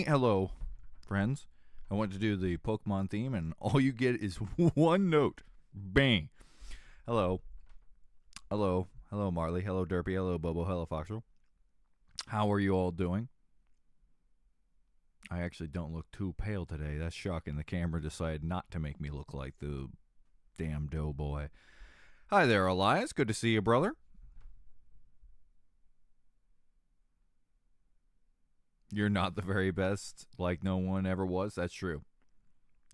Hello, friends. I want to do the Pokemon theme, and all you get is one note. Bang. Hello. Hello. Hello, Marley. Hello, Derpy. Hello, Bobo. Hello, Foxrel. How are you all doing? I actually don't look too pale today. That's shocking. The camera decided not to make me look like the damn doughboy. Hi there, Elias. Good to see you, brother. You're not the very best, like no one ever was. That's true.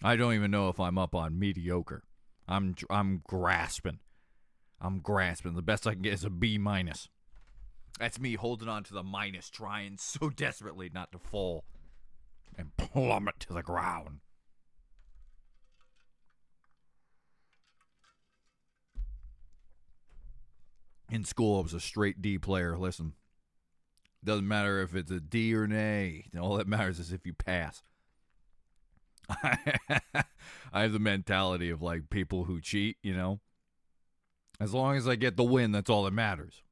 I don't even know if I'm up on mediocre. I'm grasping. I'm grasping. The best I can get is a B minus. That's me holding on to the minus, trying so desperately not to fall and plummet to the ground. In school, I was a straight D player. Listen, doesn't matter if it's a D or an A. All that matters is if you pass. I have the mentality of like people who cheat, you know. As long as I get the win, that's all that matters.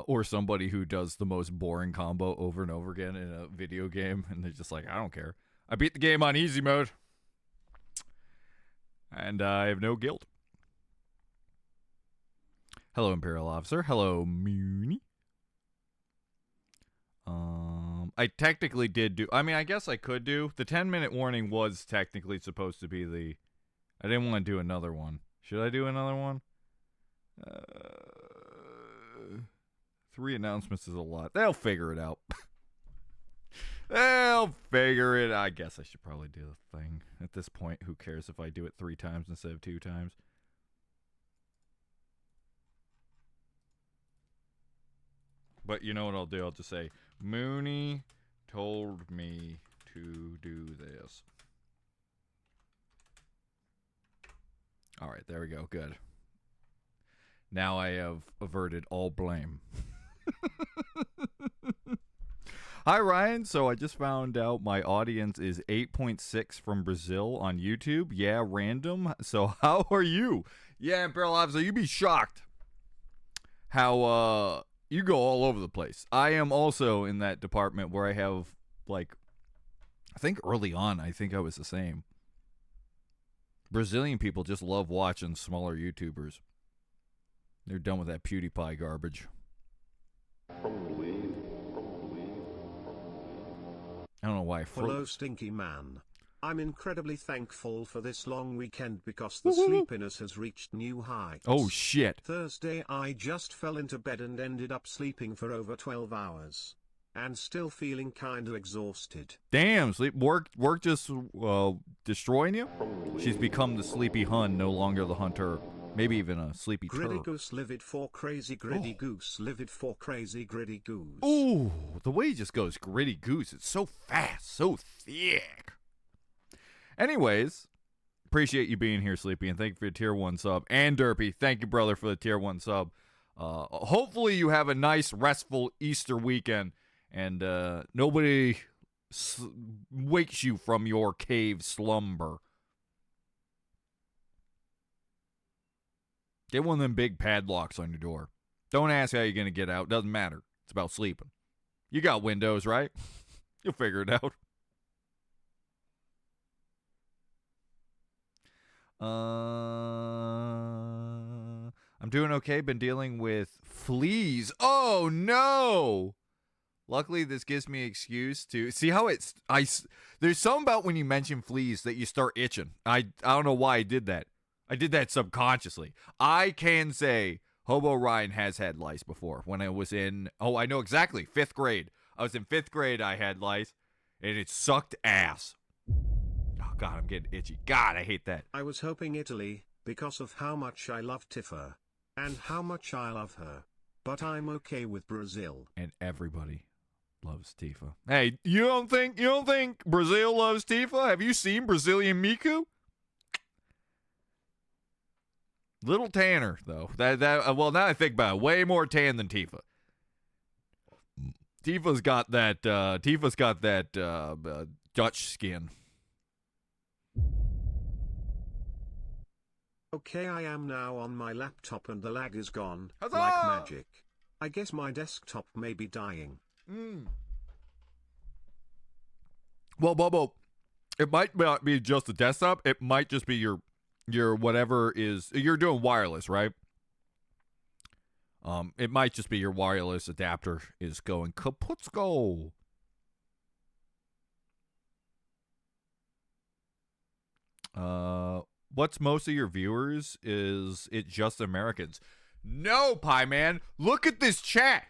Or somebody who does the most boring combo over and over again in a video game, and they're just like, I don't care. I beat the game on easy mode. And I have no guilt. Hello, Imperial Officer. Hello, Muni. I technically did do... I mean, I guess I could do... The 10-minute warning was technically supposed to be the... I didn't want to do another one. Should I do another one? 3 announcements is a lot. They'll figure it out. They'll figure it. I guess I should probably do the thing. At this point, who cares if I do it 3 times instead of 2 times? But you know what I'll do? I'll just say, Mooney told me to do this. All right, there we go. Good. Now I have averted all blame. Hi, Ryan. So I just found out my audience is 8.6 from Brazil on YouTube. Yeah, random. So how are you? Yeah, Imperial Officer, you'd be shocked how you go all over the place. I am also in that department where I have, like, I think early on, I think I was the same. Brazilian people just love watching smaller YouTubers. They're done with that PewDiePie garbage. I don't know why. Hello, Stinky Man. I'm incredibly thankful for this long weekend because the sleepiness has reached new heights. Oh, shit. Thursday I just fell into bed and ended up sleeping for over 12 hours. And still feeling kinda exhausted. Damn, work just destroying you? She's become the sleepy Hun, no longer the hunter. Maybe even a sleepy Gritty tur. goose livid for crazy gritty goose livid for crazy gritty goose. Ooh, the way he just goes gritty goose. It's so fast, so thick. Anyways, appreciate you being here, Sleepy, and thank you for your tier 1 sub. And Derpy, thank you, brother, for the tier 1 sub. Hopefully you have a nice, restful Easter weekend, and nobody wakes you from your cave slumber. Get one of them big padlocks on your door. Don't ask how you're going to get out. Doesn't matter. It's about sleeping. You got windows, right? You'll figure it out. I'm doing okay. Been dealing with fleas. Oh, no. Luckily, this gives me an excuse to... See how it's... There's something about when you mention fleas that you start itching. I don't know why I did that. I did that subconsciously. I can say Hobo Ryan has had lice before. When I was in... Oh, I know exactly. 5th grade. I was in 5th grade. I had lice. And it sucked ass. Oh, God, I'm getting itchy. God, I hate that. I was hoping Italy, because of how much I love Tifa. And how much I love her. But I'm okay with Brazil. And everybody loves Tifa. Hey, you don't think Brazil loves Tifa? Have you seen Brazilian Miku? Little tanner, though. Well, now I think about it, way more tan than Tifa. Tifa's got that Dutch skin. Okay, I am now on my laptop and the lag is gone. Huzzah! Like magic. I guess my desktop may be dying. Well, Bobo, it might not be just the desktop. It might just be your whatever is, you're doing wireless, right? It might just be your wireless adapter is going kaputsko. What's most of your viewers? Is it just Americans? No, Pie Man. Look at this chat.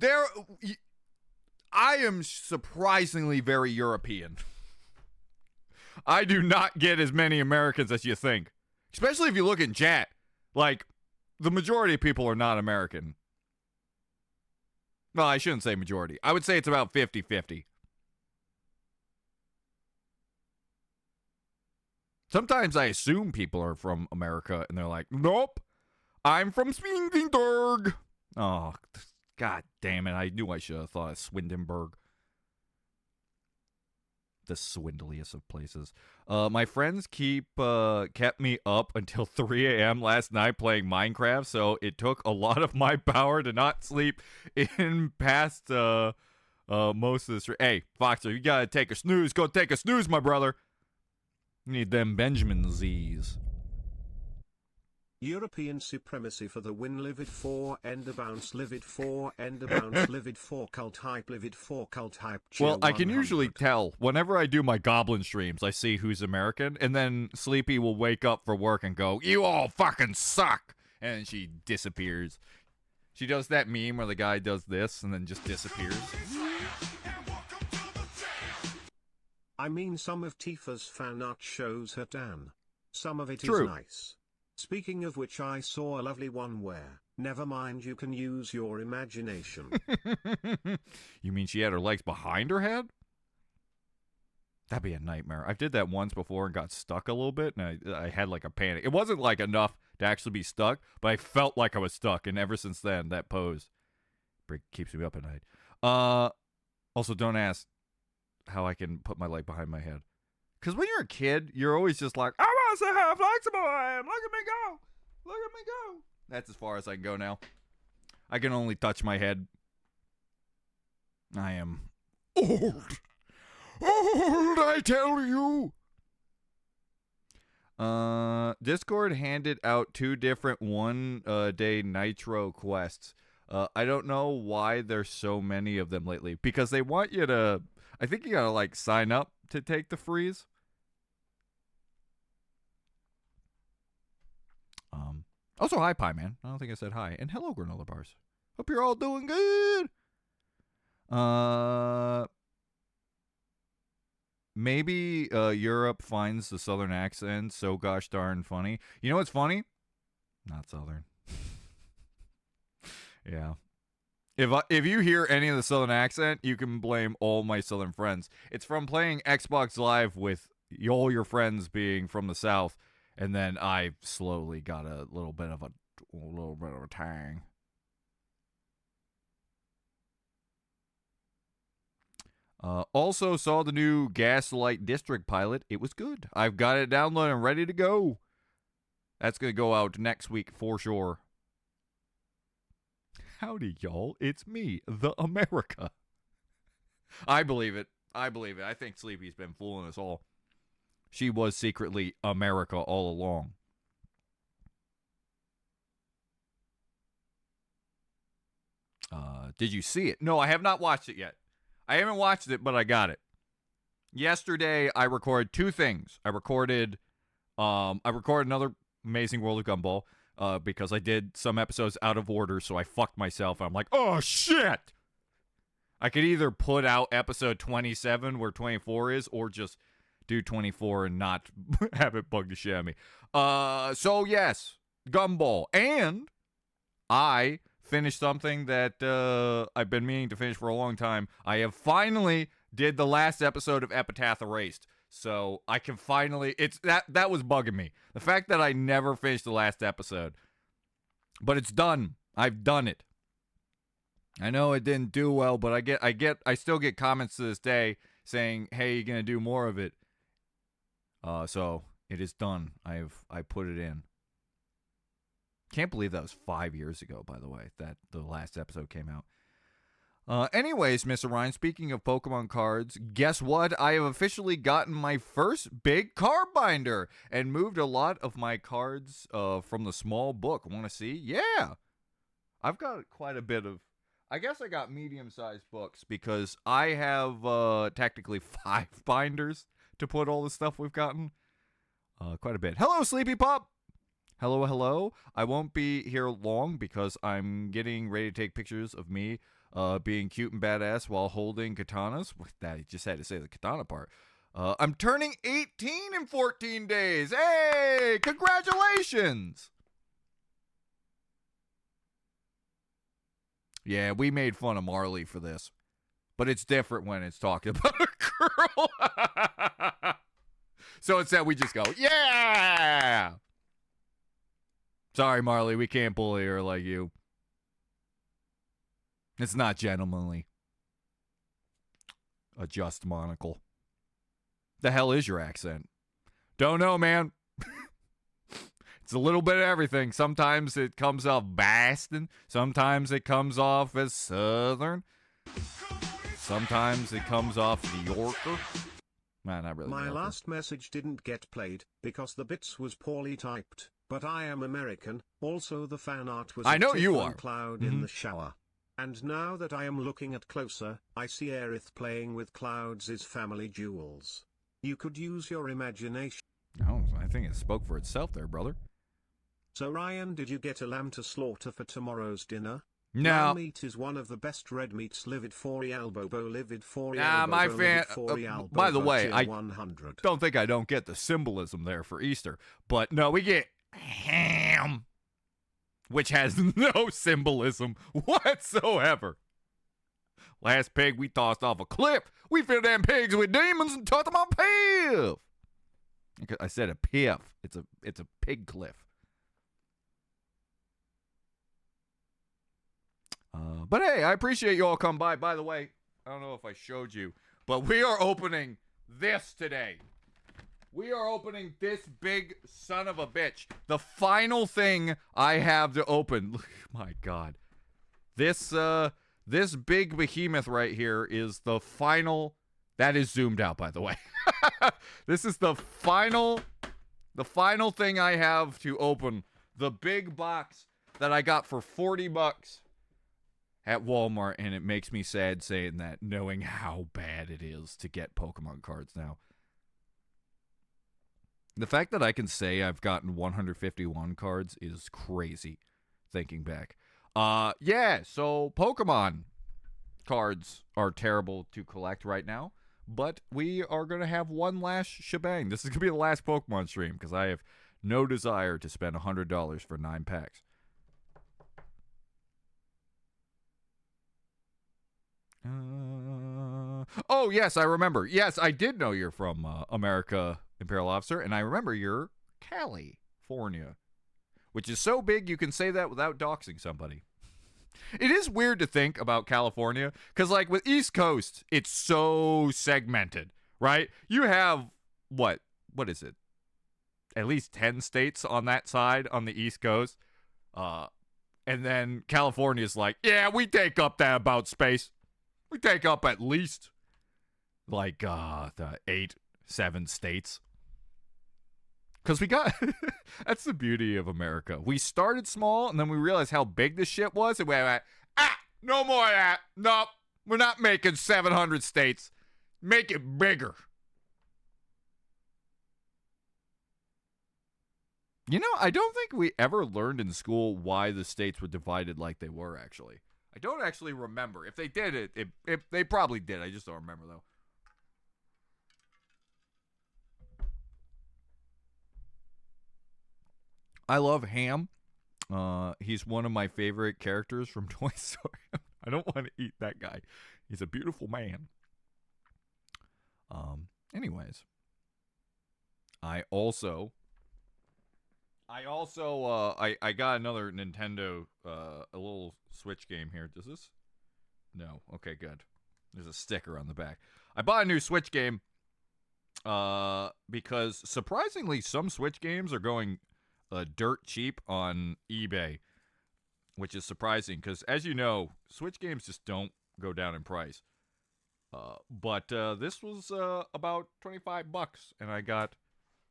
I am surprisingly very European. I do not get as many Americans as you think. Especially if you look in chat. Like, the majority of people are not American. Well, I shouldn't say majority. I would say it's about 50-50. Sometimes I assume people are from America, and they're like, nope, I'm from Swindenburg. Oh, God damn it. I knew I should have thought of Swindenburg. The swindliest of places. My friends kept me up until 3 a.m. last night playing Minecraft, so it took a lot of my power to not sleep in past most of this. Hey, Foxer, you gotta take a snooze. Go take a snooze, my brother. You need them Benjamin Z's. European supremacy for the win. Livid 4 ender bounce. Livid 4 ender bounce. Livid 4 cult hype. Livid 4 cult hype. Well, I can usually tell whenever I do my goblin streams. I see who's American, and then Sleepy will wake up for work and go, "You all fucking suck," and she disappears. She does that meme where the guy does this and then just disappears. I mean, some of Tifa's fan art shows her tan. Some of it True. is nice. Speaking of which, I saw a lovely one where, never mind, you can use your imagination. You mean she had her legs behind her head? That'd be a nightmare. I did that once before and got stuck a little bit, and I had like a panic. It wasn't like enough to actually be stuck, but I felt like I was stuck, and ever since then, that pose keeps me up at night. Also, don't ask how I can put my leg behind my head. Because when you're a kid, you're always just like, I want to see how flexible I am. Look at me go. Look at me go. That's as far as I can go now. I can only touch my head. I am old. Old, I tell you. Discord handed out 2 different one-day Nitro quests. I don't know why there's so many of them lately. Because they want you to... I think you gotta, like, sign up to take the freeze. Also, hi, Pie Man. I don't think I said hi. And hello, granola bars. Hope you're all doing good. Maybe Europe finds the southern accent so gosh darn funny. You know what's funny? Not southern. Yeah. If you hear any of the southern accent, you can blame all my southern friends. It's from playing Xbox Live with all your friends being from the south, and then I slowly got a little bit of a tang. Also saw the new Gaslight District pilot. It was good. I've got it downloaded and ready to go. That's going to go out next week for sure. Howdy, y'all. It's me, the America. I believe it. I believe it. I think Sleepy's been fooling us all. She was secretly America all along. Did you see it? No, I have not watched it yet. I haven't watched it, but I got it. Yesterday, I recorded 2 things. I recorded another Amazing World of Gumball. Because I did some episodes out of order, so I fucked myself. I'm like, oh, shit! I could either put out episode 27 where 24 is, or just do 24 and not have it bug the shit out of me. So, yes, Gumball. And I finished something that I've been meaning to finish for a long time. I have finally did the last episode of Epitaph Erased. So I can finally, it's that was bugging me. The fact that I never finished the last episode. But it's done. I've done it. I know it didn't do well, but I still get comments to this day saying, "Hey, you're going to do more of it." So it is done. I put it in. Can't believe that was 5 years ago, by the way, that the last episode came out. Anyways, Mr. Ryan, speaking of Pokemon cards, guess what? I have officially gotten my first big card binder and moved a lot of my cards from the small book. Want to see? Yeah. I've got quite a bit of... I guess I got medium-sized books because I have technically 5 binders to put all the stuff we've gotten. Quite a bit. Hello, Sleepy Pup! Hello, hello. I won't be here long because I'm getting ready to take pictures of me being cute and badass while holding katanas. That, I just had to say the katana part. I'm turning 18 in 14 days. Hey, congratulations! Yeah, we made fun of Marley for this. But it's different when it's talking about a girl. So instead we just go, yeah! Sorry, Marley, we can't bully her like you. It's not gentlemanly. Adjust monocle. The hell is your accent? Don't know, man. It's a little bit of everything. Sometimes it comes off Boston. Sometimes it comes off as Southern. Sometimes it comes off New Yorker. Man, not really. My last message didn't get played because the bits was poorly typed. But I am American. Also, the fan art was. I know you and are. Cloud in the shower. And now that I am looking at closer, I see Aerith playing with Cloud's family jewels. You could use your imagination. Oh, I think it spoke for itself there, brother. So Ryan, did you get a lamb to slaughter for tomorrow's dinner? No. Lamb meat is one of the best red meats. Livid for Albobo, livid for Nah, my fan. By the way, I 100. don't think I don't get the symbolism there for Easter, but no, we get ham, which has no symbolism whatsoever. Last pig we tossed off a cliff. We filled them pigs with demons and taught them on piff. I said a piff. It's a pig cliff. But hey, I appreciate you all come by. By the way, I don't know if I showed you, but we are opening this today. We are opening this big son of a bitch. The final thing I have to open. My God. This big behemoth right here is the final. That is zoomed out, by the way. This is the final thing I have to open. The big box that I got for $40 at Walmart, and it makes me sad saying that, knowing how bad it is to get Pokemon cards now. The fact that I can say I've gotten 151 cards is crazy, thinking back. Yeah, so Pokemon cards are terrible to collect right now, but we are going to have one last shebang. This is going to be the last Pokemon stream, because I have no desire to spend $100 for 9 packs. Oh, yes, I remember. Yes, I did know you're from America, Imperial Officer, and I remember you're California, which is so big you can say that without doxing somebody. It is weird to think about California, because, like, with East Coast, it's so segmented, right? You have, what is it? At least 10 states on that side, on the East Coast. And then California's like, yeah, we take up that about space. We take up at least, like, the 7 states. Because we got, that's the beauty of America. We started small, and then we realized how big this shit was, and we went, no more of that. Nope, we're not making 700 states. Make it bigger. You know, I don't think we ever learned in school why the states were divided like they were, actually. I don't actually remember. If they did they probably did. I just don't remember, though. I love Ham. He's one of my favorite characters from Toy Story. I don't want to eat that guy. He's a beautiful man. Anyways. I got another Nintendo, a little Switch game here. Does this? No. Okay, good. There's a sticker on the back. I bought a new Switch game because surprisingly some Switch games are going dirt cheap on eBay, which is surprising because, as you know, Switch games just don't go down in price. But this was about $25, and I got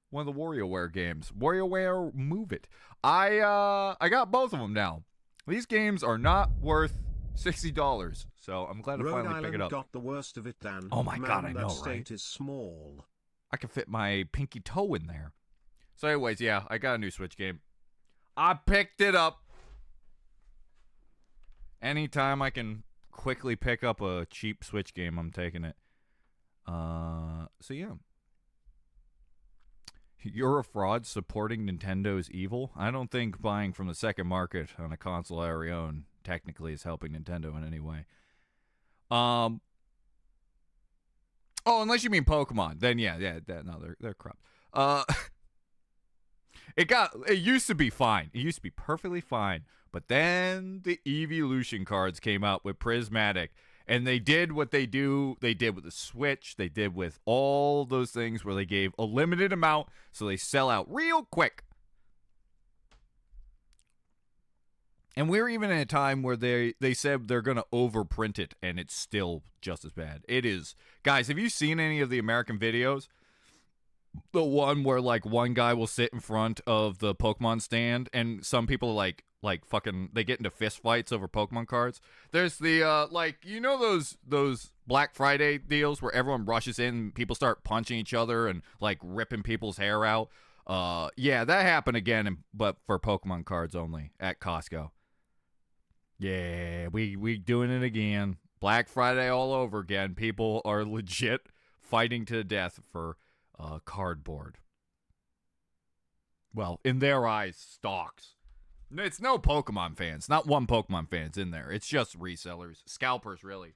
one of the WarioWare games. WarioWare Move It. I got both of them now. These games are not worth $60, so I'm glad to Rhode finally pick it Island up. got the worst of it, Dan. Oh my God, I know, that state right? is small. I can fit my pinky toe in there. So anyways, yeah, I got a new Switch game. I picked it up. Anytime I can quickly pick up a cheap Switch game, I'm taking it. So yeah. You're a fraud supporting Nintendo's evil? I don't think buying from the second market on a console I already own technically is helping Nintendo in any way. Oh, unless you mean Pokemon, then yeah, no, they're corrupt. It used to be fine. It used to be perfectly fine. But then the Evolution cards came out with Prismatic, and they did what they did with the Switch. They did with all those things where they gave a limited amount, so they sell out real quick. And we're even in a time where they said they're going to overprint it, and it's still just as bad. It is. Guys, have you seen any of the American videos? The one where, like, one guy will sit in front of the Pokemon stand, and some people, like fucking, they get into fist fights over Pokemon cards. There's the, those Black Friday deals where everyone rushes in and people start punching each other and, like, ripping people's hair out. Yeah, that happened again, but for Pokemon cards only at Costco. Yeah, we doing it again. Black Friday all over again. People are legit fighting to the death for cardboard. Well, in their eyes, stocks. It's no Pokemon fans. Not one Pokemon fan's in there. It's just resellers. Scalpers, really.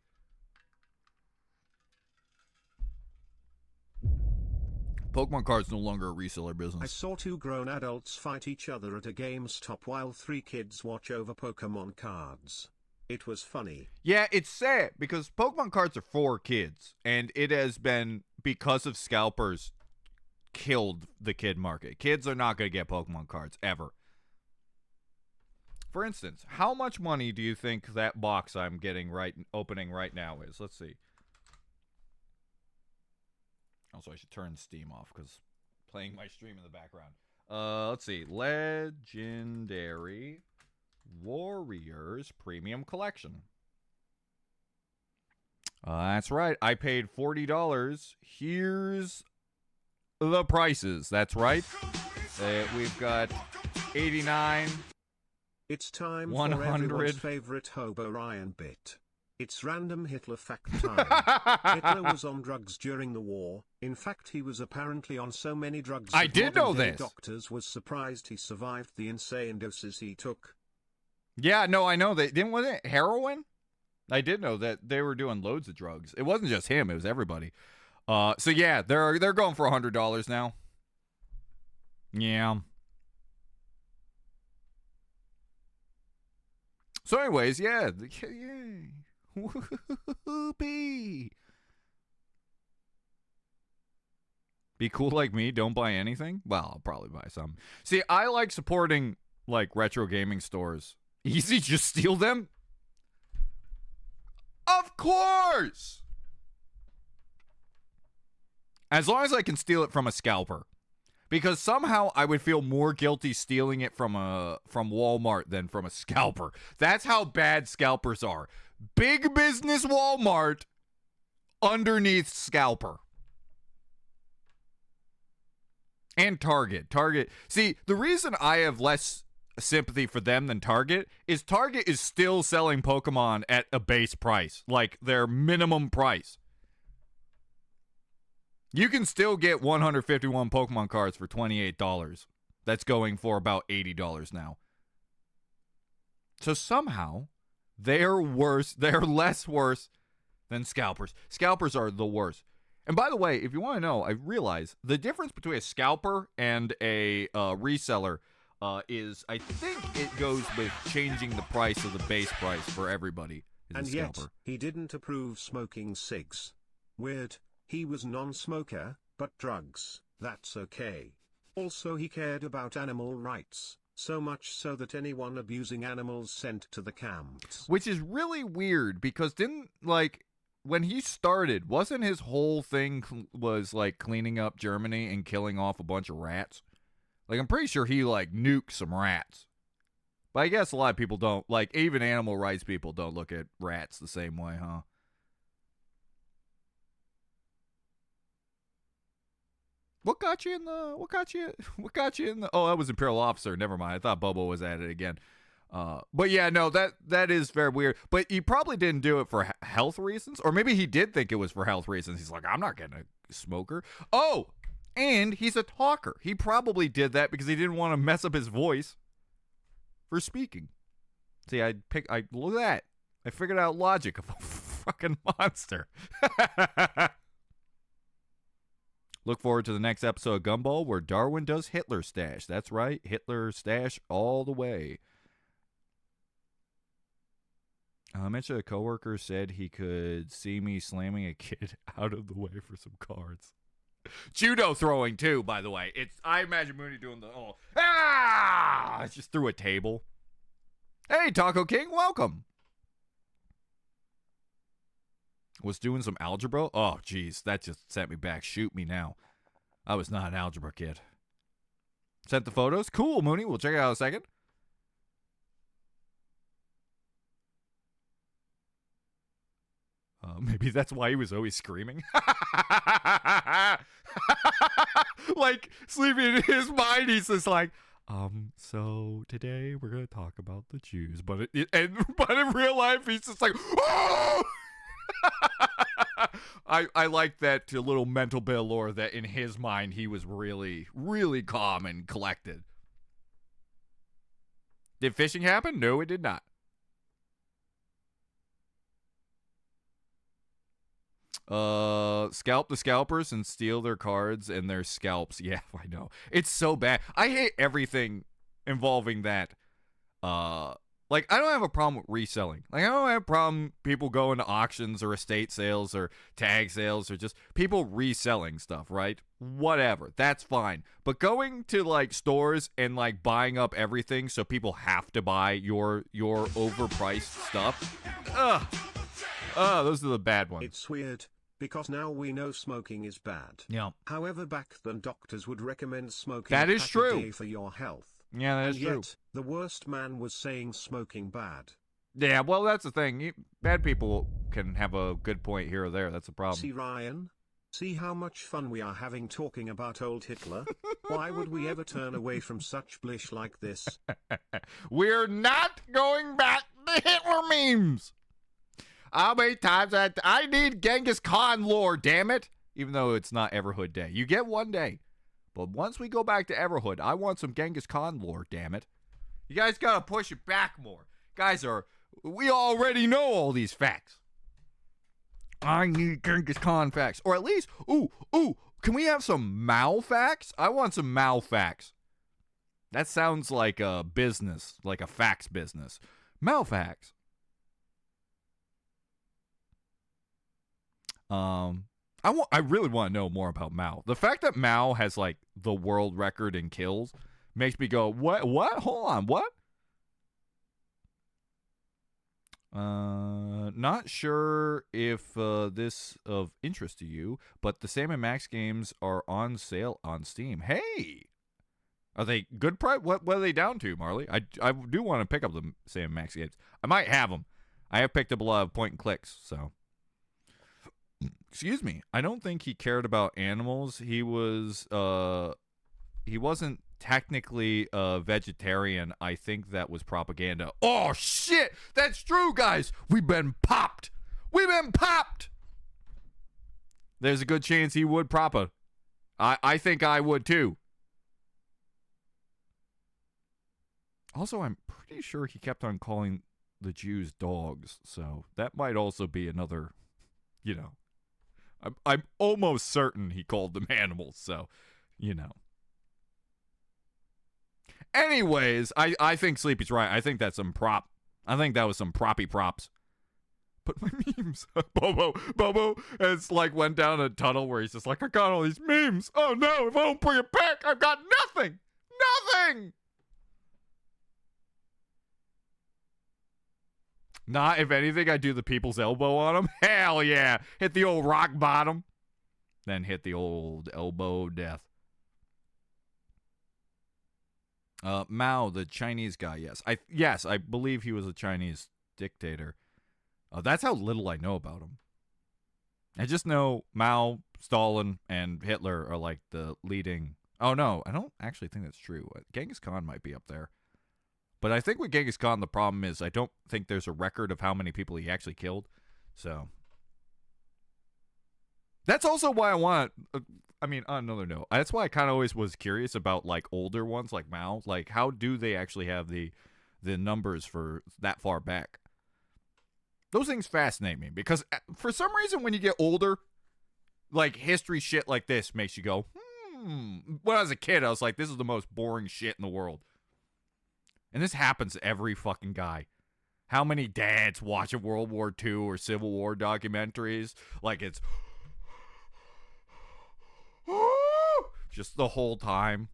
Pokemon cards no longer a reseller business. I saw two grown adults fight each other at a GameStop while three kids watch over Pokemon cards. It was funny. Yeah, it's sad because Pokemon cards are for kids, and it has been, because of scalpers, killed the kid market. Kids are not going to get Pokemon cards, ever. For instance, how much money do you think that box I'm opening right now is? Let's see. Also, I should turn Steam off because playing my stream in the background. Let's see. Legendary Warriors Premium Collection. That's right. I paid $40. Here's the prices. That's right. We've got 89. It's time 100. for everyone's favorite Hobo Ryan bit. It's random Hitler fact time. Hitler was on drugs during the war. In fact, he was apparently on so many drugs I did know modern-day this. Doctors was surprised he survived the insane doses he took. Yeah, no, I know. Was it heroin? I did know that they were doing loads of drugs. It wasn't just him, it was everybody. So yeah, they're going for $100 now. Yeah. So anyways, yeah. Yay. Whoopee. Be cool like me, don't buy anything? Well, I'll probably buy some. See, I like supporting, like, retro gaming stores. Easy, just steal them? Of course! As long as I can steal it from a scalper. Because somehow I would feel more guilty stealing it from Walmart than from a scalper. That's how bad scalpers are. Big business Walmart underneath scalper. And Target. See, the reason I have less sympathy for them than Target is still selling Pokemon at a base price, like their minimum price. You can still get 151 Pokemon cards for $28. That's going for about $80 now. So somehow, they're less worse than scalpers. Scalpers are the worst. And by the way, if you want to know, I realize the difference between a scalper and a reseller is, I think it goes with changing the price of the base price for everybody. And yet, he didn't approve smoking cigs. Weird. He was non-smoker, but drugs, that's okay. Also, he cared about animal rights, so much so that anyone abusing animals sent to the camps. Which is really weird because like, when he started, wasn't his whole thing was like cleaning up Germany and killing off a bunch of rats? Like, I'm pretty sure he like nuked some rats. But I guess a lot of people don't, like, even animal rights people don't look at rats the same way, huh? What got you in the oh, that was Imperial Officer. Never mind. I thought Bobo was at it again. But yeah, no, that is very weird. But he probably didn't do it for health reasons, or maybe he did think it was for health reasons. He's like, I'm not getting a smoker. Oh, and he's a talker. He probably did that because he didn't want to mess up his voice for speaking. See, I look at that. I figured out logic of a fucking monster. Look forward to the next episode of Gumball where Darwin does Hitler stash. That's right, Hitler stash all the way. I mentioned a coworker said he could see me slamming a kid out of the way for some cards. Judo throwing too, by the way. I imagine Mooney doing the I just threw a table. Hey, Taco King, welcome. Was doing some algebra. Oh, geez, that just sent me back. Shoot me now. I was not an algebra kid. Sent the photos. Cool, Mooney. We'll check it out in a second. Maybe that's why he was always screaming. Like, sleeping in his mind, he's just like, so today we're going to talk about the Jews. But in real life, he's just like, oh! I like that little mental bit of lore that in his mind, he was really, really calm and collected. Did fishing happen? No, it did not. Scalp the scalpers and steal their cards and their scalps. Yeah, I know. It's so bad. I hate everything involving that. Like, I don't have a problem with reselling. Like, I don't have a problem people going to auctions or estate sales or tag sales or just people reselling stuff, right? Whatever. That's fine. But going to, like, stores and, like, buying up everything so people have to buy your overpriced stuff. Those are the bad ones. It's weird, because now we know smoking is bad. Yeah. However, back then doctors would recommend smoking that is true. a day for your health. Yeah, that is true. Yet, the worst man was saying smoking bad. Yeah, well, that's the thing. Bad people can have a good point here or there. That's a problem. See, Ryan? See how much fun we are having talking about old Hitler? Why would we ever turn away from such bliss like this? We're not going back to Hitler memes. How many times I need Genghis Khan lore, damn it. Even though it's not Everhood Day. You get one day. But once we go back to Everhood, I want some Genghis Khan lore, damn it. You guys gotta push it back more. We already know all these facts. I need Genghis Khan facts. Or at least, can we have some Mao facts? I want some Mao facts. That sounds like a business, like a fax business. Mao facts. I really want to know more about Mao. The fact that Mao has like the world record in kills makes me go, what? Hold on, what? Not sure if this of interest to you, but the Sam and Max games are on sale on Steam. Hey, are they good price? What are they down to, Marley? I do want to pick up the Sam and Max games. I might have them. I have picked up a lot of point and clicks, so. Excuse me. I don't think he cared about animals. He wasn't technically a vegetarian. I think that was propaganda. Oh shit! That's true, guys. We've been popped. There's a good chance he would propa. I think I would too. Also, I'm pretty sure he kept on calling the Jews dogs, so that might also be another, you know. I'm almost certain he called them animals, so, you know. Anyways, I think Sleepy's right. I think that's some prop. I think that was some proppy props. but my memes. Bobo has like went down a tunnel where he's just like, I got all these memes. Oh no, if I don't bring it back, I've got nothing. Nothing. Not if anything, I do the people's elbow on him. Hell yeah. Hit the old rock bottom. Then hit the old elbow death. Mao, the Chinese guy, yes. I believe he was a Chinese dictator. That's how little I know about him. I just know Mao, Stalin, and Hitler are like the leading. Oh no, I don't actually think that's true. Genghis Khan might be up there. But I think with Genghis Khan, the problem is I don't think there's a record of how many people he actually killed. So that's also why I want. On another note, that's why I kind of always was curious about like older ones like Mao. Like, how do they actually have the numbers for that far back? Those things fascinate me because for some reason when you get older, like history shit like this makes you go, When I was a kid, I was like, this is the most boring shit in the world. And this happens to every fucking guy. How many dads watching World War II or Civil War documentaries? Like it's just the whole time.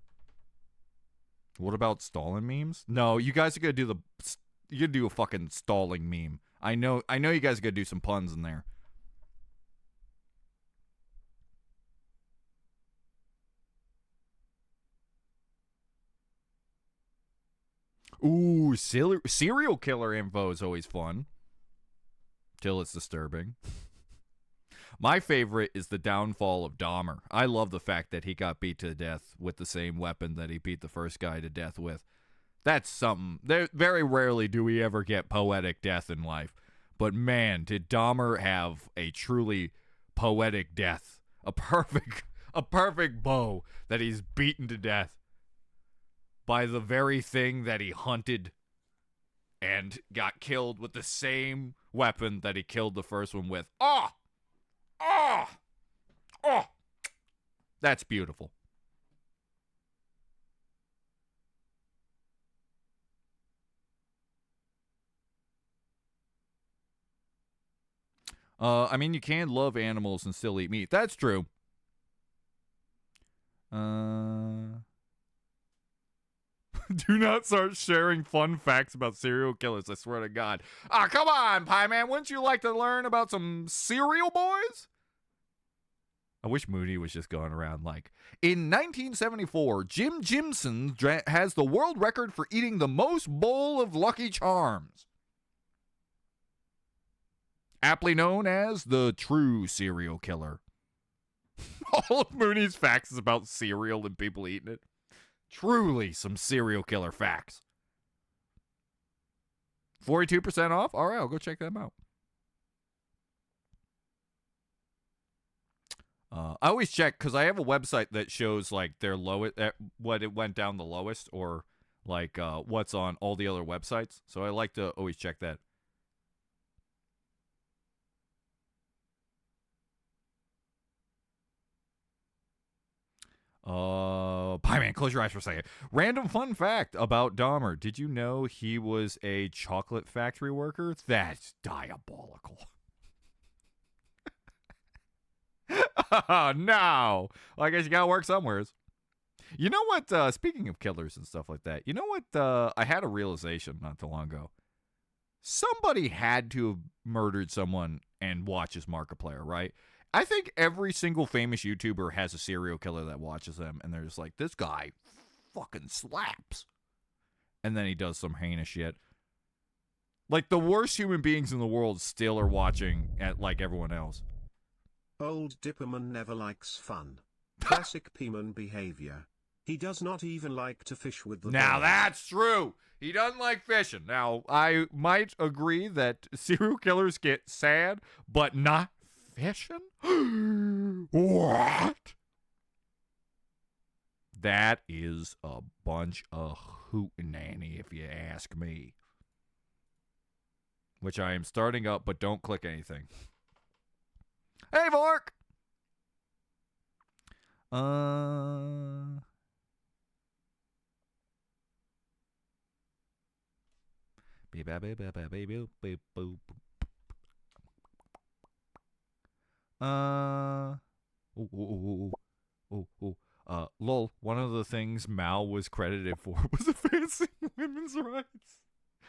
What about Stalin memes? No, you guys are gonna do a fucking stalling meme. I know you guys are gonna do some puns in there. Ooh, serial killer info is always fun. Till it's disturbing. My favorite is the downfall of Dahmer. I love the fact that he got beat to death with the same weapon that he beat the first guy to death with. That's something. Very rarely do we ever get poetic death in life. But man, did Dahmer have a truly poetic death. A perfect bow that he's beaten to death by the very thing that he hunted and got killed with the same weapon that he killed the first one with. Oh! That's beautiful. You can love animals and still eat meat. That's true. Do not start sharing fun facts about serial killers, I swear to God. Come on, Pie Man. Wouldn't you like to learn about some cereal boys? I wish Mooney was just going around like, in 1974, Jim Jimson has the world record for eating the most bowl of Lucky Charms. Aptly known as the true serial killer. All of Mooney's facts is about cereal and people eating it. Truly some serial killer facts. 42% off? All right, I'll go check them out. I always check because I have a website that shows like their lowest, what it went down the lowest, or like what's on all the other websites. So I like to always check that. Pie Man, close your eyes for a second. Random fun fact about Dahmer. Did you know he was a chocolate factory worker? That's diabolical. Oh, no. Well, I guess you gotta work somewheres. You know what? Speaking of killers and stuff like that, you know what? I had a realization not too long ago. Somebody had to have murdered someone and watches Markiplier, right? I think every single famous YouTuber has a serial killer that watches them, and they're just like, this guy fucking slaps. And then he does some heinous shit. Like, the worst human beings in the world still are watching at like everyone else. Old Dipperman never likes fun. Classic P-man behavior. He does not even like to fish with the Now boys. that's true. He doesn't like fishing. Now, I might agree that serial killers get sad, but not fishing? What? That is a bunch of hootenanny, if you ask me. Which I am starting up, but don't click anything. Hey, Vork! Uh, ooh, ooh, ooh, ooh, ooh. Lol, one of the things Mao was credited for was advancing women's rights.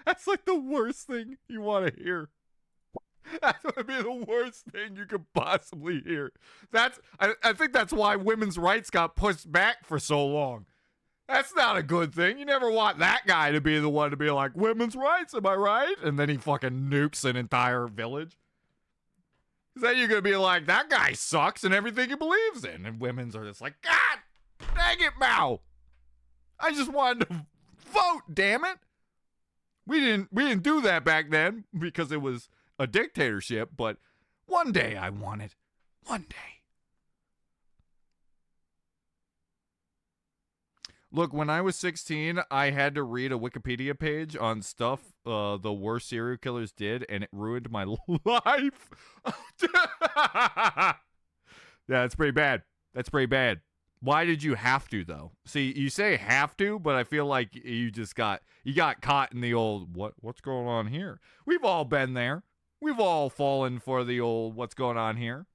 That's like the worst thing you want to hear. That would be the worst thing you could possibly hear. I think that's why women's rights got pushed back for so long. That's not a good thing. You never want that guy to be the one to be like, women's rights, am I right? And then he fucking nukes an entire village. Because then you're going to be like, that guy sucks in everything he believes in. And women's are just like, God dang it, Mao. I just wanted to vote, damn it. We didn't do that back then because it was a dictatorship, but one day I want it. One day. Look, when I was 16, I had to read a Wikipedia page on stuff the worst serial killers did, and it ruined my life. Yeah, that's pretty bad. That's pretty bad. Why did you have to, though? See, you say have to, but I feel like you got caught in the old what's going on here. We've all been there. We've all fallen for the old what's going on here.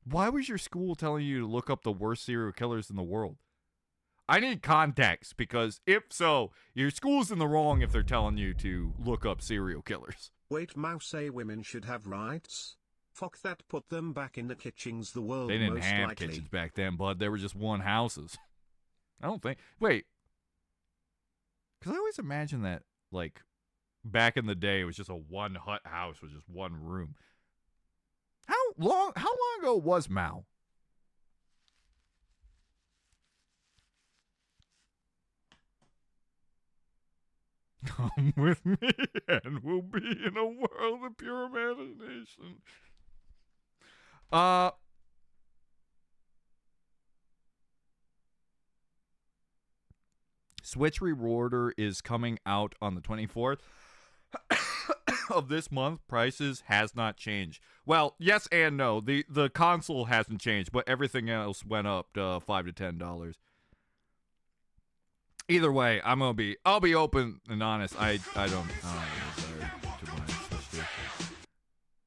Why was your school telling you to look up the worst serial killers in the world? I need context, because if so, your school's in the wrong if they're telling you to look up serial killers. Wait, Mouse say women should have rights? Fuck that, put them back in the kitchens, the world They didn't most have likely. kitchens back then, bud. They were just one houses. I don't think. Wait. Because I always imagine that, like, back in the day, it was just a one hut house with just one room. How long ago was Mao? Come with me and we'll be in a world of pure imagination. Switch Rewarder is coming out on the 24th of this month. Prices has not changed. Well, yes and no. The console hasn't changed, but everything else went up to $5 to $10. Either way, I'll be open and honest. I don't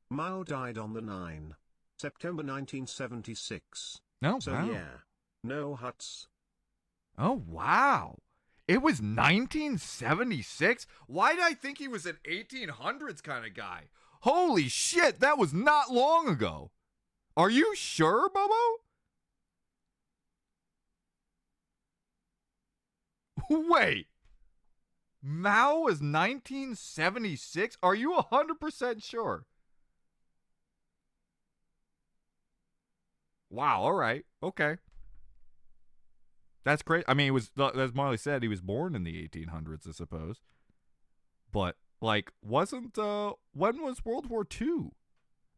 Mao died on the 9 September 1976. No, So wow. yeah, no huts. Oh wow. It was 1976? Why did I think he was an 1800s kind of guy? Holy shit, that was not long ago. Are you sure, Bobo? Wait. Mao was 1976? Are you 100% sure? Wow, all right. Okay. That's great. I mean, it was, as Marley said, he was born in the 1800s, I suppose. But, like, when was World War II?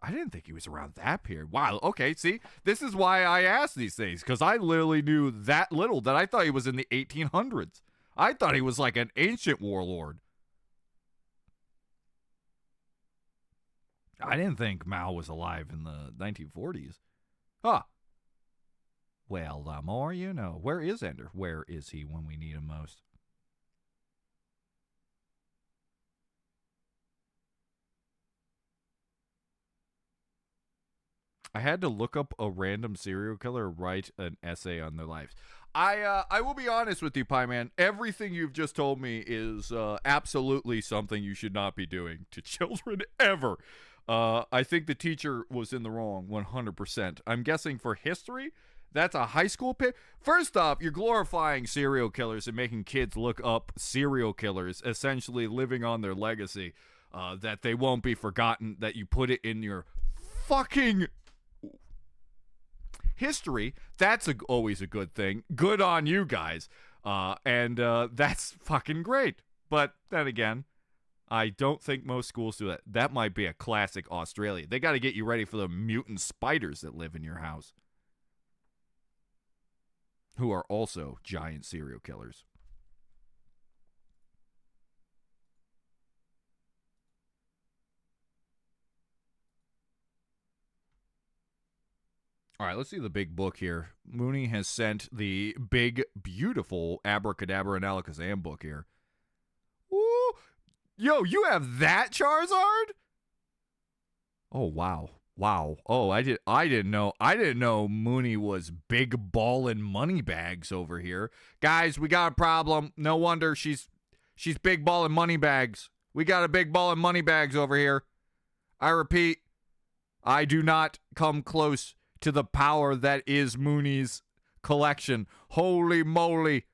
I didn't think he was around that period. Wow, okay, see? This is why I asked these things, because I literally knew that little that I thought he was in the 1800s. I thought he was like an ancient warlord. I didn't think Mao was alive in the 1940s. Huh. Well, the more you know. Where is Ender? Where is he when we need him most? I had to look up a random serial killer, write an essay on their lives. I will be honest with you, Pie Man. Everything you've just told me is absolutely something you should not be doing to children ever. I think the teacher was in the wrong 100%. I'm guessing for history, that's a high school pit. First off, you're glorifying serial killers and making kids look up serial killers, essentially living on their legacy, that they won't be forgotten, that you put it in your fucking history. That's always a good thing. Good on you guys. And that's fucking great. But then again, I don't think most schools do that. That might be a classic Australia. They got to get you ready for the mutant spiders that live in your house, who are also giant serial killers. All right, let's see the big book here. Mooney has sent the big, beautiful Abracadabra and Alakazam book here. Woo! Yo, you have that Charizard? Oh, wow. Wow. Oh, I didn't know Mooney was big ballin' money bags over here. Guys, we got a problem. No wonder she's big ballin' money bags. We got a big ballin' money bags over here. I repeat, I do not come close to the power that is Mooney's collection. Holy moly.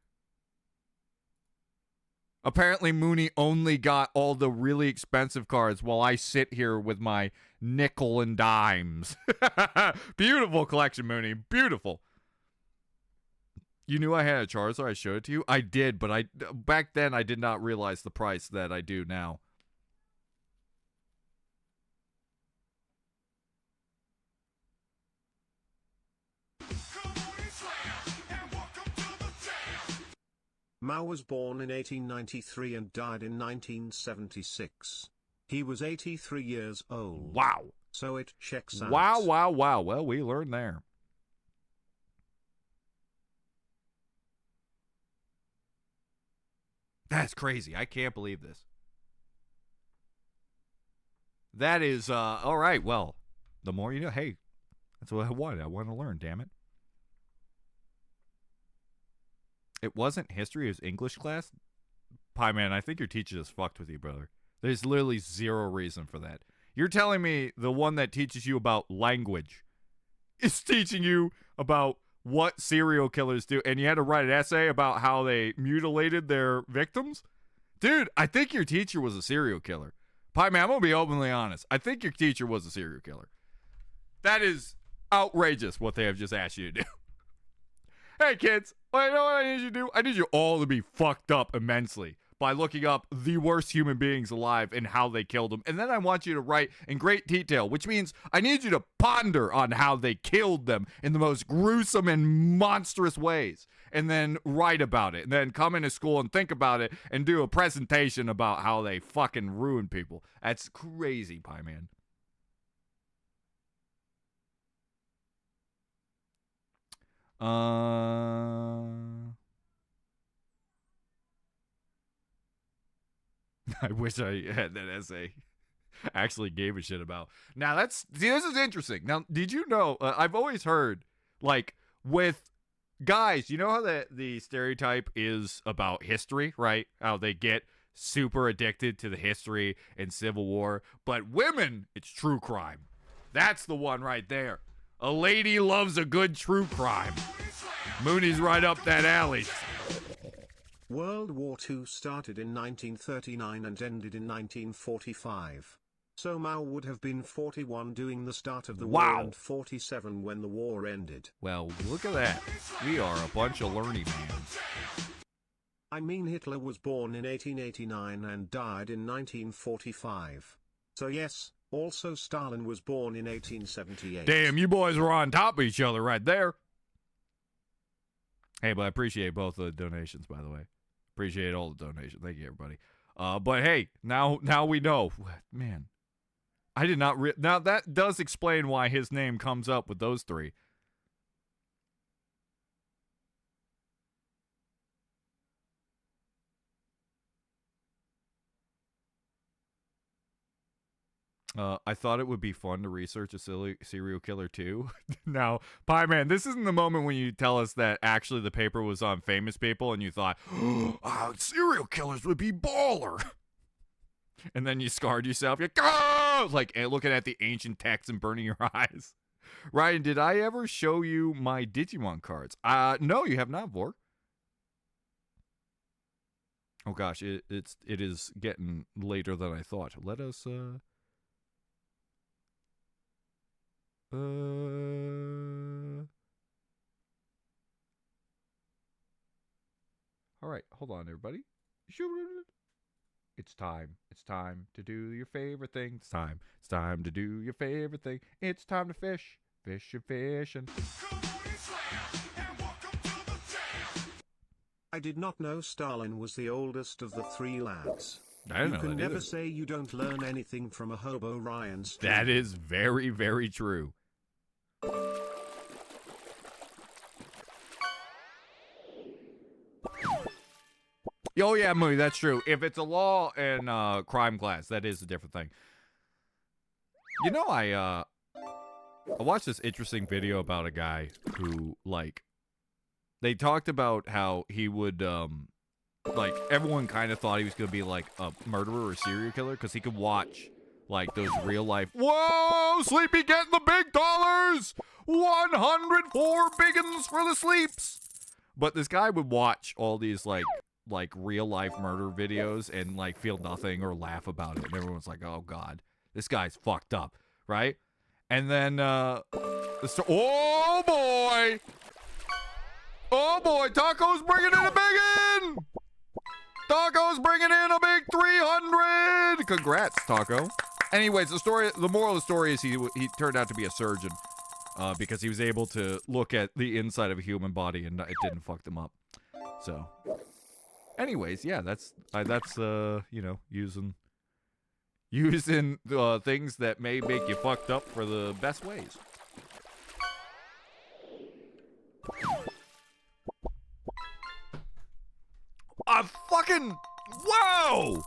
Apparently, Mooney only got all the really expensive cards while I sit here with my nickel and dimes. Beautiful collection, Mooney. Beautiful. You knew I had a Charizard. I showed it to you. I did, but back then I did not realize the price that I do now. Mao was born in 1893 and died in 1976. He was 83 years old. Wow. So it checks out. Wow, wow, wow. Well, we learned there. That's crazy. I can't believe this. That is, all right. Well, the more you know. Hey, that's what I wanted. I want to learn, damn it. It wasn't history, it was English class? Pie Man, I think your teacher just fucked with you, brother. There's literally zero reason for that. You're telling me the one that teaches you about language is teaching you about what serial killers do, and you had to write an essay about how they mutilated their victims? Dude, I think your teacher was a serial killer. Pie Man, I'm going to be openly honest. I think your teacher was a serial killer. That is outrageous what they have just asked you to do. Hey, kids, well, you know what I need you to do? I need you all to be fucked up immensely by looking up the worst human beings alive and how they killed them. And then I want you to write in great detail, which means I need you to ponder on how they killed them in the most gruesome and monstrous ways. And then write about it. And then come into school and think about it and do a presentation about how they fucking ruined people. That's crazy, Pie Man. I wish I had that essay actually gave a shit about. Now this is interesting. Now, did you know, I've always heard, like, with guys, you know how the stereotype is about history, right? How they get super addicted to the history and Civil War. But women, it's true crime. That's the one right there. A lady loves a good true crime. Mooney's right up that alley. World War II started in 1939 and ended in 1945. So Mao would have been 41 during the start of the war and 47 when the war ended. Well, look at that. We are a bunch of learning mans. I mean, Hitler was born in 1889 and died in 1945. So yes, also Stalin was born in 1878. Damn, you boys were on top of each other right there. Hey, but I appreciate both of the donations, by the way. Appreciate all the donations. Thank you, everybody. But hey, now we know. Man, I did not. Now that does explain why his name comes up with those three. I thought it would be fun to research a serial killer too. Now, Pie Man, this isn't the moment when you tell us that actually the paper was on famous people and you thought, oh, serial killers would be baller. And then you scarred yourself. You're like looking at the ancient text and burning your eyes. Ryan, did I ever show you my Digimon cards? No, you have not, Vork. Oh gosh, it is getting later than I thought. Let us all right, hold on, everybody. It's time. It's time to do your favorite thing. It's time to do your favorite thing. It's time to fish. Fish and fish and... I did not know Stalin was the oldest of the three lads. I didn't know that. You can never either. say you don't learn anything from a Hobo Ryan stream. That is very, very true. Oh yeah, Moody, that's true. If it's a law and crime class, that is a different thing. You know, I watched this interesting video about a guy who, like, they talked about how he would, like, everyone kind of thought he was going to be, like, a murderer or serial killer because he could watch, like, those real life, whoa, Sleepy getting the big dollars! 104 biggins for the sleeps! But this guy would watch all these, like real life murder videos and, like, feel nothing or laugh about it. And everyone's like, oh, God, this guy's fucked up, right? And then, oh, boy! Oh, boy, Taco's bringing in a big in! Taco's bringing in a big 300! Congrats, Taco. Anyways, the moral of the story is he turned out to be a surgeon because he was able to look at the inside of a human body and it didn't fuck them up. So, anyways, yeah, that's you know, using things that may make you fucked up for the best ways. A fucking, whoa!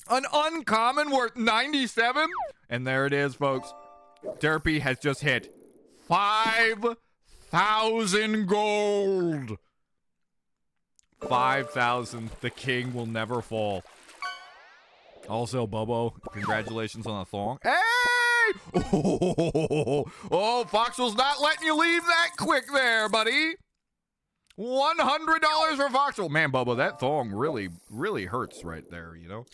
An uncommon worth 97? And there it is, folks. Derpy has just hit 5,000 gold. 5,000. The king will never fall. Also, Bobo, congratulations on the thong. Hey! Oh, Foxwell's not letting you leave that quick there, buddy. $100 for Foxwell. Man, Bobo, that thong really, really hurts right there, you know?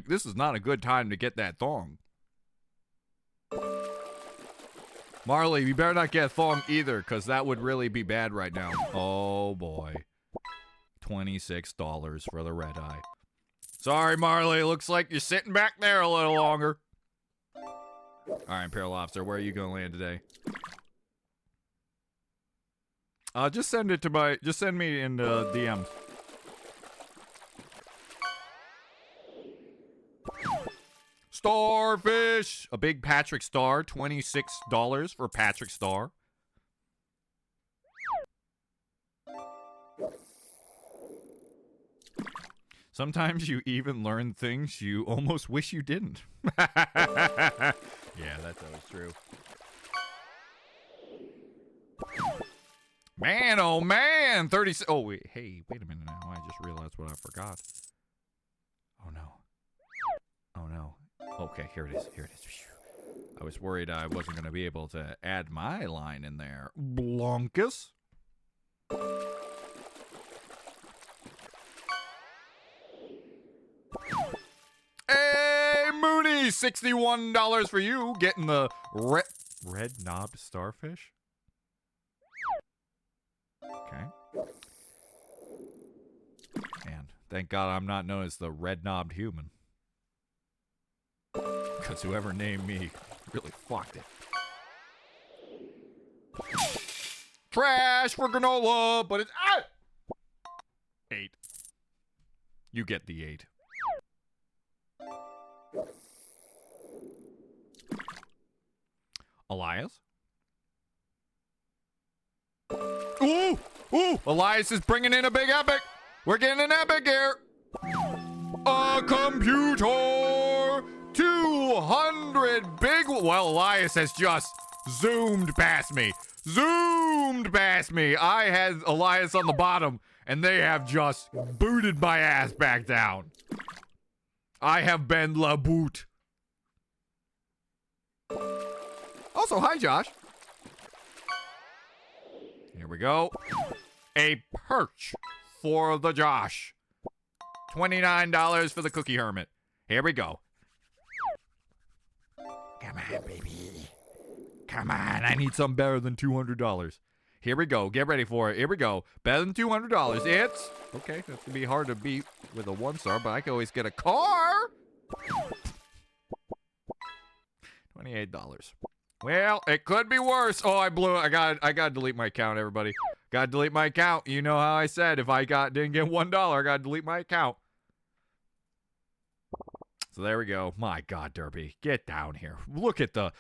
This is not a good time to get that thong. Marley, you better not get a thong either, because that would really be bad right now. Oh, boy. $26 for the red eye. Sorry, Marley. Looks like you're sitting back there a little longer. All right, Imperial Lobster, where are you going to land today? Just send me in the DMs. Starfish! A big Patrick Star. $26 for Patrick Star. Sometimes you even learn things you almost wish you didn't. Yeah, that's always true. Man, oh man! 30. Oh, wait. Hey, wait a minute now. I just realized what I forgot. Oh, no. Oh, no. Okay, here it is. Here it is. I was worried I wasn't going to be able to add my line in there. Blonkus. Hey, Mooney! $61 for you. Getting the red-knobbed starfish. Okay. And thank God I'm not known as the red-knobbed human. Because whoever named me really fucked it. Trash for granola, but it's 8. You get the 8. Elias? Ooh! Ooh! Elias is bringing in a big epic! We're getting an epic here! A computer! 200 big... Well, Elias has just zoomed past me. Zoomed past me! I had Elias on the bottom, and they have just booted my ass back down. I have been la boot. Also, hi, Josh. Here we go. A perch for the Josh. $29 for the Cookie Hermit. Here we go. Come on, baby. Come on, I need something better than $200. Here we go. Get ready for it. Here we go. Better than $200. It's... Okay, that's going to be hard to beat with a 1-star, but I can always get a car. $28. Well, it could be worse. Oh, I blew it. I got to delete my account, everybody. Got to delete my account. You know how I said if I didn't get $1, I got to delete my account. So there we go. My God, Derpy, get down here. Look at the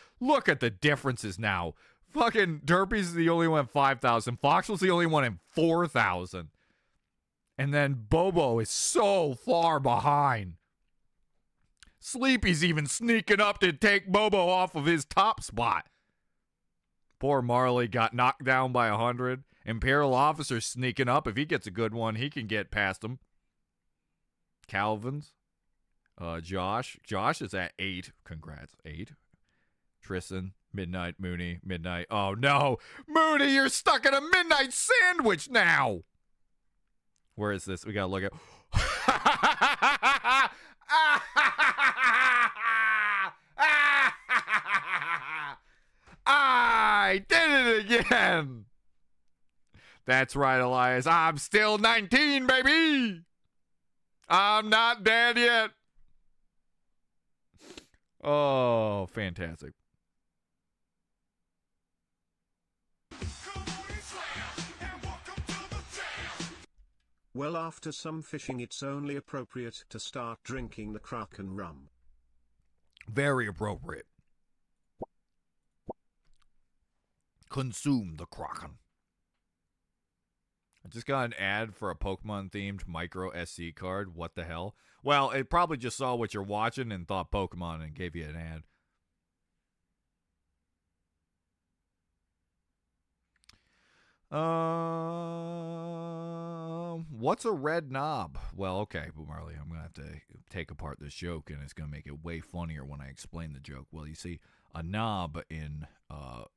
differences now. Fucking Derpy's the only one at 5,000. Foxwell's the only one at 4,000. And then Bobo is so far behind. Sleepy's even sneaking up to take Bobo off of his top spot. Poor Marley got knocked down by 100. Imperial Officer's sneaking up. If he gets a good one, he can get past him. Calvin's. Josh. Josh is at 8. Congrats. 8. Tristan. Midnight. Mooney. Midnight. Oh, no. Mooney, you're stuck in a midnight sandwich now. Where is this? We got to look at... I did it again. That's right, Elias. I'm still 19, baby. I'm not dead yet. Oh, fantastic. Well, after some fishing, it's only appropriate to start drinking the Kraken rum. Very appropriate. Consume the Kraken. I just got an ad for a Pokemon-themed micro SD card. What the hell? Well, it probably just saw what you're watching and thought Pokemon and gave you an ad. What's a red knob? Well, okay, but Marley, I'm going to have to take apart this joke, and it's going to make it way funnier when I explain the joke. Well, you see, a knob in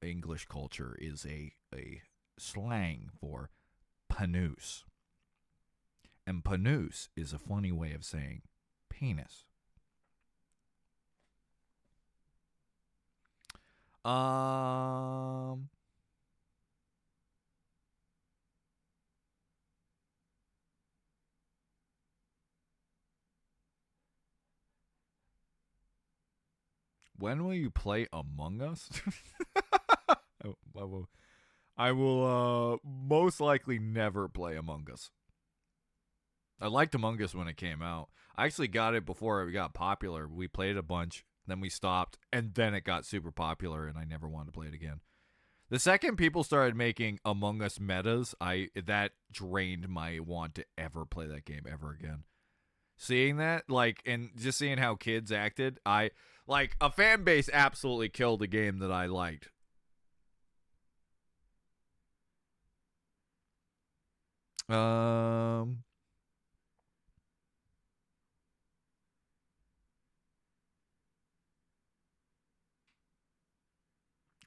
English culture is a slang for panus. And panus is a funny way of saying penis. When will you play Among Us? I will most likely never play Among Us. I liked Among Us when it came out. I actually got it before it got popular. We played a bunch, then we stopped, and then it got super popular, and I never wanted to play it again. The second people started making Among Us metas, that drained my want to ever play that game ever again. Seeing that, and just seeing how kids acted, a fan base absolutely killed a game that I liked.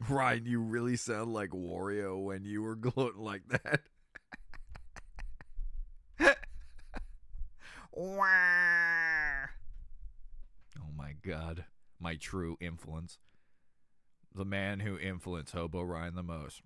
Ryan, you really sound like Wario when you were gloating like that. Oh my god. My true influence. The man who influenced Hobo Ryan the most.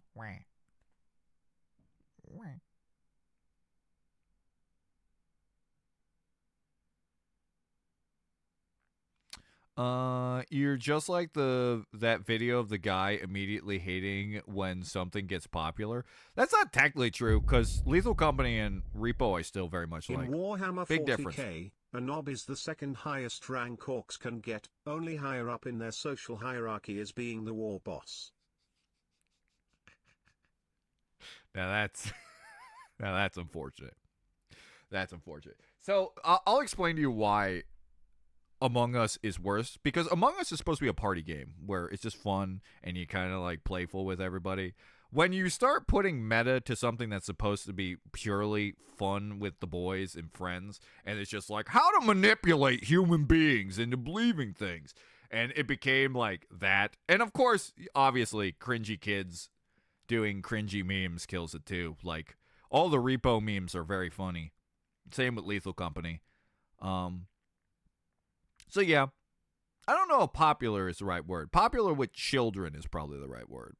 You're just like that video of the guy immediately hating when something gets popular. That's not technically true, because Lethal Company and Repo I still very much like. In Warhammer 40k, big difference. a knob is the second highest rank orcs can get, only higher up in their social hierarchy as being the war boss. Now that's unfortunate. That's unfortunate. So I'll explain to you why Among Us is worse, because Among Us is supposed to be a party game where it's just fun and you kind of playful with everybody. When you start putting meta to something that's supposed to be purely fun with the boys and friends, and it's just how to manipulate human beings into believing things, and it became that. And of course, obviously, cringy kids doing cringy memes kills it too. All the Repo memes are very funny. Same with Lethal Company. So yeah, I don't know if popular is the right word. Popular with children is probably the right word.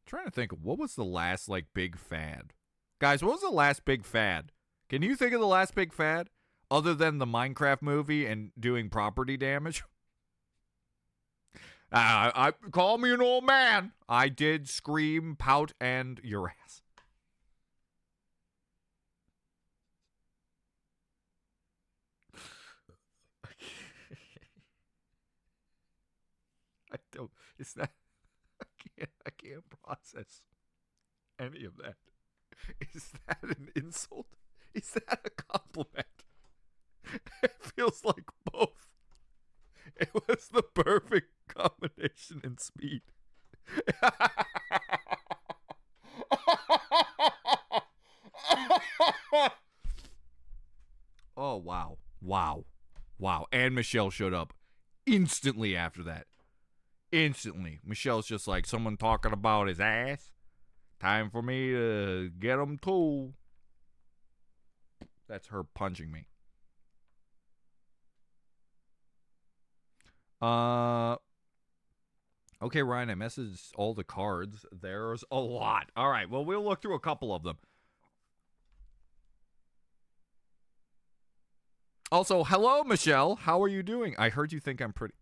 Trying to think, what was the last big fad? Guys, what was the last big fad? Can you think of the last big fad? Other than the Minecraft movie and doing property damage? I call me an old man. I did scream, pout, and your ass. Is that I can't process any of that. Is that an insult? Is that a compliment? It feels like both. It was the perfect combination in speed. Oh, wow. Wow. Wow. And Michelle showed up instantly after that. Instantly. Michelle's just like, someone talking about his ass. Time for me to get him too. That's her punching me. Okay, Ryan, I messaged all the cards. There's a lot. All right, well, we'll look through a couple of them. Also, hello, Michelle. How are you doing? I heard you think I'm pretty.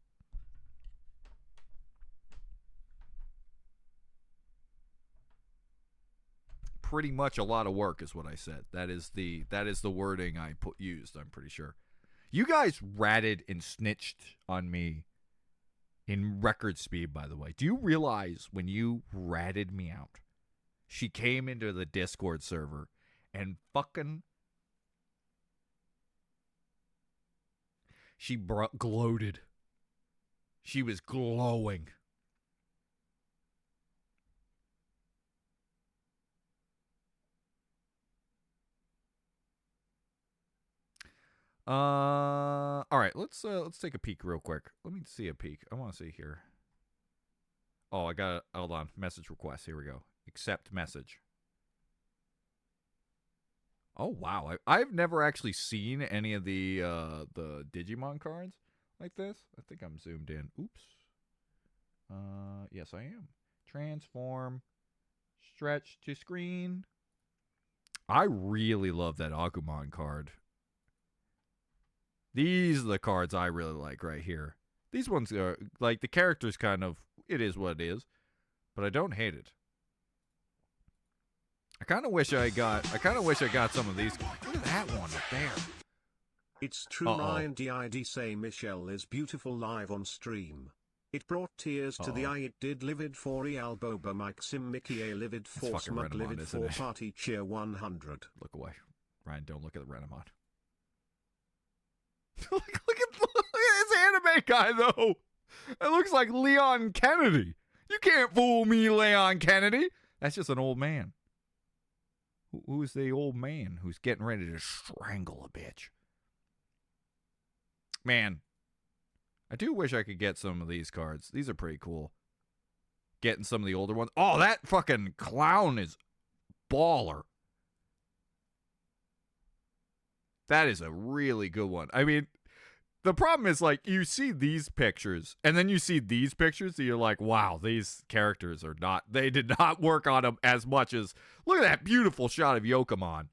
Pretty much a lot of work is what I said. That is the wording I used, I'm pretty sure. You guys ratted and snitched on me in record speed, by the way. Do you realize when you ratted me out, she came into the Discord server and fucking she gloated. She was glowing. All right, let's take a peek real quick. Let me see a peek. I want to see here. Oh, I got hold on. Message request. Here we go. Accept message. Oh wow, I've never actually seen any of the Digimon cards like this. I think I'm zoomed in. Oops. Yes I am. Transform, stretch to screen. I really love that Agumon card. These are the cards I really like right here. These ones are like the characters kind of. It is what it is, but I don't hate it. I kind of wish I got some of these. Look at that one up there. It's true. Ryan DID say Michelle is beautiful live on stream. It brought tears to the eye. It did livid for Eal Boba Mike Sim Mickey A livid for Smug livid for Party Cheer 100. Look away. Ryan, don't look at the Renamon. look at this anime guy though. It looks like Leon Kennedy. You can't fool me, Leon Kennedy. That's just an old man. Who's the old man who's getting ready to strangle a bitch? Man, I do wish I could get some of these cards. These are pretty cool. Getting some of the older ones. Oh, that fucking clown is baller. That is a really good one. I mean, the problem is, like, you see these pictures, and then you see these pictures, and you're like, wow, these characters are not, they did not work on them as much as, look at that beautiful shot of Yokomon.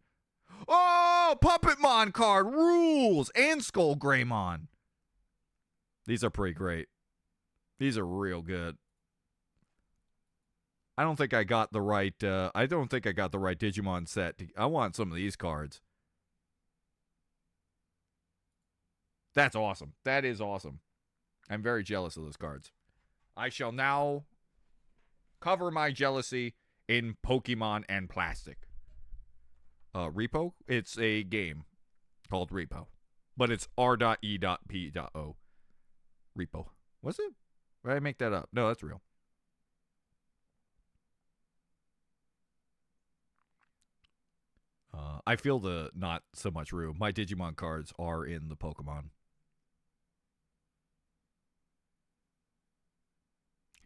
Oh, Puppetmon card rules, and Skull Greymon. These are pretty great. These are real good. I don't think I got the right, Digimon set. I want some of these cards. That's awesome. That is awesome. I'm very jealous of those cards. I shall now cover my jealousy in Pokemon and plastic. Repo? It's a game called Repo. But it's R.E.P.O. Repo. Was it? Or did I make that up? No, that's real. I feel the not so much room. My Digimon cards are in the Pokemon.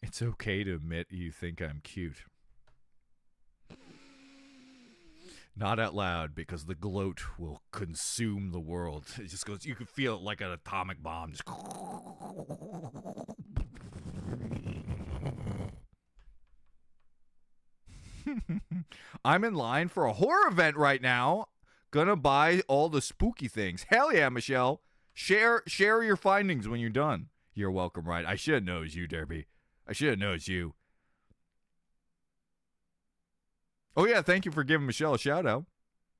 It's okay to admit you think I'm cute. Not out loud, because the gloat will consume the world. It just goes, you can feel it like an atomic bomb. Just... I'm in line for a horror event right now. Gonna buy all the spooky things. Hell yeah, Michelle. Share your findings when you're done. You're welcome, right? I should have known it was you, Derby. I should have known it's you. Oh, yeah, thank you for giving Michelle a shout-out.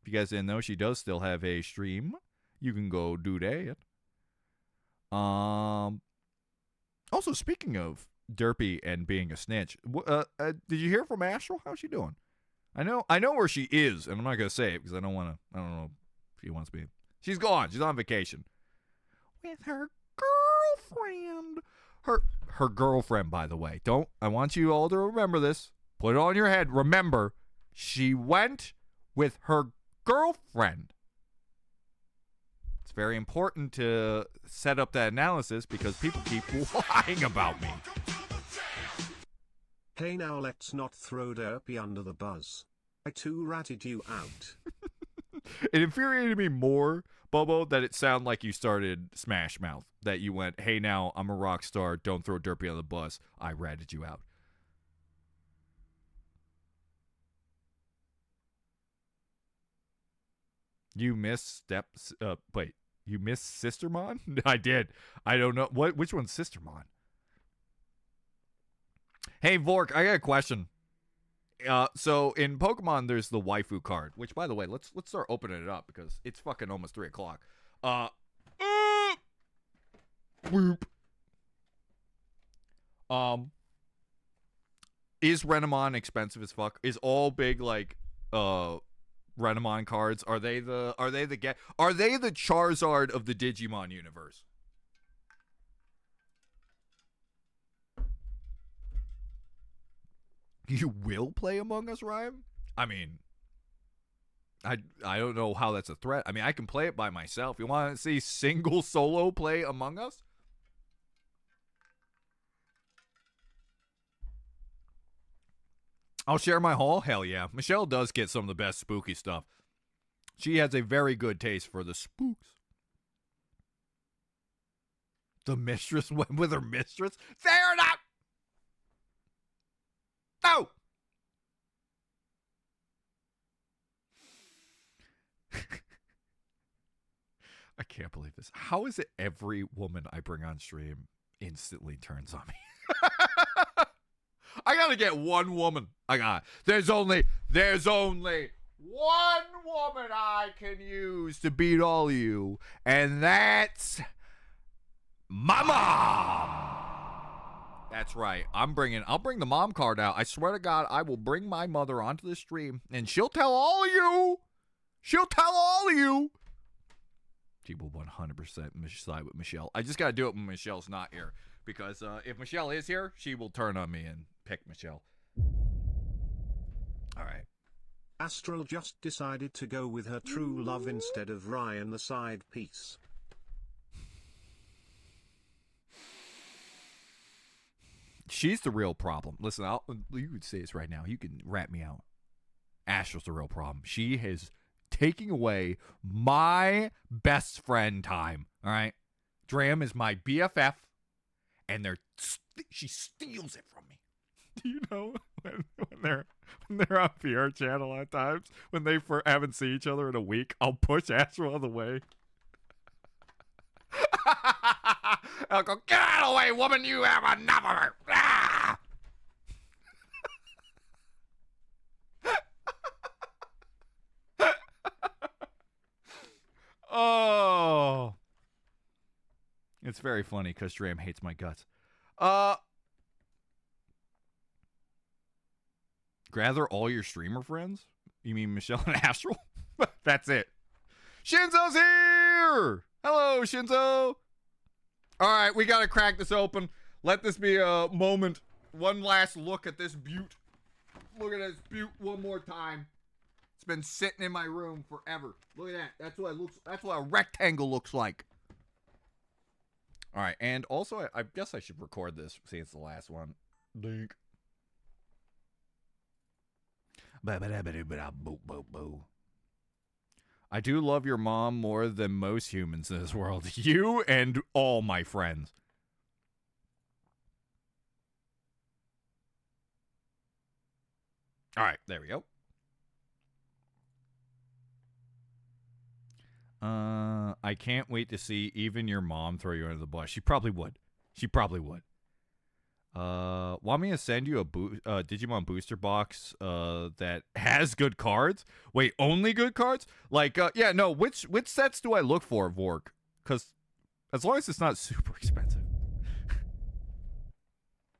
If you guys didn't know, she does still have a stream. You can go do that. Also, speaking of derpy and being a snitch. Did you hear from Astral? How's she doing? I know where she is, and I'm not gonna say it because I don't know if she wants me. She's gone. She's on vacation with her girlfriend. Her girlfriend, by the way. I want you all to remember this. Put it on your head. Remember, she went with her girlfriend. It's very important to set up that analysis because people keep lying about me. Hey, now let's not throw Derpy under the bus. I too ratted you out. It infuriated me more, Bobo, that it sounded like you started Smash Mouth. That you went, hey, now I'm a rock star. Don't throw Derpy on the bus. I ratted you out. You missed you missed Sistermon? I did. I don't know. Which one's Sistermon? Hey, Vork, I got a question. So in Pokemon, there's the waifu card, which, by the way, let's start opening it up because it's fucking almost 3 o'clock. Whoop. Is Renamon expensive as fuck? Is all big like Renamon cards, are they the Charizard of the Digimon universe? You will play Among Us, Ryan? I mean, I don't know how that's a threat. I mean, I can play it by myself. You want to see single solo play Among Us? I'll share my haul? Hell yeah. Michelle does get some of the best spooky stuff. She has a very good taste for the spooks. The mistress went with her mistress? Fair enough! No! I can't believe this. How is it every woman I bring on stream instantly turns on me? I gotta get one woman. There's only one woman I can use to beat all of you, and that's my mom. That's right. I'll bring the mom card out. I swear to God, I will bring my mother onto the stream, and she'll tell all of you. She will 100% side with Michelle. I just gotta do it when Michelle's not here. Because if Michelle is here, she will turn on me and pick Michelle. All right. Astral just decided to go with her true love instead of Ryan the side piece. She's the real problem. Listen, you could say this right now. You can rat me out. Astral's the real problem. She is taking away my best friend time. All right? Dram is my BFF. And she steals it from me. Do you know when they're on PR channel at times when they haven't seen each other in a week, I'll push Astral out of the way. I'll go, get out of the way, woman! You have enough of her. Ah! Oh. It's very funny because Dram hates my guts. Gather all your streamer friends? You mean Michelle and Astral? That's it. Shinzo's here! Hello, Shinzo! Alright, we gotta crack this open. Let this be a moment. One last look at this butte. Look at this butte one more time. It's been sitting in my room forever. Look at that. That's what a rectangle looks like. All right, and also, I guess I should record this. See, it's the last one. Dink. I do love your mom more than most humans in this world. You and all my friends. All right, there we go. I can't wait to see even your mom throw you under the bus. She probably would. Want me to send you a Digimon booster box that has good cards? Wait, only good cards? Like, yeah, no, which sets do I look for, Vork? Because as long as it's not super expensive.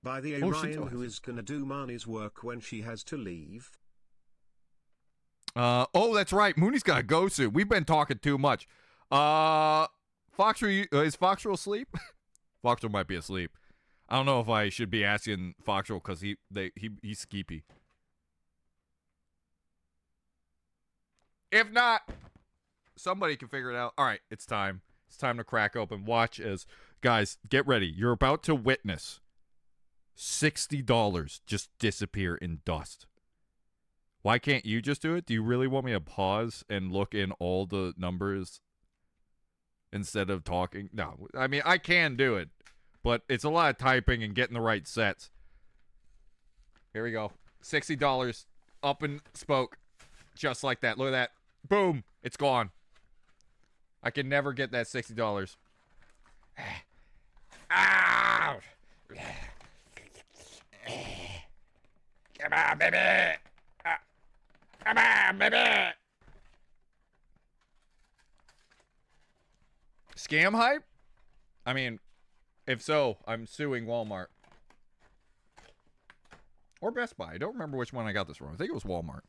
By the Oh, Orion Shinzo who has is gonna do Marnie's work when she has to leave. Oh, that's right. Mooney's got to go soon. We've been talking too much. Foxtrot, is Foxtrot asleep? Foxtrot might be asleep. I don't know if I should be asking Foxtrot because he's skeepy. If not, somebody can figure it out. All right, it's time. It's time to crack open. Watch as, guys, get ready. You're about to witness $60 just disappear in dust. Why can't you just do it? Do you really want me to pause and look in all the numbers instead of talking? No, I mean, I can do it, but it's a lot of typing and getting the right sets. Here we go. $60 up and spoke. Just like that. Look at that. Boom. It's gone. I can never get that $60. Ow! Come on, baby! Come on, baby! Scam hype? I mean, if so, I'm suing Walmart. Or Best Buy. I don't remember which one I got this from. I think it was Walmart.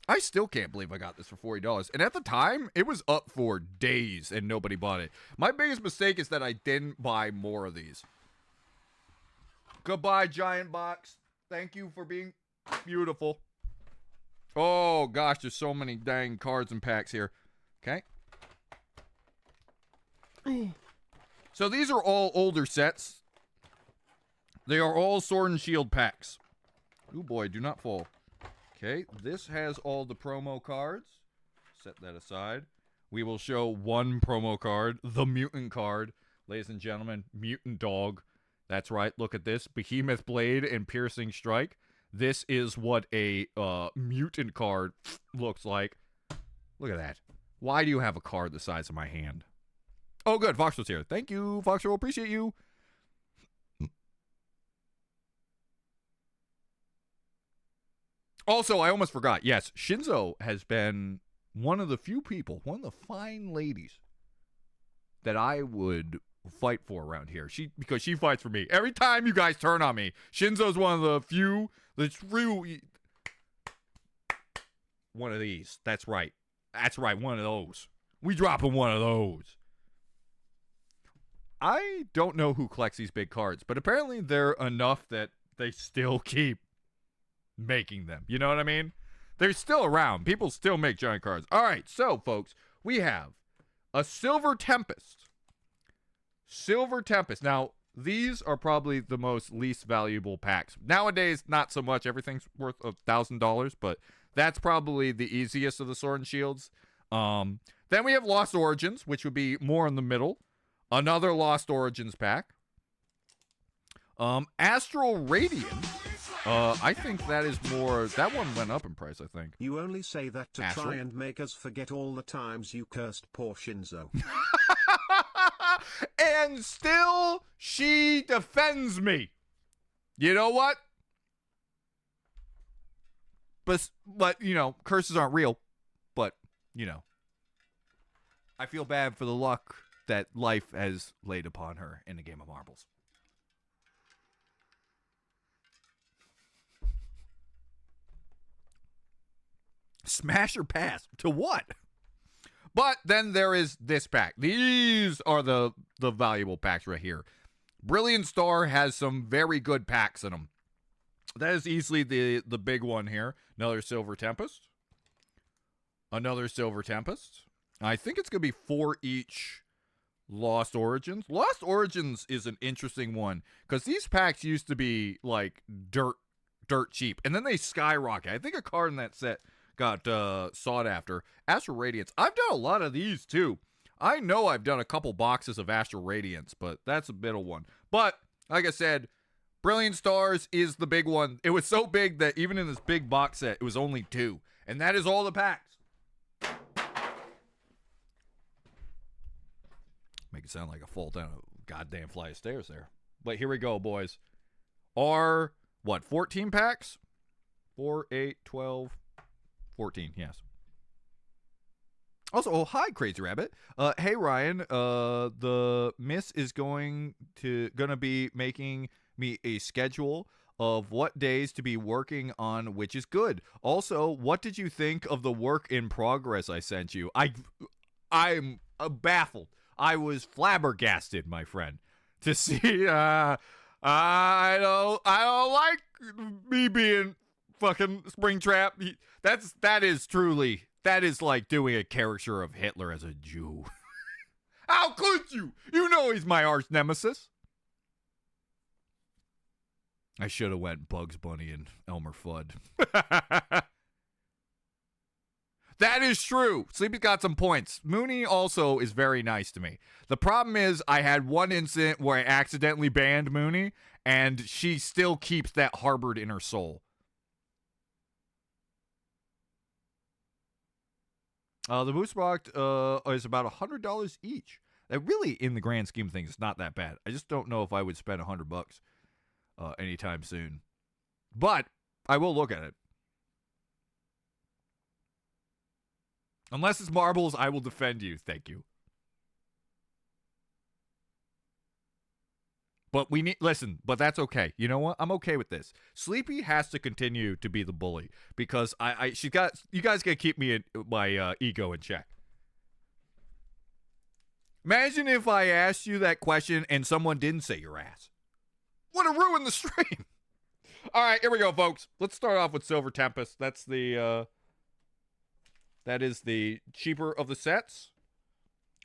I still can't believe I got this for $40. And at the time, it was up for days and nobody bought it. My biggest mistake is that I didn't buy more of these. Goodbye, Giant Box. Thank you for being beautiful. Oh, gosh, there's so many dang cards and packs here. Okay. So these are all older sets. They are all Sword and Shield packs. Oh, boy, do not fall. Okay, this has all the promo cards. Set that aside. We will show one promo card, the Mutant card. Ladies and gentlemen, Mutant Dog. That's right, look at this. Behemoth Blade and Piercing Strike. This is what a Mutant card looks like. Look at that. Why do you have a card the size of my hand? Oh, good, Foxtrot's here. Thank you, Foxtrot, appreciate you. Also, I almost forgot. Yes, Shinzo has been one of the few people, one of the fine ladies that I would fight for around here. Because she fights for me. Every time you guys turn on me, Shinzo's one of the few that's real. One of these. That's right. That's right, one of those. We dropping one of those. I don't know who collects these big cards, but apparently they're enough that they still keep making them. You know what I mean? They're still around. People still make giant cards. All right, so, folks, we have a Silver Tempest. Silver Tempest. Now, these are probably the most least valuable packs. Nowadays, not so much. Everything's worth $1,000, but that's probably the easiest of the Sword and Shields. Then we have Lost Origins, which would be more in the middle. Another Lost Origins pack. Astral Radiance. I think that is more. That one went up in price, I think. You only say that to Astral? try and make us forget all the times you cursed poor Shinzo. And still, she defends me. You know what? But you know, curses aren't real. But, you know, I feel bad for the luck that life has laid upon her in the game of marbles. Smash or pass? To what? But then there is this pack. These are the valuable packs right here. Brilliant Star has some very good packs in them. That is easily the big one here. Another Silver Tempest. Another Silver Tempest. I think it's going to be 4 each Lost Origins. Lost Origins is an interesting one because these packs used to be like dirt cheap. And then they skyrocket. I think a card in that set got sought after. Astral Radiance. I've done a lot of these too. I know I've done a couple boxes of Astral Radiance, but that's a middle one. But like I said, Brilliant Stars is the big one. It was so big that even in this big box set, it was only 2. And that is all the packs. Make it sound like I fall down a goddamn flight of stairs there. But here we go, boys. Are, 14 packs? 4, 8, 12, 14, yes. Also, oh, hi, Crazy Rabbit. Hey, Ryan. The Miss is gonna be making me a schedule of what days to be working on, which is good. Also, what did you think of the work in progress I sent you? I'm baffled. I was flabbergasted, my friend, to see. I don't like me being fucking Springtrap. That is like doing a caricature of Hitler as a Jew. How could you? You know he's my arch nemesis. I should have went Bugs Bunny and Elmer Fudd. That is true. Sleepy's got some points. Mooney also is very nice to me. The problem is I had one incident where I accidentally banned Mooney, and she still keeps that harbored in her soul. The booster box is about $100 each. That really, in the grand scheme of things, it's not that bad. I just don't know if I would spend $100 anytime soon. But I will look at it. Unless it's marbles, I will defend you. Thank you. But but that's okay. You know what? I'm okay with this. Sleepy has to continue to be the bully because you guys gotta keep me my ego in check. Imagine if I asked you that question and someone didn't say your ass. Would have ruined the stream. All right, here we go, folks. Let's start off with Silver Tempest. That is the cheaper of the sets.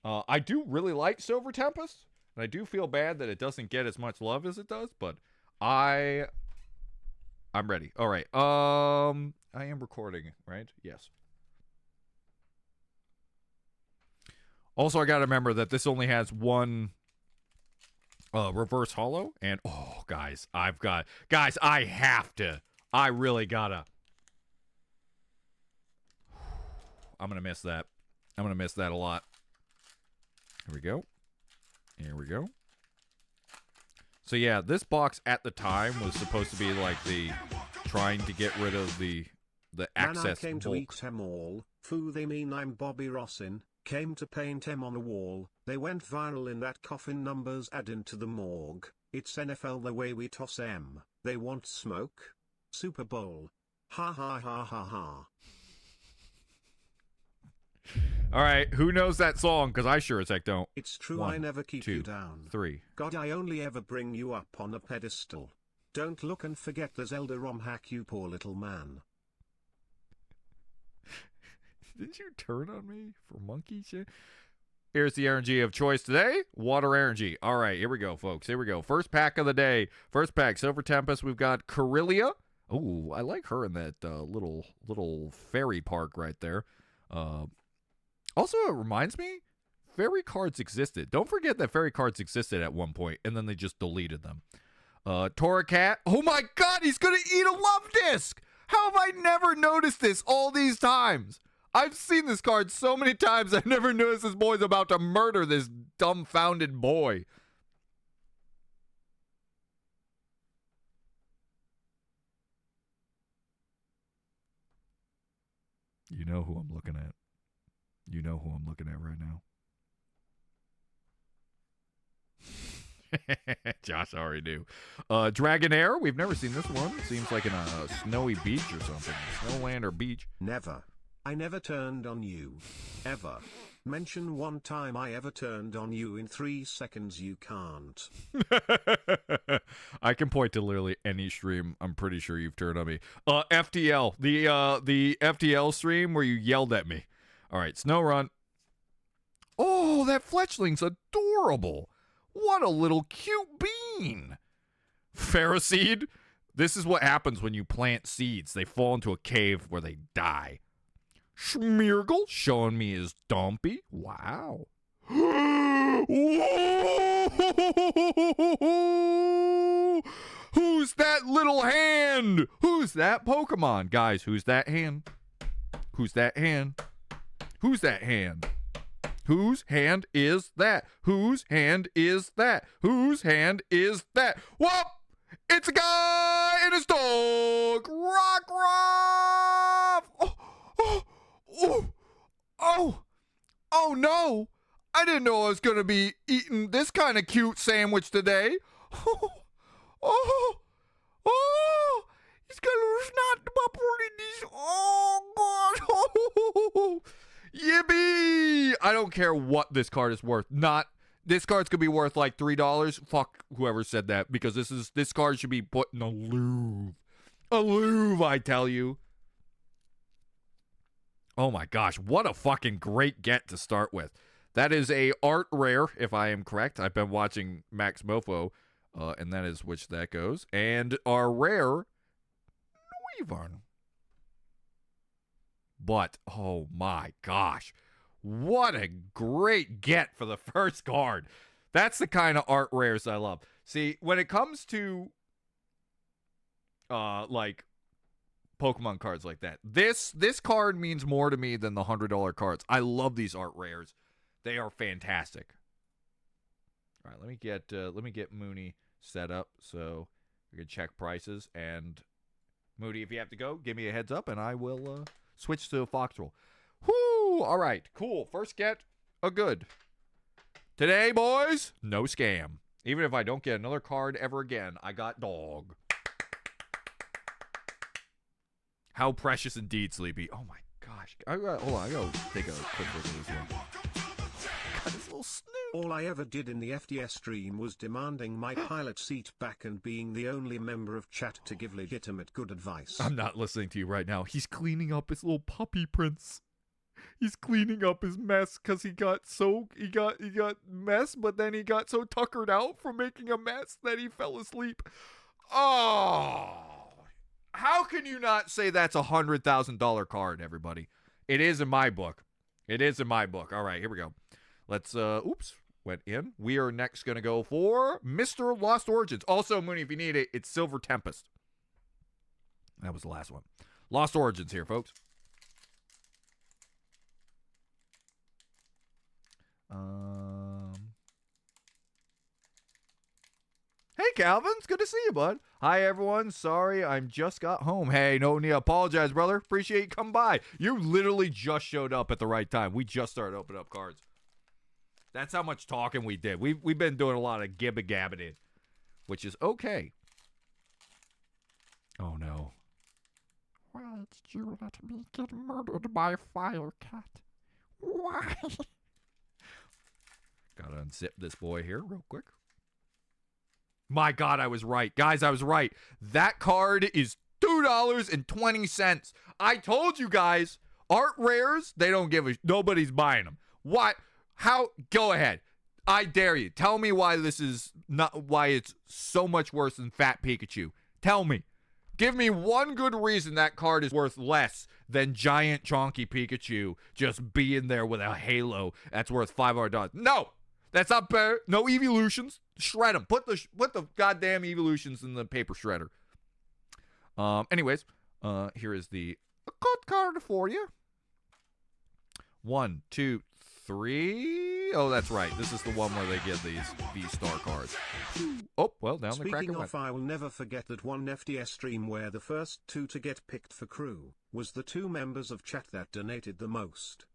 I do really like Silver Tempest. And I do feel bad that it doesn't get as much love as it does, but I'm ready. All right. I am recording, right? Yes. Also, I got to remember that this only has one reverse holo, and guys, I have to. I really gotta. I'm gonna miss that. I'm gonna miss that a lot. Here we go. Here we go. So yeah, this box at the time was supposed to be like the trying to get rid of the access. Man, I came to bulk. eat them all. Foo, they mean I'm Bobby Rossin. Came to paint them on a wall. They went viral in that coffin, numbers add into the morgue. It's NFL the way we toss em. They want smoke. Super Bowl. Ha ha ha ha ha. All right, who knows that song? Because I sure as heck don't. It's true, 1, I never keep 2, you down. 3. God, I only ever bring you up on a pedestal. Don't look and forget the Zelda ROM hack, you poor little man. Did you turn on me for monkey shit? Here's the energy of choice today. Water energy. All right, here we go, folks. Here we go. First pack of the day. First pack, Silver Tempest. We've got Corellia. Oh, I like her in that little fairy park right there. Also, it reminds me, fairy cards existed. Don't forget that fairy cards existed at one point, and then they just deleted them. Torracat. Oh my god, he's going to eat a love disc! How have I never noticed this all these times? I've seen this card so many times, I've never noticed this boy's about to murder this dumbfounded boy. You know who I'm looking at. You know who I'm looking at right now. Josh already knew. Dragonair, we've never seen this one. Seems like in a snowy beach or something. Snowland or beach. Never. I never turned on you. Ever. Mention one time I ever turned on you in 3 seconds, you can't. I can point to literally any stream I'm pretty sure you've turned on me. FTL. The FTL stream where you yelled at me. All right, Snowrun. Oh, that fletchling's adorable. What a little cute bean. Phariseed. This is what happens when you plant seeds. They fall into a cave where they die. Schmeargle showing me his dumpy. Wow. Who's that little hand? Who's that Pokemon? Guys, who's that hand? Who's that hand? Who's that hand? Whose hand is that? Whose hand is that? Whose hand is that? Whoop! It's a guy and his dog! Rock! Oh! Oh! Oh! Oh! Oh no! I didn't know I was gonna be eating this kind of cute sandwich today. Oh, oh, he's got a little snot bubble in his. Oh gosh. Oh, yippee! I don't care what this card is worth. This card's gonna be worth like $3. Fuck whoever said that, because this card should be put in a louvre. A louvre, I tell you. Oh my gosh, what a fucking great get to start with. That is a art rare, if I am correct. I've been watching Max Mofo, and that is which that goes. And our rare, Weavern. But, oh my gosh, what a great get for the first card. That's the kind of art rares I love. See, when it comes to, like, Pokemon cards like that, this card means more to me than the $100 cards. I love these art rares. They are fantastic. All right, let me get Mooney set up so we can check prices. And Moody, if you have to go, give me a heads up, and I will switch to a Foxroll. Whoo! All right, cool. First get a good. Today, boys, no scam. Even if I don't get another card ever again, I got dog. How precious indeed, Sleepy. Oh my gosh. Hold on, I gotta take a quick look at this one. God, this little snoot. All I ever did in the FDS stream was demanding my pilot seat back and being the only member of chat to give legitimate good advice. I'm not listening to you right now. He's cleaning up his little puppy prince. He's cleaning up his mess because he got mess, but then he got so tuckered out from making a mess that he fell asleep. Oh. How can you not say that's a $100,000 card, everybody? It is in my book. It is in my book. All right, here we go. Let's, went in. We are next going to go for Mr. Lost Origins. Also, Mooney, if you need it, it's Silver Tempest. That was the last one. Lost Origins here, folks. Hey, Calvin. It's good to see you, bud. Hi, everyone. Sorry, I'm just got home. Hey, no need to apologize, brother. Appreciate you coming by. You literally just showed up at the right time. We just started opening up cards. That's how much talking we did. We've been doing a lot of gibba-gabbiting, which is okay. Oh, no. Why did you let me get murdered by a fire cat? Why? Gotta unzip this boy here real quick. My God, I was right. Guys, I was right. That card is $2.20. I told you guys, art rares, they don't give a... Nobody's buying them. What? How? Go ahead. I dare you. Tell me why this is not... Why it's so much worse than Fat Pikachu. Tell me. Give me one good reason that card is worth less than giant chonky Pikachu just being there with a halo that's worth $500. No! That's not fair. No evolutions. Shred them. Put the goddamn evolutions in the paper shredder. Anyways, here is the code card for you. 1, 2, 3. Oh, that's right. This is the one where they give these V-Star cards. Oh, well, down the crack it went. Speaking of, I will never forget that one FDS stream where the first two to get picked for crew was the two members of chat that donated the most.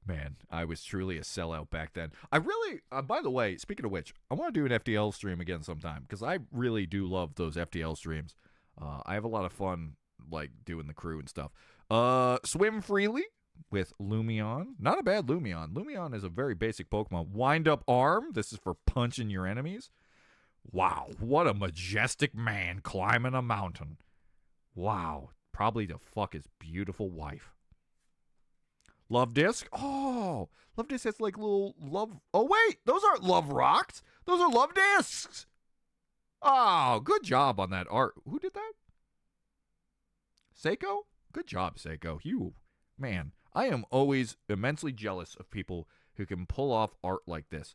Man, I was truly a sellout back then. I really, by the way, speaking of which, I want to do an FTL stream again sometime because I really do love those FTL streams. I have a lot of fun, like, doing the crew and stuff. Swim Freely with Lumion. Not a bad Lumion. Lumion is a very basic Pokemon. Wind Up Arm. This is for punching your enemies. Wow, what a majestic man climbing a mountain. Wow, probably to fuck his beautiful wife. Love Disc. Oh, Love Disc has like little love. Oh, wait. Those aren't love rocks. Those are love discs. Oh, good job on that art. Who did that? Seiko? Good job, Seiko. You, man, I am always immensely jealous of people who can pull off art like this.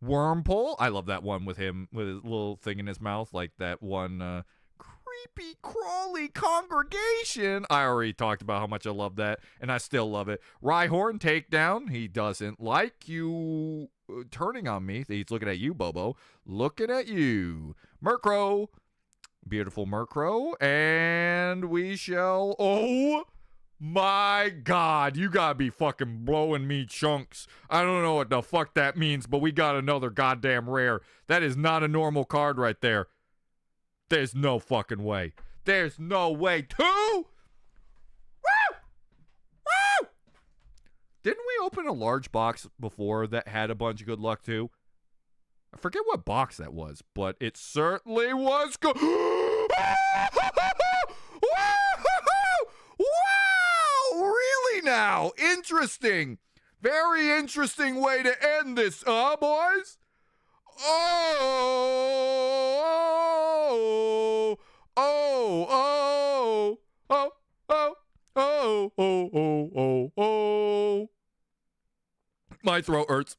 Wormpole. I love that one with him, with his little thing in his mouth, like that one, creepy crawly congregation. I already talked about how much I love that, and I still love it. Rhyhorn Takedown. He doesn't like you turning on me. He's looking at you, Bobo. Looking at you. Murkrow. Beautiful Murkrow. And we shall... Oh, My God, you gotta be fucking blowing me chunks. I don't know what the fuck that means, but we got another goddamn rare. That is not a normal card right there. There's no fucking way. There's no way. 2? Woo! Woo! Didn't we open a large box before that had a bunch of good luck too? I forget what box that was, but it certainly was good. Wow! Really now? Interesting. Very interesting way to end this, boys? Oh, oh, oh, oh, oh, oh, oh, oh, oh, oh. My throat hurts.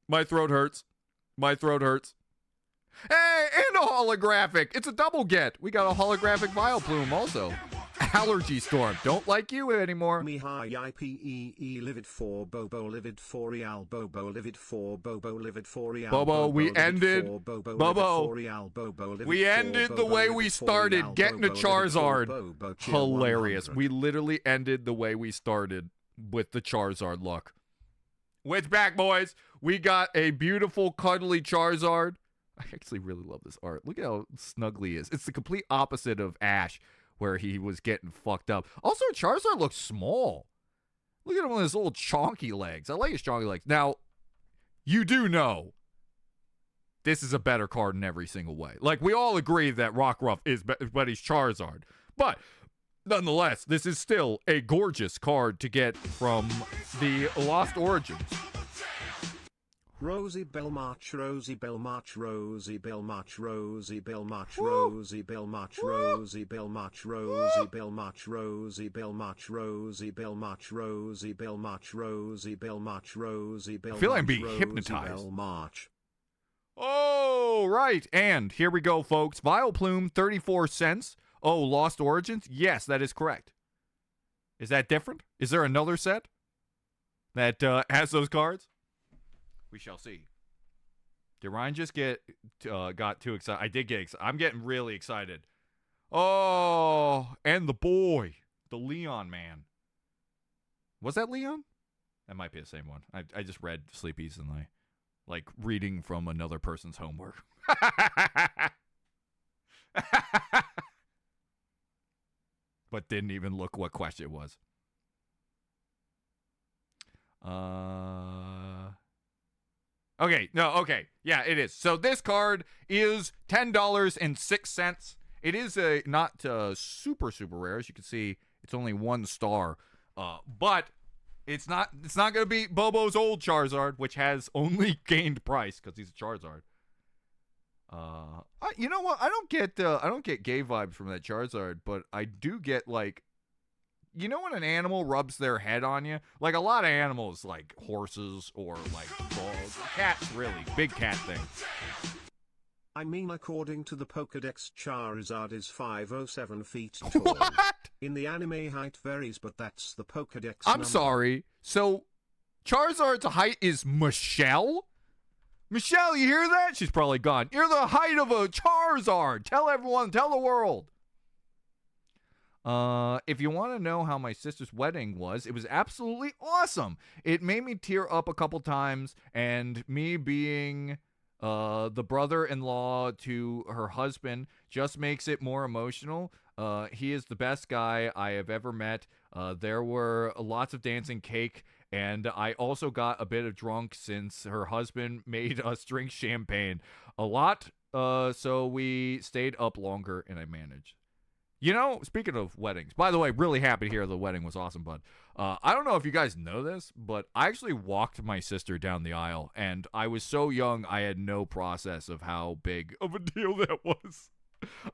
My throat hurts. My throat hurts. Hey, and a holographic. It's a double get. We got a holographic Vileplume also. Allergy Storm. Don't like you anymore. Mihai IPEE livid 4 Bobo livid 4 Real Bobo livid 4 Bobo livid 4 Real Bobo, we ended. Bobo, we ended the way we started, getting a Charizard. Hilarious. We literally ended the way we started with the Charizard luck. With back, boys. We got a beautiful, cuddly Charizard. I actually really love this art. Look at how snuggly he is. It's the complete opposite of Ash, where he was getting fucked up. Also, Charizard looks small. Look at him with his little chonky legs. I like his chonky legs. Now, you do know this is a better card in every single way. Like, we all agree that Rockruff is better, but he's Charizard. But, nonetheless, this is still a gorgeous card to get from the Lost Origins. Rosie Belmarch, Rosie Belmarch, Rosie Belmarch, Rosie Belmarch, Rosie Belmarch, Rosie Belmarch, Rosie Belmarch, Rosie Belmarch, Rosie Belmarch, Rosie Belmarch, Rosie Belmarch, Rosie Belmarch. I feel like I'm being hypnotized. Oh, right. And here we go, folks. Vileplume, 34 cents. Oh, Lost Origins? Yes, that is correct. Is that different? Is there another set that has those cards? We shall see. Did Ryan just got too excited? I did get excited. I'm getting really excited. Oh, and the boy, the Leon man. Was that Leon? That might be the same one. I just read Sleepy's and I like reading from another person's homework. But didn't even look what question it was. Okay, no, okay. Yeah, it is. So this card is $10.06. It is a not super rare. As you can see, it's only 1 star. But it's not going to be Bobo's old Charizard, which has only gained price because he's a Charizard. You know what? I don't get gay vibes from that Charizard, but I do get like, you know when an animal rubs their head on you? Like a lot of animals, like horses or like dogs. Cats, really. Big cat thing. I mean, according to the Pokedex, Charizard is 507 feet tall. What? In the anime, height varies, but that's the Pokedex I'm number. sorry. So, Charizard's height is Michelle? Michelle, you hear that? She's probably gone. You're the height of a Charizard. Tell everyone, tell the world. If you want to know how my sister's wedding was, it was absolutely awesome. It made me tear up a couple times, and me being the brother-in-law to her husband just makes it more emotional. He is the best guy I have ever met. There were lots of dancing cake, and I also got a bit of drunk since her husband made us drink champagne a lot. So we stayed up longer, and I managed. You know, speaking of weddings, by the way, really happy to hear the wedding was awesome, bud. I don't know if you guys know this, but I actually walked my sister down the aisle, and I was so young, I had no process of how big of a deal that was.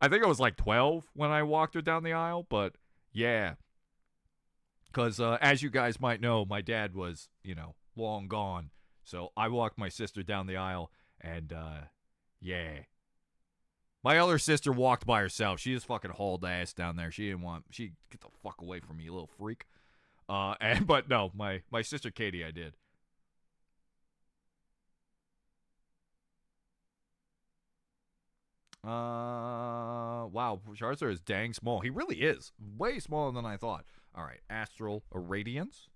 I think I was like 12 when I walked her down the aisle, but yeah. Because as you guys might know, my dad was, long gone. So I walked my sister down the aisle, and yeah. My other sister walked by herself. She just fucking hauled ass down there. She get the fuck away from me, you little freak. But no, my sister Katie, I did. Wow, Charizard is dang small. He really is. Way smaller than I thought. All right, Astral Radiance.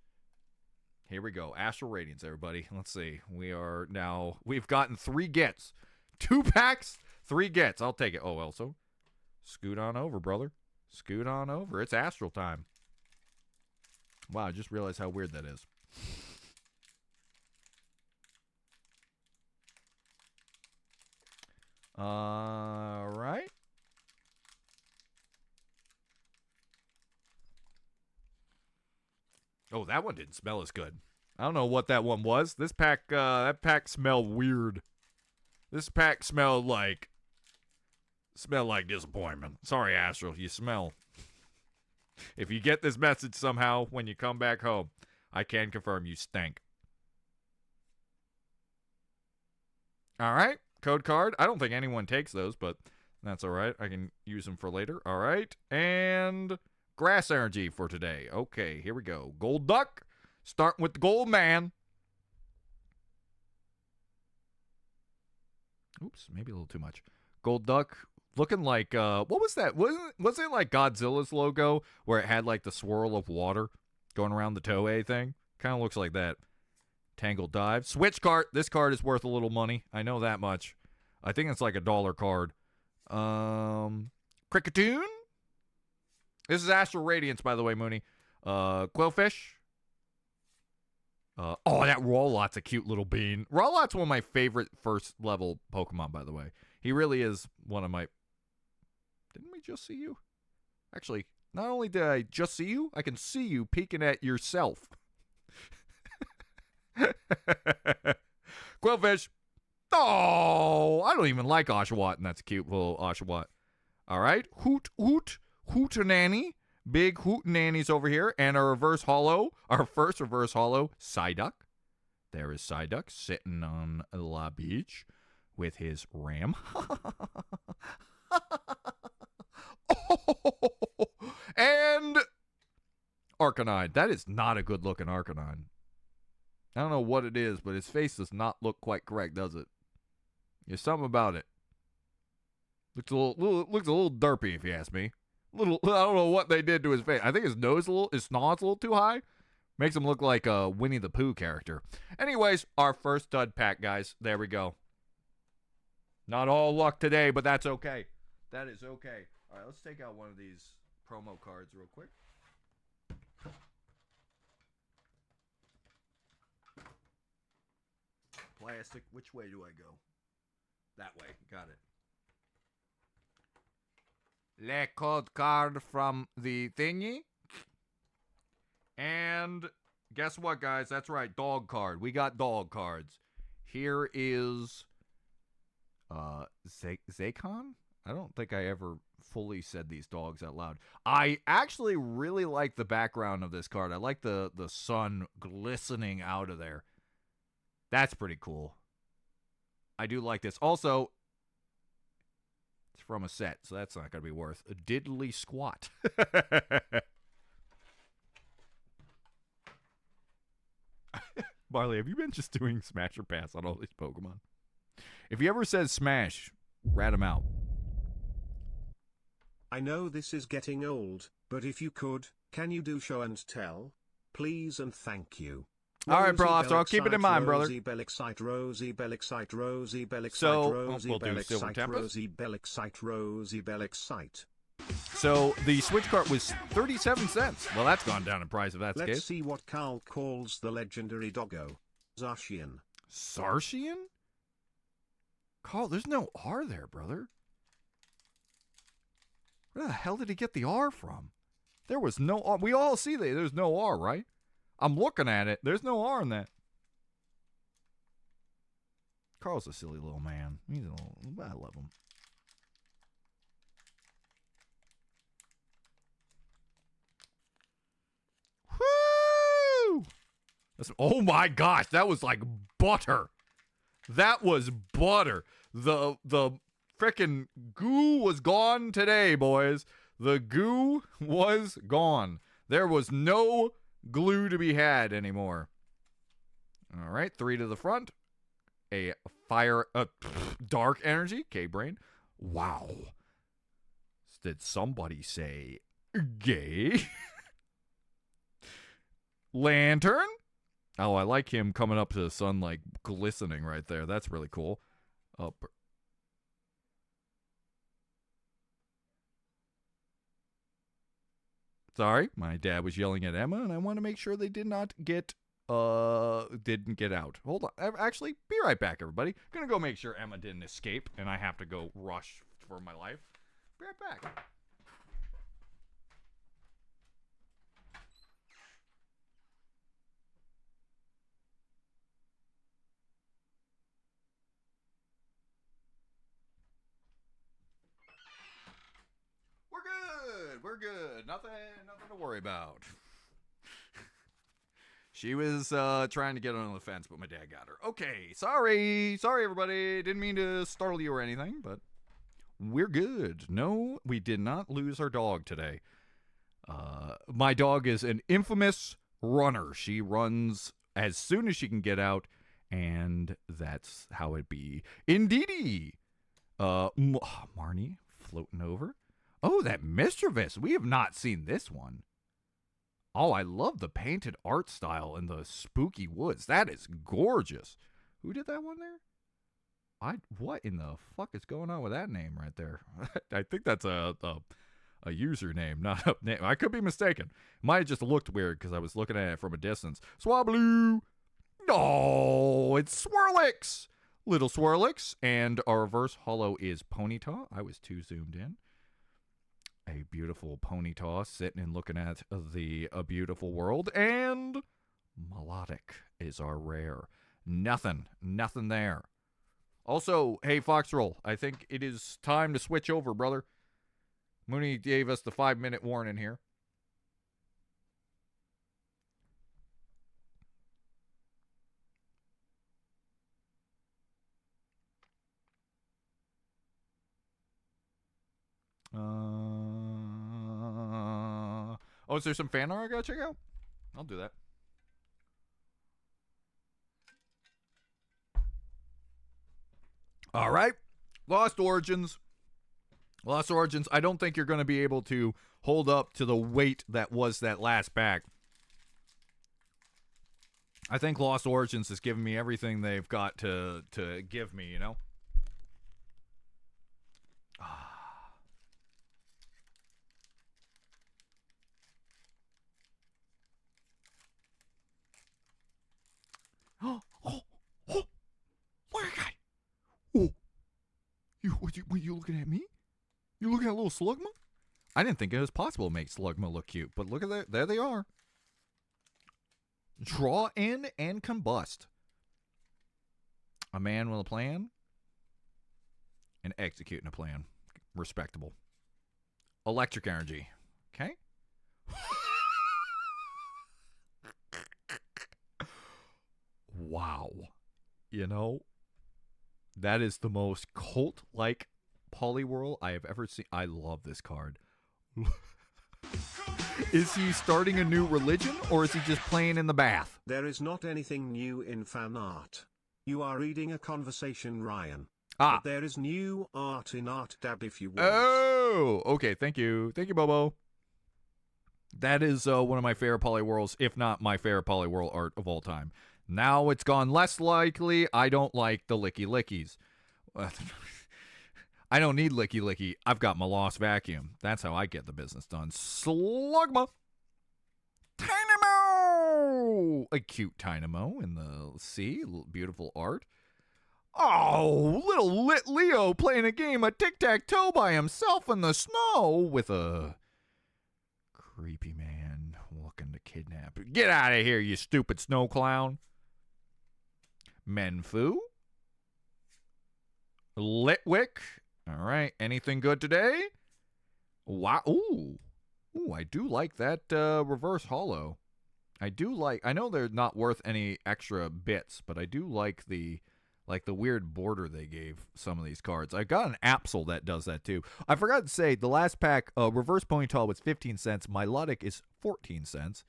Here we go. Astral Radiance, everybody. Let's see. We've gotten 3 gets. 2 packs, 3 gets. I'll take it. Oh, also, scoot on over, brother. Scoot on over. It's Astral time. Wow, I just realized how weird that is. All right. Oh, that one didn't smell as good. I don't know what that one was. This pack, that pack smelled weird. This pack smelled like disappointment. Sorry, Astral, you smell. If you get this message somehow when you come back home, I can confirm you stink. All right, code card. I don't think anyone takes those, but that's all right. I can use them for later. All right, and grass energy for today. Okay, here we go. Gold duck, starting with the gold man. Oops, maybe a little too much. Gold duck, looking like, what was that? Was it like Godzilla's logo where it had like the swirl of water going around the Toei thing? Kind of looks like that. Tangled Dive. Switch card. This card is worth a little money. I know that much. I think it's like $1 card. Cricketoon. This is Astral Radiance, by the way, Mooney. Quillfish. Oh, that Rowlot's a cute little bean. Rowlot's one of my favorite first level Pokemon, by the way. He really is one of my... Didn't we just see you? Actually, not only did I just see you, I can see you peeking at yourself. Quillfish. Oh, I don't even like Oshawott, and that's a cute little Oshawott. All right. Hootenanny. Big Hootenannies over here. And our reverse holo, our first reverse holo, Psyduck. There is Psyduck sitting on La Beach with his ram. And Arcanine. That is not a good looking Arcanine. I don't know what it is, but his face does not look quite correct, does it? There's something about it. Looks a little derpy, if you ask me. I don't know what they did to his face. I think his snot's a little too high. Makes him look like a Winnie the Pooh character. Anyways, our first stud pack, guys. There we go. Not all luck today, but that's okay. That is okay. All right, let's take out one of these promo cards real quick. Plastic. Which way do I go? That way. Got it. Le code card from the thingy. And guess what, guys? That's right. Dog card. We got dog cards. Here is Zakon? I don't think I ever fully said these dogs out loud. I actually really like the background of this card. I like the sun glistening out of there. That's pretty cool. I do like this. Also, it's from a set, so that's not going to be worth a diddly squat. Barley, have you been just doing smash or pass on all these Pokemon? If he ever says smash, rat him out. I know this is getting old, but if you could, can you do show and tell? Please and thank you. All right, bro, so I'll keep it in mind, brother. Rosie Bellexite, Rosie Bellexite, Rosie Bellexite, So, Rosie we'll do Silver Bellexite, Tempest. Rosie Bellexite, Rosie Bellexite. So the Switch cart was 37 cents. Well, that's gone down in price if that's the Let's case. see what Carl calls the legendary doggo. Zacian. Zacian? Carl, there's no R there, brother. Where the hell did he get the R from? There was no R. We all see that there's no R, right? I'm looking at it. There's no R in that. Carl's a silly little man. He's a little, I love him. Woo! Oh my gosh, that was like butter. That was butter. The frickin' goo was gone today, boys. The goo was gone. There was no glue to be had anymore. All right, 3 to the front. A fire, dark energy, K-Brain. Wow. Did somebody say gay? Lantern. Oh, I like him coming up to the sun, like, glistening right there. That's really cool. Sorry, my dad was yelling at Emma, and I want to make sure they didn't get out. Hold on. Actually, be right back, everybody. Gonna go make sure Emma didn't escape, and I have to go rush for my life. Be right back. We're good. Nothing to worry about. She was trying to get on the fence, but my dad got her. Okay, sorry, everybody. Didn't mean to startle you or anything, but we're good. No, we did not lose our dog today. My dog is an infamous runner. She runs as soon as she can get out, and that's how it be. Indeedy. Marnie floating over. Oh, that mischievous. We have not seen this one. Oh, I love the painted art style in the spooky woods. That is gorgeous. Who did that one there? What in the fuck is going on with that name right there? I think that's a username, not a name. I could be mistaken. Might have just looked weird because I was looking at it from a distance. Swablu. Oh, it's Swirlix. Little Swirlix. And our reverse holo is Ponyta. I was too zoomed in. A beautiful Ponyta sitting and looking at a beautiful world. And Melodic is our rare. Nothing there. Also, hey, Foxroll, I think it is time to switch over, brother. Mooney gave us the 5-minute warning here. Oh, is there some fan art I gotta check out? I'll do that. All right. Lost Origins. I don't think you're going to be able to hold up to the weight that was that last pack. I think Lost Origins has given me everything they've got to give me, you know? Oh, what a guy. Oh, were you looking at me? You looking at little Slugma? I didn't think it was possible to make Slugma look cute, but look at that. There they are. Draw in and combust. A man with a plan and executing a plan. Respectable. Electric energy. Okay. Wow. You know, that is the most cult-like Poliwhirl I have ever seen. I love this card. Is he starting a new religion, or is he just playing in the bath? There is not anything new in fan art. You are reading a conversation, Ryan. But there is new art in Art Dab if you want. Oh, okay. Thank you, Bobo. That is one of my favorite Poliwhirls, if not my favorite Poliwhirl art of all time. Now it's gone less likely. I don't like the Licky Lickies. I don't need Licky Licky. I've got my Lost Vacuum. That's how I get the business done. Slugma. Tynamo. A cute Tynamo in the sea. Beautiful art. Oh, little lit Leo playing a game of tic-tac-toe by himself in the snow with a creepy man looking to kidnap. Get out of here, you stupid snow clown. Menfu. Litwick. All right. Anything good today? Wow. Ooh, I do like that reverse holo. I know they're not worth any extra bits, but I do like the weird border they gave some of these cards. I got an Absol that does that too. I forgot to say the last pack, reverse Ponyta was 15 cents. Milotic is 14 cents.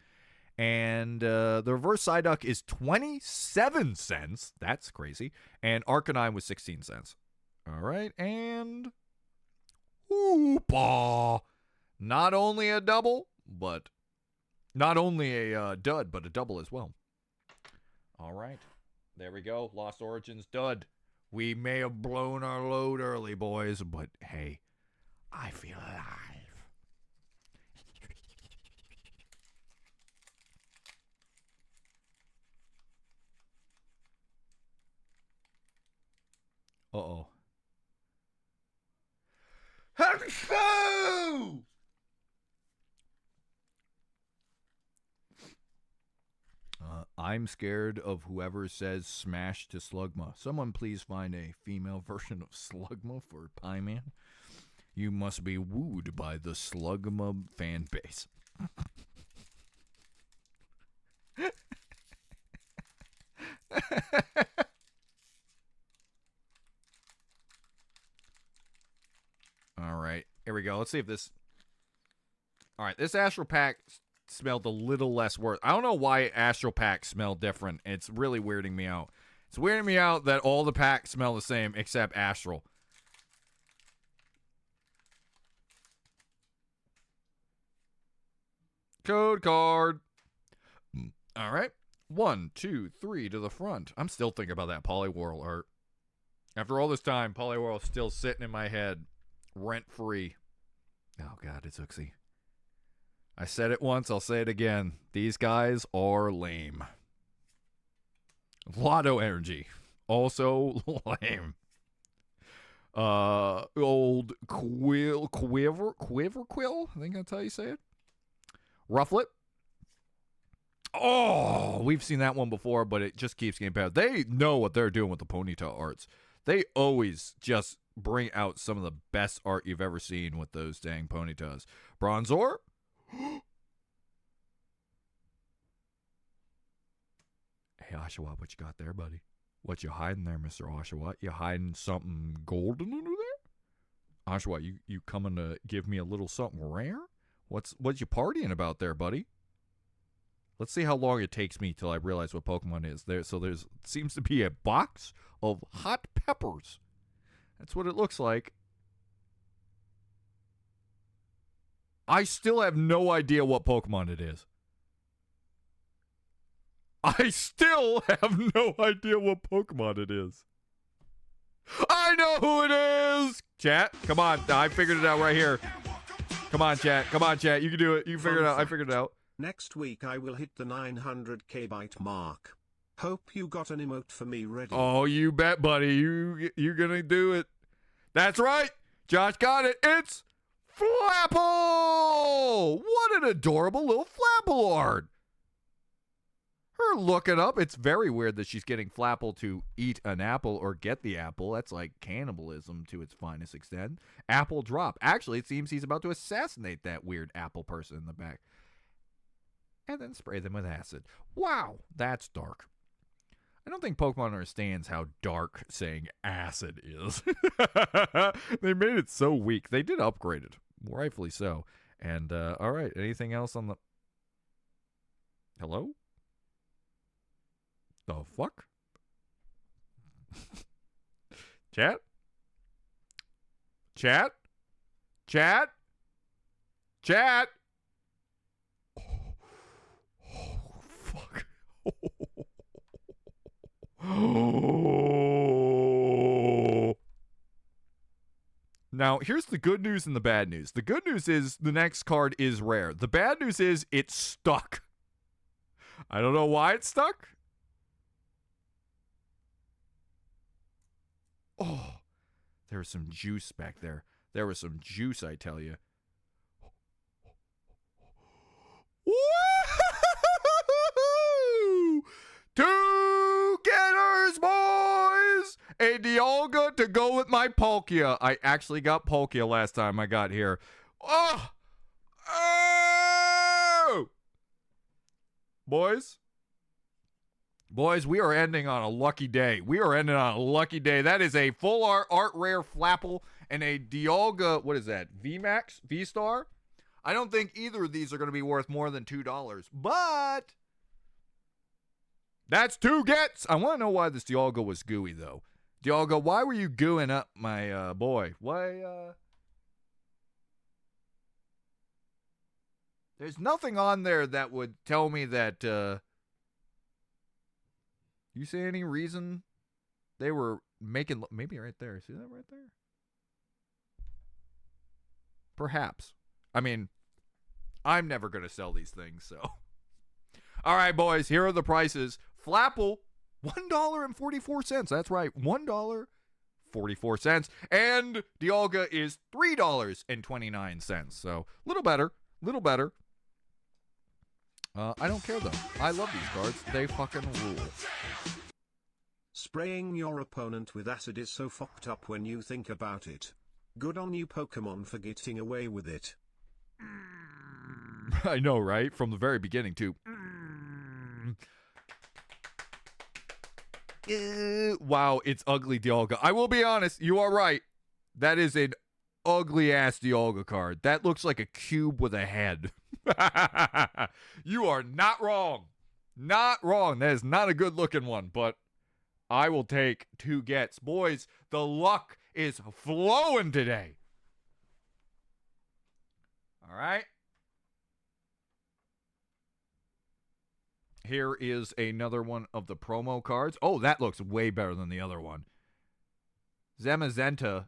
And the reverse Psyduck is 27 cents. That's crazy. And Arcanine was 16 cents. All right. And Hoopa. Not only a double, but Not only a dud, but a double as well. All right. There we go. Lost Origins dud. We may have blown our load early, boys, but hey, I feel alive. Uh-oh. I'm scared of whoever says smash to Slugma. Someone please find a female version of Slugma for Pieman. You must be wooed by the Slugma fan base. All right, here we go. Let's see if this... All right, this Astral Pack smelled a little less worse. I don't know why Astral Packs smell different. It's really weirding me out. It's weirding me out that all the packs smell the same except Astral. Code card. All right. 1, 2, 3 to the front. I'm still thinking about that Poliwhirl art. After all this time, Poliwhirl's still sitting in my head, rent free. Oh God, it's Uxie. I said it once, I'll say it again. These guys are lame. Lotto energy. Also lame. Old Quiver Quill? I think that's how you say it. Rufflet. Oh, we've seen that one before, but it just keeps getting better. They know what they're doing with the ponytail arts. They always just bring out some of the best art you've ever seen with those dang ponytails. Bronzor. Hey, Oshawott, what you got there, buddy? What you hiding there, Mr. Oshawott? You hiding something golden under there? Oshawott, you coming to give me a little something rare? What's you partying about there, buddy? Let's see how long it takes me till I realize what Pokemon is. There's seems to be a box of hot peppers. That's what it looks like. I still have no idea what Pokemon it is. I still have no idea what Pokemon it is. I know who it is! Chat, come on. I figured it out right here. Come on, chat. Come on, chat. You can do it. You figured it out. I figured it out. Next week I will hit the 900k byte mark. Hope you got an emote for me ready. Oh, you bet, buddy. You're gonna do it. That's right. Josh got it. It's Flapple! What an adorable little Flapple art. Her looking up. It's very weird that she's getting Flapple to eat an apple or get the apple. That's like cannibalism to its finest extent. Apple drop. Actually, it seems he's about to assassinate that weird apple person in the back. And then spray them with acid. Wow, that's dark. I don't think Pokemon understands how dark saying acid is. They made it so weak. They did upgrade it. Rightfully so. And, all right, anything else on the... Hello? The fuck? Chat? Chat? Chat? Chat? Oh, fuck. Now, here's the good news and the bad news. The good news is the next card is rare. The bad news is it's stuck. I don't know why it's stuck. Oh, there was some juice back there. There was some juice, I tell you. Woo! Two getters, boys! A Dialga to go with my Palkia. I actually got Palkia last time I got here. Oh! Oh! Boys, we are ending on a lucky day. We are ending on a lucky day. That is a full art rare Flapple and a Dialga, what is that, VMAX? V-Star? I don't think either of these are going to be worth more than $2, but that's two gets. I want to know why this Dialga was gooey, though. Dialga, why were you gooing up my boy? Why, There's nothing on there that would tell me that, you see any reason they were making, maybe right there. See that right there? Perhaps. I mean, I'm never going to sell these things, so. All right, boys, here are the prices. Flapple, $1.44. That's right, $1.44. And Dialga is $3.29. So, little better. I don't care, though. I love these cards. They fucking rule. Spraying your opponent with acid is so fucked up when you think about it. Good on you, Pokemon, for getting away with it. I know, right? From the very beginning, too. Wow, it's ugly Dialga. I will be honest, you are right. That is an ugly-ass Dialga card. That looks like a cube with a head. You are not wrong. Not wrong. That is not a good-looking one, but I will take 2 gets. Boys, the luck is flowing today. All right. Here is another one of the promo cards. Oh, that looks way better than the other one. Zamazenta.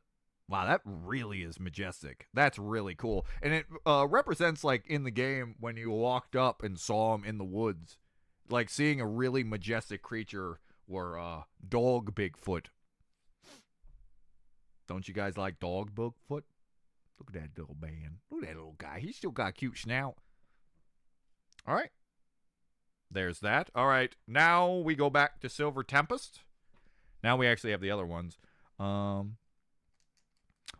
Wow, that really is majestic. That's really cool. And it represents, like, in the game when you walked up and saw him in the woods. Like, seeing a really majestic creature or dog Bigfoot. Don't you guys like dog Bigfoot? Look at that little man. Look at that little guy. He's still got a cute snout. All right. There's that. All right. Now we go back to Silver Tempest. Now we actually have the other ones.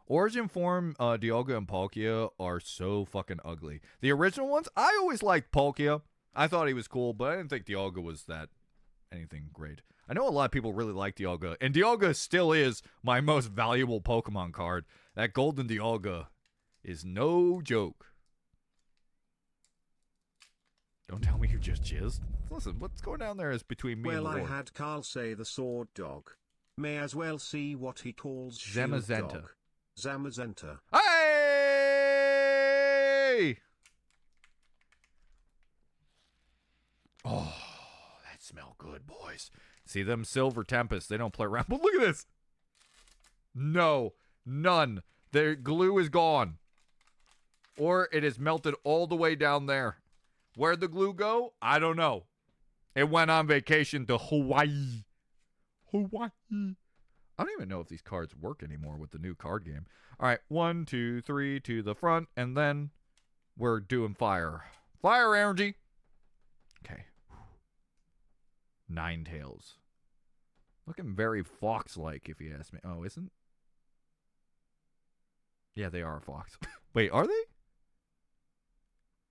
Origin Form, Dialga and Palkia are so fucking ugly. The original ones, I always liked Palkia. I thought he was cool, but I didn't think Dialga was that anything great. I know a lot of people really like Dialga, and Dialga still is my most valuable Pokemon card. That golden Dialga is no joke. Don't tell me you just jizzed. Listen, what's going down there is between me and the Well, I Lord. had Carl say the sword dog. May as well see what he calls shield Zamazenta. dog. Zamazenta. Hey! Oh, that smell good, boys. See them Silver Tempest. They don't play around. But look at this. No, none. Their glue is gone. Or it is melted all the way down there. Where'd the glue go? I don't know. It went on vacation to Hawaii. Hawaii. I don't even know if these cards work anymore with the new card game. All right, 1, 2, 3 to the front, and then we're doing fire. Fire energy. Okay. Ninetales. Looking very fox-like, if you ask me. Oh, isn't? Yeah, they are a fox. Wait, are they?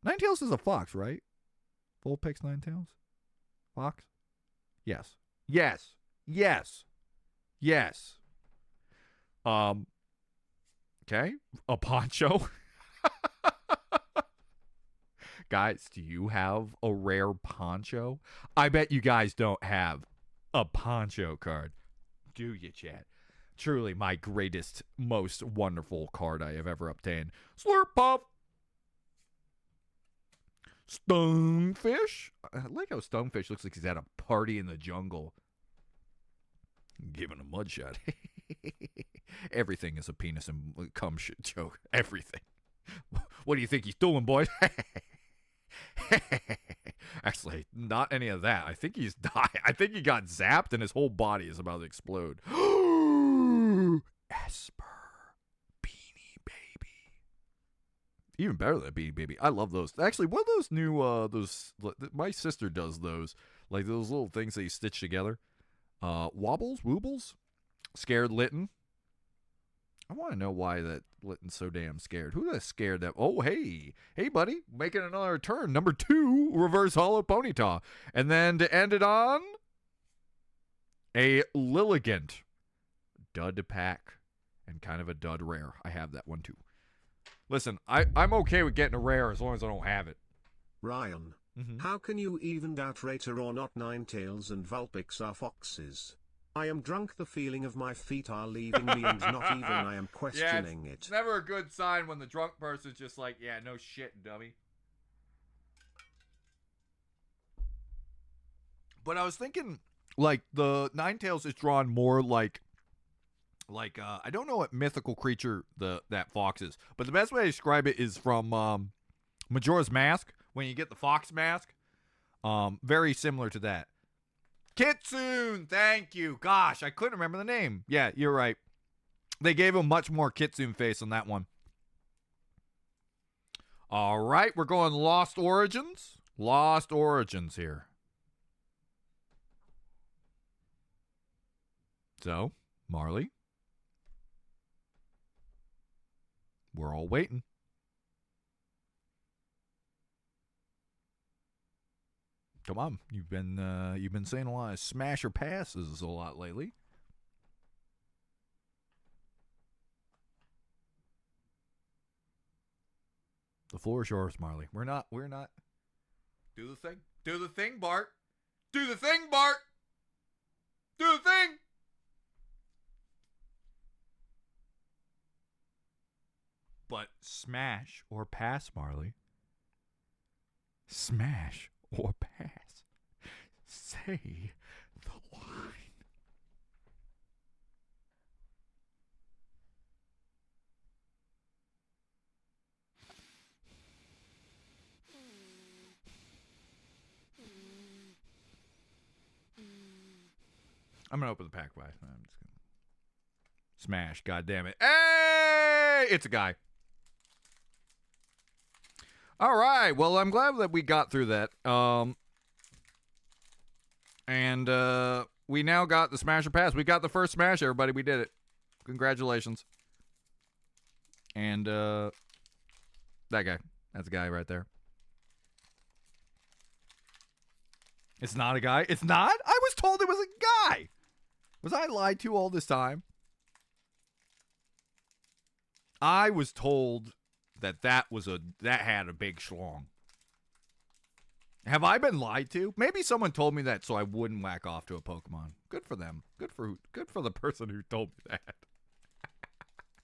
Ninetales is a fox, right? Vulpix Ninetales? Fox? Yes. Yes. Yes. Yes. Okay. A poncho. Guys, do you have a rare poncho? I bet you guys don't have a poncho card. Do you, chat? Truly my greatest, most wonderful card I have ever obtained. Slurp Puff. Stonefish. I like how Stonefish looks like he's at a party in the jungle. Giving a mudshot. Everything is a penis and cum shit joke. Everything. What do you think he's doing, boys? Actually, not any of that. I think he's died. I think he got zapped and his whole body is about to explode. Esper. Beanie Baby. Even better than Beanie Baby. I love those. Actually, what are those new, my sister does those. Like those little things that you stitch together. Wobbles? Woobles? Scared Litten. I want to know why that Litten's so damn scared. Who that scared that? Oh, hey. Hey, buddy. Making another turn. Number 2, Reverse Hollow Ponyta. And then to end it on, a Lilligant. Dud pack. And kind of a dud rare. I have that one, too. Listen, I'm okay with getting a rare as long as I don't have it. Ryan. Mm-hmm. How can you even doubt Rater or not? Ninetales and Vulpix are foxes. I am drunk. The feeling of my feet are leaving me and not even I am questioning it. It's never a good sign when the drunk person's just like, yeah, no shit, dummy. But I was thinking, like, the Ninetales is drawn more like I don't know what mythical creature that fox is, but the best way to describe it is from Majora's Mask, when you get the fox mask. Very similar to that. Kitsune, thank you. Gosh, I couldn't remember the name. Yeah, you're right. They gave him much more Kitsune face on that one. All right, we're going Lost Origins. Lost Origins here. So, Marley, we're all waiting. Come on, you've been saying a lot of smash or passes a lot lately. The floor is yours, Marley. We're not. Do the thing. Do the thing, Bart. Do the thing, Bart. Do the thing. But smash or pass, Marley. Smash or pass. Say the line. I'm gonna open the pack by. I'm just gonna smash. God damn it! Hey, it's a guy. All right. Well, I'm glad that we got through that. And we now got the Smasher Pass. We got the first Smash, everybody. We did it. Congratulations. And that guy. That's a guy right there. It's not a guy. It's not? I was told it was a guy. Was I lied to all this time? I was told that had a big schlong. Have I been lied to? Maybe someone told me that so I wouldn't whack off to a Pokemon. Good for them. Good for the person who told me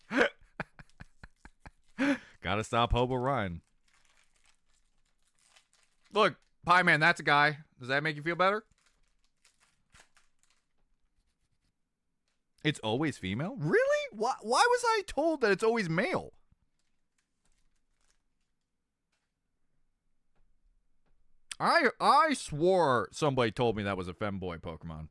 that. Gotta stop Hobo Ryan. Look, Pie Man, that's a guy. Does that make you feel better? It's always female? Really? Why was I told that it's always male? I swore somebody told me that was a femboy Pokemon.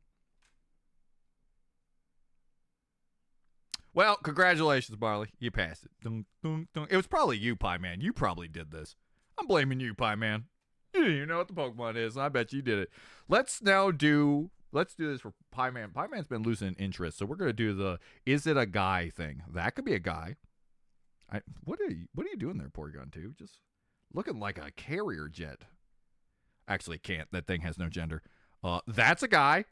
Well, congratulations, Barley. You passed it. Dun, dun, dun. It was probably you, Pie Man. You probably did this. I'm blaming you, Pie Man. You didn't even know what the Pokemon is. I bet you did it. Let's do this for Pie Man. Pie Man's been losing interest, so we're gonna do the "is it a guy" thing. That could be a guy. What are you doing there, Porygon 2? Just looking like a carrier jet. Actually, can't. That thing has no gender. That's a guy.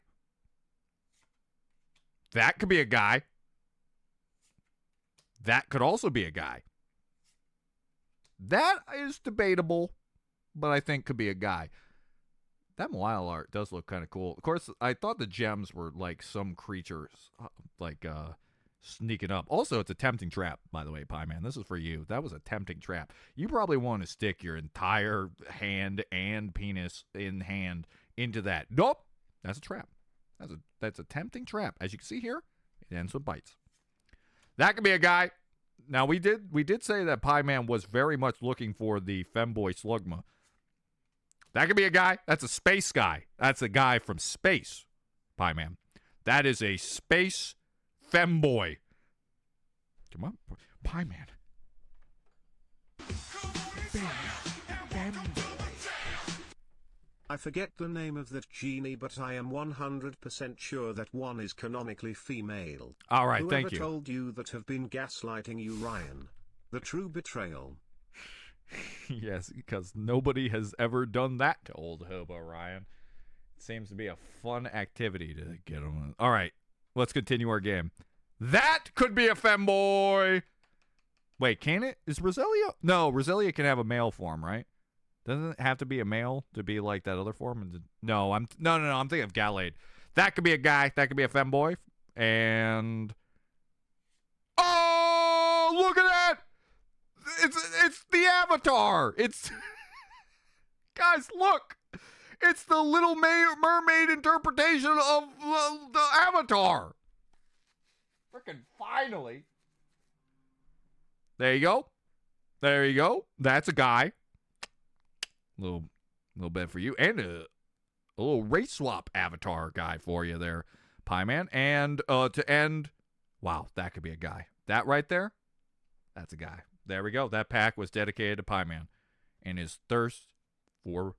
That could be a guy. That could also be a guy. That is debatable, but I think could be a guy. That Moile art does look kind of cool. Of course, I thought the gems were like some creatures, sneaking up. Also, it's a tempting trap, by the way, Pie Man. This is for you. That was a tempting trap. You probably want to stick your entire hand and penis in hand into that. Nope. That's a trap. That's a tempting trap. As you can see here, it ends with bites. That could be a guy. Now, we did say that Pie Man was very much looking for the femboy Slugma. That could be a guy. That's a space guy. That's a guy from space, Pie Man. That is a space femboy. Come on, Pie Man. I forget the name of that genie, but I am 100% sure that one is canonically female. All right, Whoever thank you. told you that have been gaslighting you, Ryan? The true betrayal. Yes, because nobody has ever done that to old Hobo Ryan. It seems to be a fun activity to get him. All right, let's continue our game. That could be a femboy. Wait, can it? Is Roselia? No, Roselia can have a male form, right? Doesn't it have to be a male to be like that other form? No, I'm thinking of Gallade. That could be a guy. That could be a femboy. And oh, look at that! It's the Avatar. It's guys, look. It's the Little Mermaid interpretation of the Avatar. Freaking finally. There you go. There you go. That's a guy. Little bit for you. And a little race swap avatar guy for you there, Pie Man. And to end, wow, that could be a guy. That right there, that's a guy. There we go. That pack was dedicated to Pie Man and his thirst for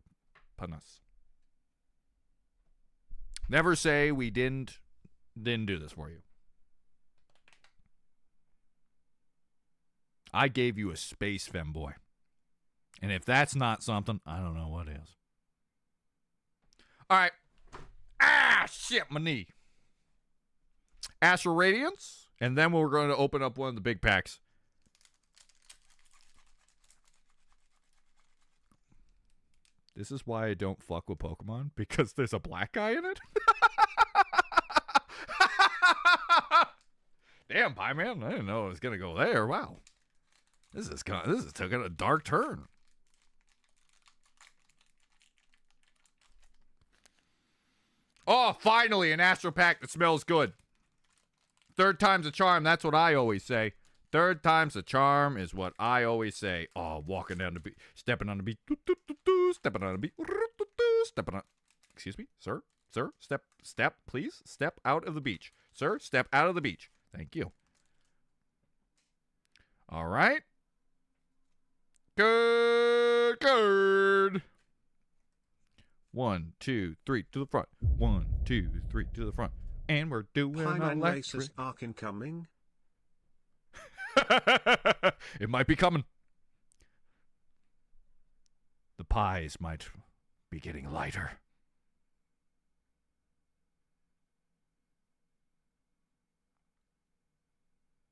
panas. Never say we didn't do this for you. I gave you a space femboy. And if that's not something, I don't know what is. All right. Ah, shit, my knee. Astral Radiance. And then we're going to open up one of the big packs. This is why I don't fuck with Pokemon. Because there's a black guy in it. Damn, Pie Man. I didn't know it was going to go there. Wow. This is taking a dark turn. Oh, finally, an Astro Pack that smells good. Third time's a charm. That's what I always say. Third time's a charm is what I always say. Oh, walking down the beach, stepping on the beach, stepping on the beach, stepping on. Excuse me, sir, step, please, step out of the beach, sir, step out of the beach. Thank you. All right. Good. 1, 2, 3 to the front. 1, 2, 3 to the front. And we're doing Pie-Man electric. Laces arc incoming. It might be coming. The pies might be getting lighter.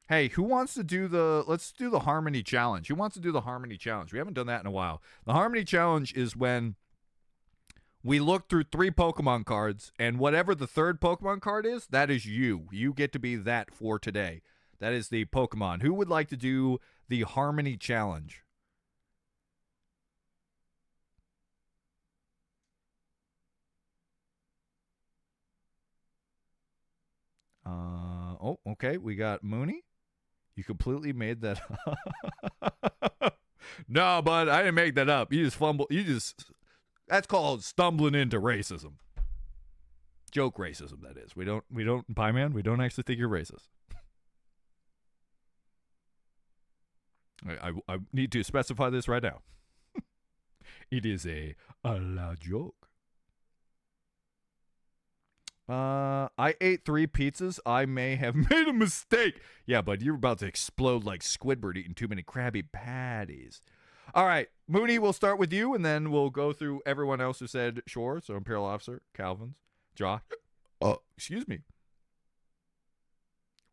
Hey, who wants to do let's do the Harmony Challenge. Who wants to do the Harmony Challenge? We haven't done that in a while. The Harmony Challenge is when we look through 3 Pokemon cards, and whatever the third Pokemon card is, that is you. You get to be that for today. That is the Pokemon. Who would like to do the Harmony Challenge? Oh, okay. We got Mooney. You completely made that up. No, bud, I didn't make that up. You just fumbled. That's called stumbling into racism. Joke racism, that is. We don't, Pie Man, we don't actually think you're racist. I need to specify this right now. It is a loud joke. I ate 3 pizzas. I may have made a mistake. Yeah, but you're about to explode like Squidward eating too many Krabby Patties. All right, Mooney, we'll start with you, and then we'll go through everyone else who said sure. So Imperial Officer, Calvin's, Josh. Excuse me.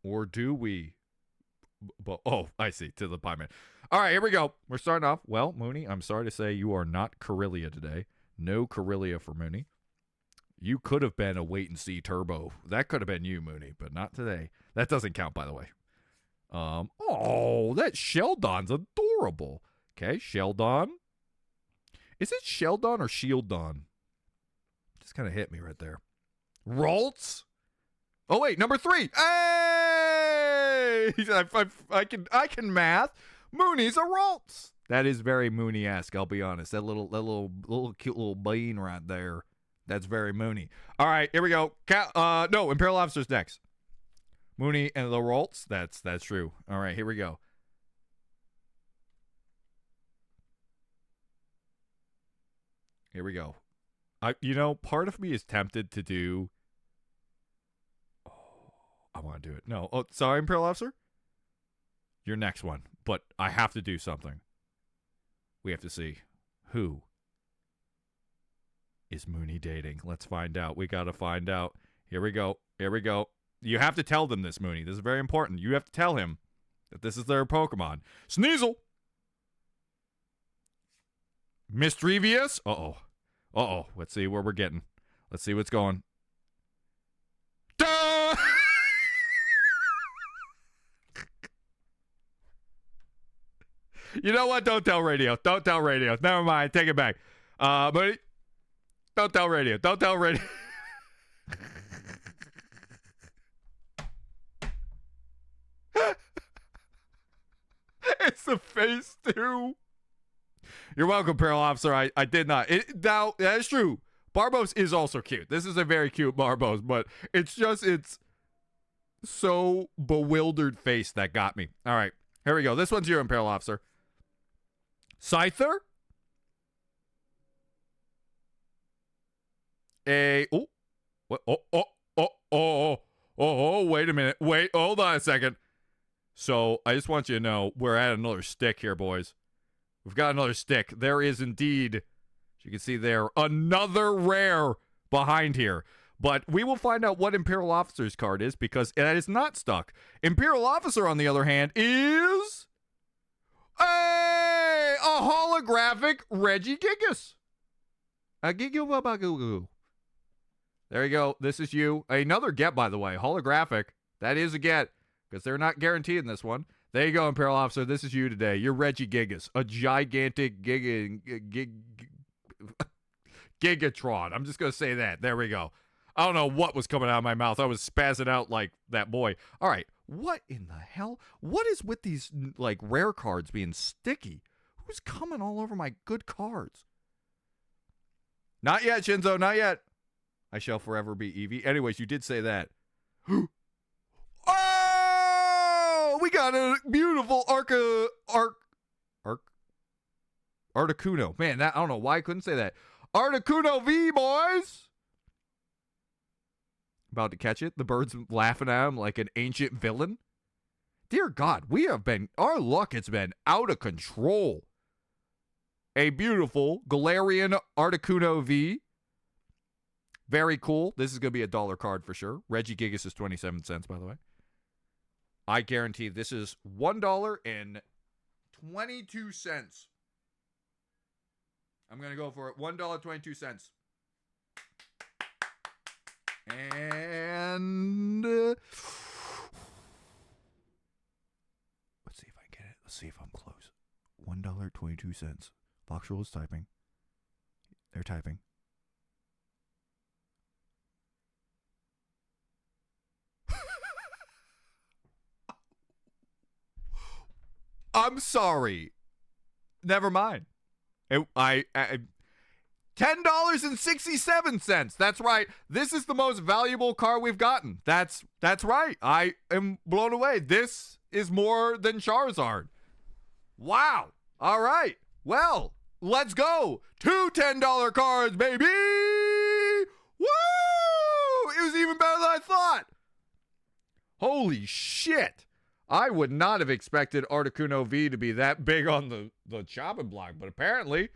Or do we? Oh, I see. To the Pie Man. All right, here we go. We're starting off. Well, Mooney, I'm sorry to say you are not Corellia today. No Corellia for Mooney. You could have been a wait-and-see turbo. That could have been you, Mooney, but not today. That doesn't count, by the way. Oh, that Sheldon's adorable. Okay, Sheldon. Is it Sheldon or Shieldon? Just kind of hit me right there. Ralts? Oh, wait, number 3. Hey! I can math. Mooney's a Ralts. That is very Mooney-esque, I'll be honest. That little cute little bean right there. That's very Mooney. All right, here we go. No, Imperial Officer's next. Mooney and the Ralts. That's true. All right, here we go. Here we go. Part of me is tempted to do. Oh, I want to do it. No. Oh, sorry, Imperial Officer. Your next one, but I have to do something. We have to see who is Mooney dating. Let's find out. We got to find out. Here we go. You have to tell them this, Mooney. This is very important. You have to tell him that this is their Pokemon. Sneasel. Mischievous. Uh-oh. Let's see where we're getting. Let's see what's going. Duh! You know what? Don't tell radio. Never mind. Take it back. Buddy. Don't tell radio. Don't tell radio. It's the face, too. You're welcome, Parallel Officer. I did not. Now, that is true. Barbos is also cute. This is a very cute Barbos, but it's so bewildered face that got me. All right, here we go. This one's your Imperial Officer. Scyther? Wait a minute. Wait, hold on a second. So, I just want you to know, we're at another stick here, boys. We've got another stick. There is indeed, as you can see there, another rare behind here. But we will find out what Imperial Officer's card is because that is not stuck. Imperial Officer, on the other hand, is a holographic Regigigas. A Gigababagoo. There you go. This is you. Another get, by the way. Holographic. That is a get because they're not guaranteed in this one. There you go, Imperial Officer. This is you today. You're Regigigas, a gigantic Gigatron. I'm just going to say that. There we go. I don't know what was coming out of my mouth. I was spazzing out like that boy. All right. What in the hell? What is with these, like, rare cards being sticky? Who's coming all over my good cards? Not yet, Shinzo. Not yet. I shall forever be Eevee. Anyways, you did say that. Oh! We got a beautiful Articuno. Man, I don't know why I couldn't say that. Articuno V, boys! About to catch it. The bird's laughing at him like an ancient villain. Dear God, our luck has been out of control. A beautiful Galarian Articuno V. Very cool. This is going to be a $1 card for sure. Regigigas is 27 cents, by the way. I guarantee this is $1.22. I'm going to go for it. $1.22. And let's see if I get it. Let's see if I'm close. $1.22. Foxroll is typing. They're typing. I'm sorry. Never mind. $10.67. That's right. This is the most valuable card we've gotten. That's right. I am blown away. This is more than Charizard. Wow. All right. Well, let's go. 2 $10 cards, baby. Woo! It was even better than I thought. Holy shit. I would not have expected Articuno V to be that big on the chopping block, but apparently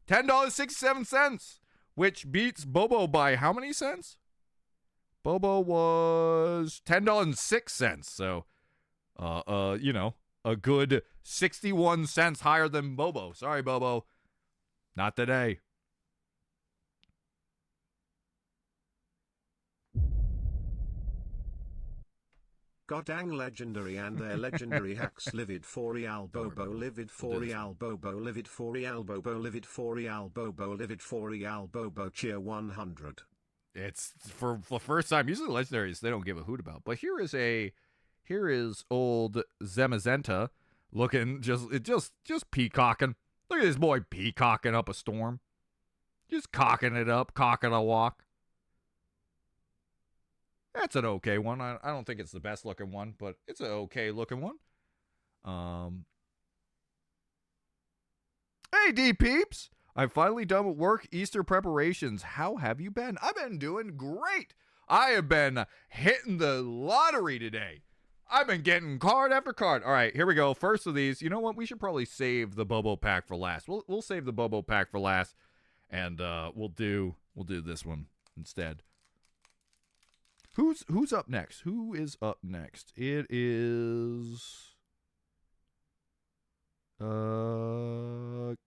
$10.67, which beats Bobo by how many cents? Bobo was $10.06, so a good 61 cents higher than Bobo. Sorry, Bobo. Not today. Goddang legendary and their legendary hacks livid for real Bobo livid for real Bobo livid for real Bobo livid for real Bobo livid for real Bobo cheer 100. It's for the first time. Usually legendaries they don't give a hoot about, but here is old Zamazenta looking just peacocking. Look at this boy peacocking up a storm, just cocking it up, cocking a walk. That's an okay one. I don't think it's the best looking one, but it's an okay looking one. Hey, D-Peeps! I'm finally done with work. Easter preparations. How have you been? I've been doing great. I have been hitting the lottery today. I've been getting card after card. All right, here we go. First of these. You know what? We should probably save the Bobo pack for last. We'll save the Bobo pack for last, and we'll do this one instead. Who's up next? Who is up next? It is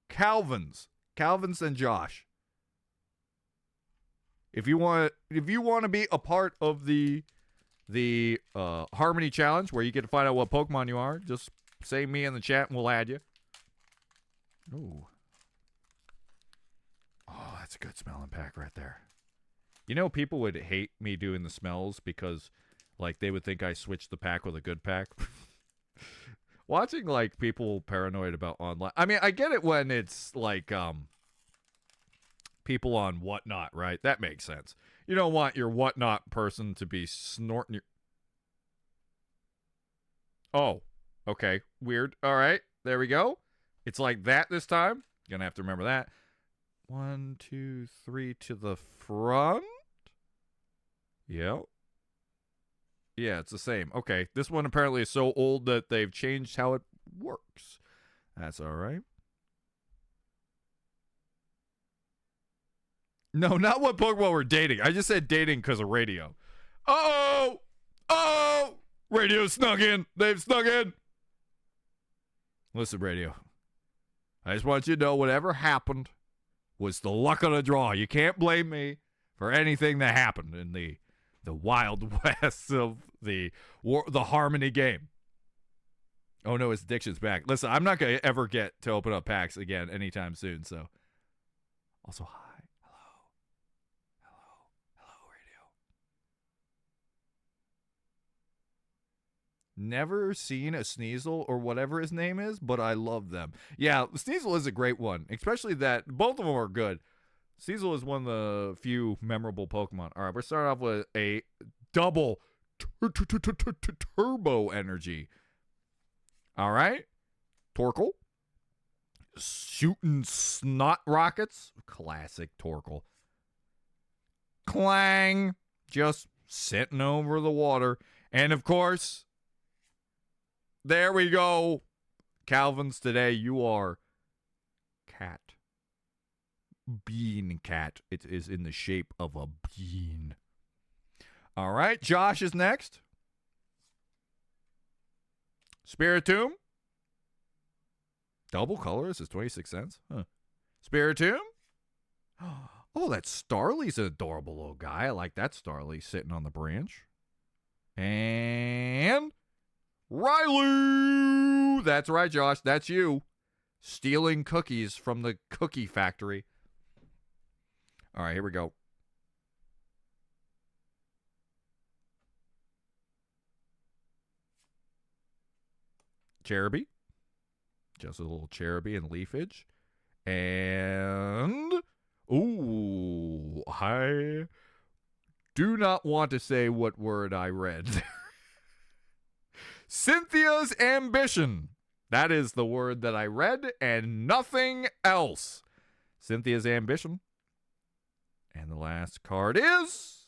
Calvin's and Josh. If you want to be a part of the Harmony Challenge where you get to find out what Pokemon you are, just say me in the chat and we'll add you. Ooh. Oh, that's a good smelling pack right there. You know, people would hate me doing the smells because, like, they would think I switched the pack with a good pack. Watching, like, people paranoid about online. I mean, I get it when it's, like, people on Whatnot, right? That makes sense. You don't want your Whatnot person to be snorting your... Oh, okay. Weird. All right. There we go. It's like that this time. Gonna have to remember that. 1, 2, 3 to the front. Yep. Yeah, it's the same. Okay. This one apparently is so old that they've changed how it works. That's all right. No, not what Pokemon we're dating. I just said dating because of radio. Uh-oh! Oh! Radio snuck in. They've snuck in. Listen, radio. I just want you to know whatever happened was the luck of the draw. You can't blame me for anything that happened in the wild west of the Harmony game. Oh no, his addiction's back. Listen, I'm not gonna ever get to open up packs again anytime soon. So, also hi, hello, radio. Never seen a Sneasel or whatever his name is, but I love them. Yeah, Sneasel is a great one, especially that both of them are good. Sneasel is one of the few memorable Pokemon. All right, we're starting off with a double turbo energy. All right. Torkoal. Shooting snot rockets. Classic Torkoal. Clang. Just sitting over the water. And of course, there we go. Calvin's today, you are cat. Bean cat. It is in the shape of a bean. All right, Josh is next. Spiritomb. Double color. This is 26 cents. Huh. Spiritomb. Oh, that Starly's an adorable little guy. I like that Starly sitting on the branch. And Rylou. That's right, Josh. That's you. Stealing cookies from the cookie factory. All right, here we go. Cherubi. Just a little Cherubi and leafage. And, ooh, I do not want to say what word I read. Cynthia's Ambition. That is the word that I read and nothing else. Cynthia's Ambition. And the last card is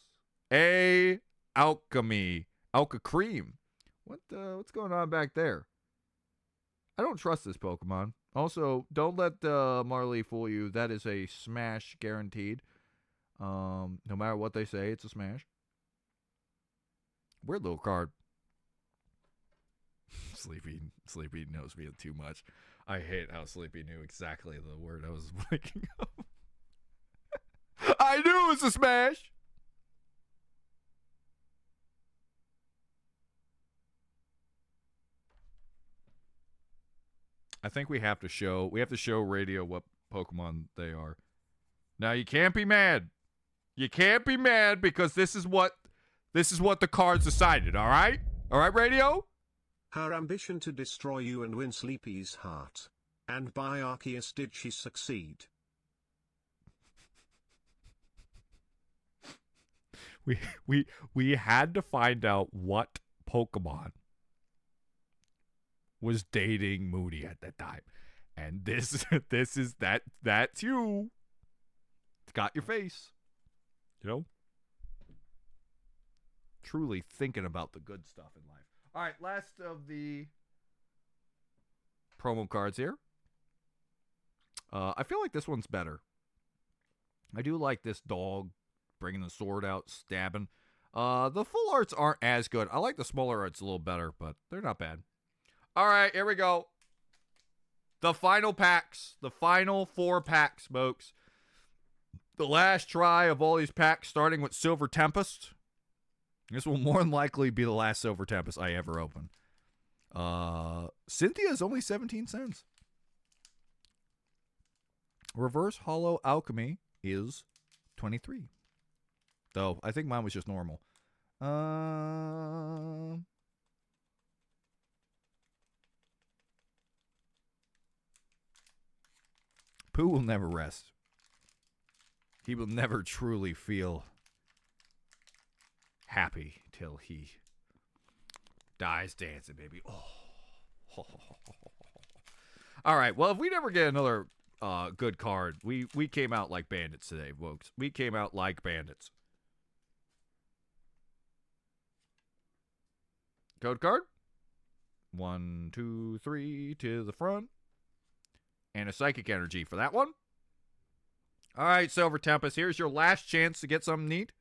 a Alchemy. Alka Cream. What's going on back there? I don't trust this Pokemon. Also, don't let Marley fool you. That is a smash guaranteed. No matter what they say, it's a smash. Weird little card. Sleepy knows me too much. I hate how Sleepy knew exactly the word I was thinking of. I knew it was a smash. I think we have to show radio what Pokemon they are. Now you can't be mad. You can't be mad because this is what the cards decided, all right? All right, radio? Her ambition to destroy you and win Sleepy's heart. And by Arceus did she succeed. We had to find out what Pokemon was dating Moody at that time. And this is that's you. It's got your face. You know? Truly thinking about the good stuff in life. All right, last of the promo cards here. I feel like this one's better. I do like this dog bringing the sword out, stabbing. The full arts aren't as good. I like the smaller arts a little better, but they're not bad. All right, here we go. The final packs. The final 4 packs, folks. The last try of all these packs, starting with Silver Tempest. This will more than likely be the last Silver Tempest I ever open. Cynthia is only 17 cents. Reverse Hollow Alchemy. is 23. Though, I think mine was just normal. Pooh will never rest. He will never truly feel happy till he dies dancing, baby. Oh. All right. Well, if we never get another good card, we came out like bandits today, folks. We came out like bandits. Code card. 1, 2, 3 to the front. And a psychic energy for that one. All right, Silver Tempest. Here's your last chance to get something neat.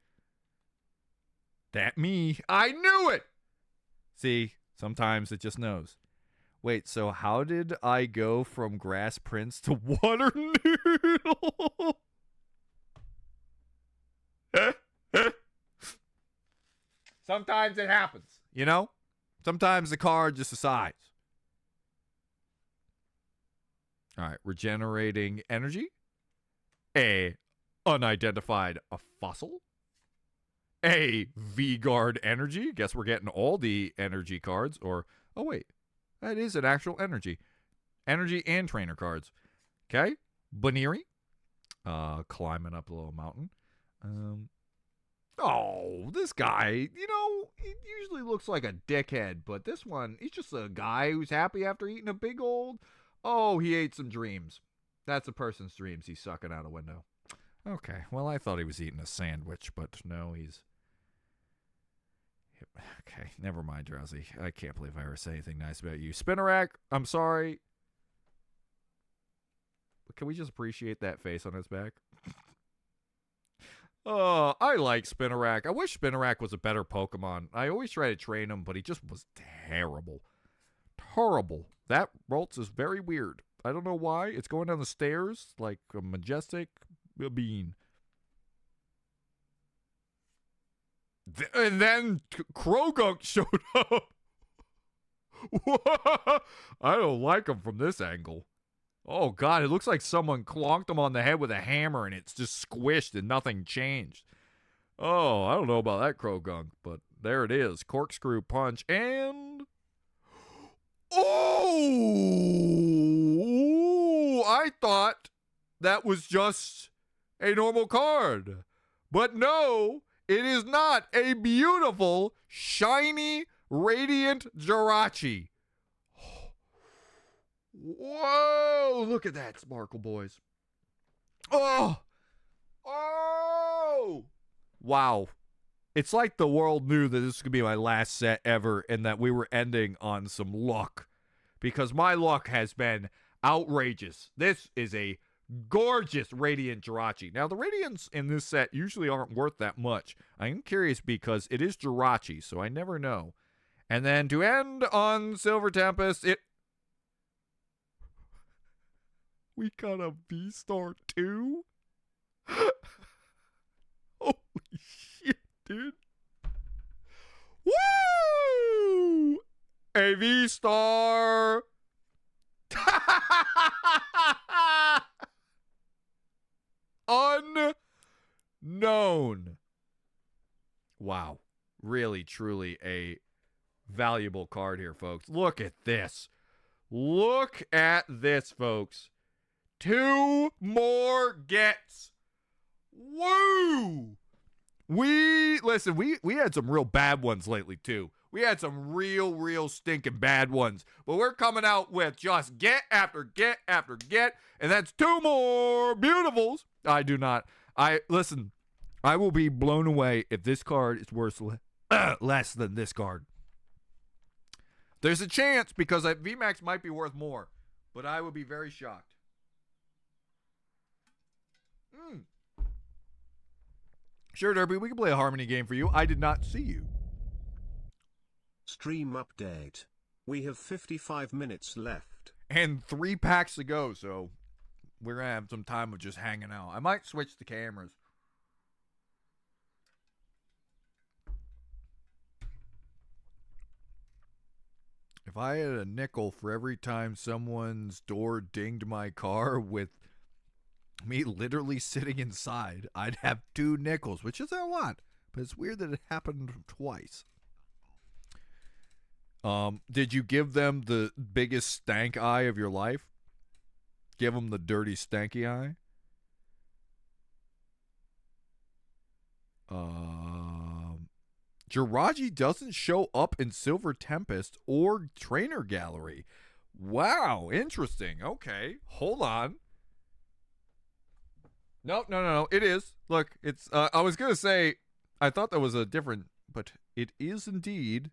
That me. I knew it. See, sometimes it just knows. Wait, so how did I go from Grass Prince to Water Noodle? Sometimes it happens, you know? Sometimes the card just decides. All right, regenerating energy. A unidentified fossil. A V-Guard energy. Guess we're getting all the energy cards. Or, oh wait, that is an actual energy. Energy and trainer cards. Okay. Baneri. Climbing up a little mountain. Oh, this guy, you know, he usually looks like a dickhead, but this one, he's just a guy who's happy after eating a big old, oh, he ate some dreams. That's a person's dreams he's sucking out a window. Okay, well, I thought he was eating a sandwich, but no, he's... Okay, never mind, Drowsy. I can't believe I ever say anything nice about you. Spinnerack, I'm sorry. But can we just appreciate that face on his back? Oh, I like Spinnerack. I wish Spinnerack was a better Pokemon. I always try to train him, but he just was terrible. Terrible. That Ralts is very weird. I don't know why. It's going down the stairs like a majestic bean. And then Krogunk showed up. I don't like him from this angle. Oh, God, it looks like someone clonked him on the head with a hammer and it's just squished and nothing changed. Oh, I don't know about that Krogunk, but there it is. Corkscrew punch and... Oh! I thought that was just a normal card. But no, it is not a beautiful, shiny, radiant Jirachi. Whoa! Look at that sparkle, boys. Oh! Oh! Wow. It's like the world knew that this could be my last set ever and that we were ending on some luck. Because my luck has been outrageous. This is a gorgeous Radiant Jirachi. Now, the Radiants in this set usually aren't worth that much. I am curious because it is Jirachi, so I never know. And then to end on Silver Tempest, we got a V-Star too? Holy shit, dude. Woo! A V-Star. Unknown. Wow. Really, truly a valuable card here, folks. Look at this. Look at this, folks. 2 more gets. Woo! We had some real bad ones lately, too. We had some real stinking bad ones. But we're coming out with just get after get after get. And that's 2 more beautifuls. Listen, I will be blown away if this card is worth less than this card. There's a chance because VMAX might be worth more. But I would be very shocked. Sure, Derby, we can play a Harmony game for you. I did not see you. Stream update. We have 55 minutes left. And 3 packs to go, so we're going to have some time of just hanging out. I might switch the cameras. If I had a nickel for every time someone's door dinged my car with Me literally sitting inside, I'd have 2 nickels, which isn't a lot, but it's weird that it happened twice. Did you give them the biggest stank eye of your life? Give them the dirty stanky eye? Jirachi doesn't show up in Silver Tempest or Trainer Gallery. Wow, interesting. Okay, hold on. No. It is. Look, it's. I was gonna say, I thought that was a different, but it is indeed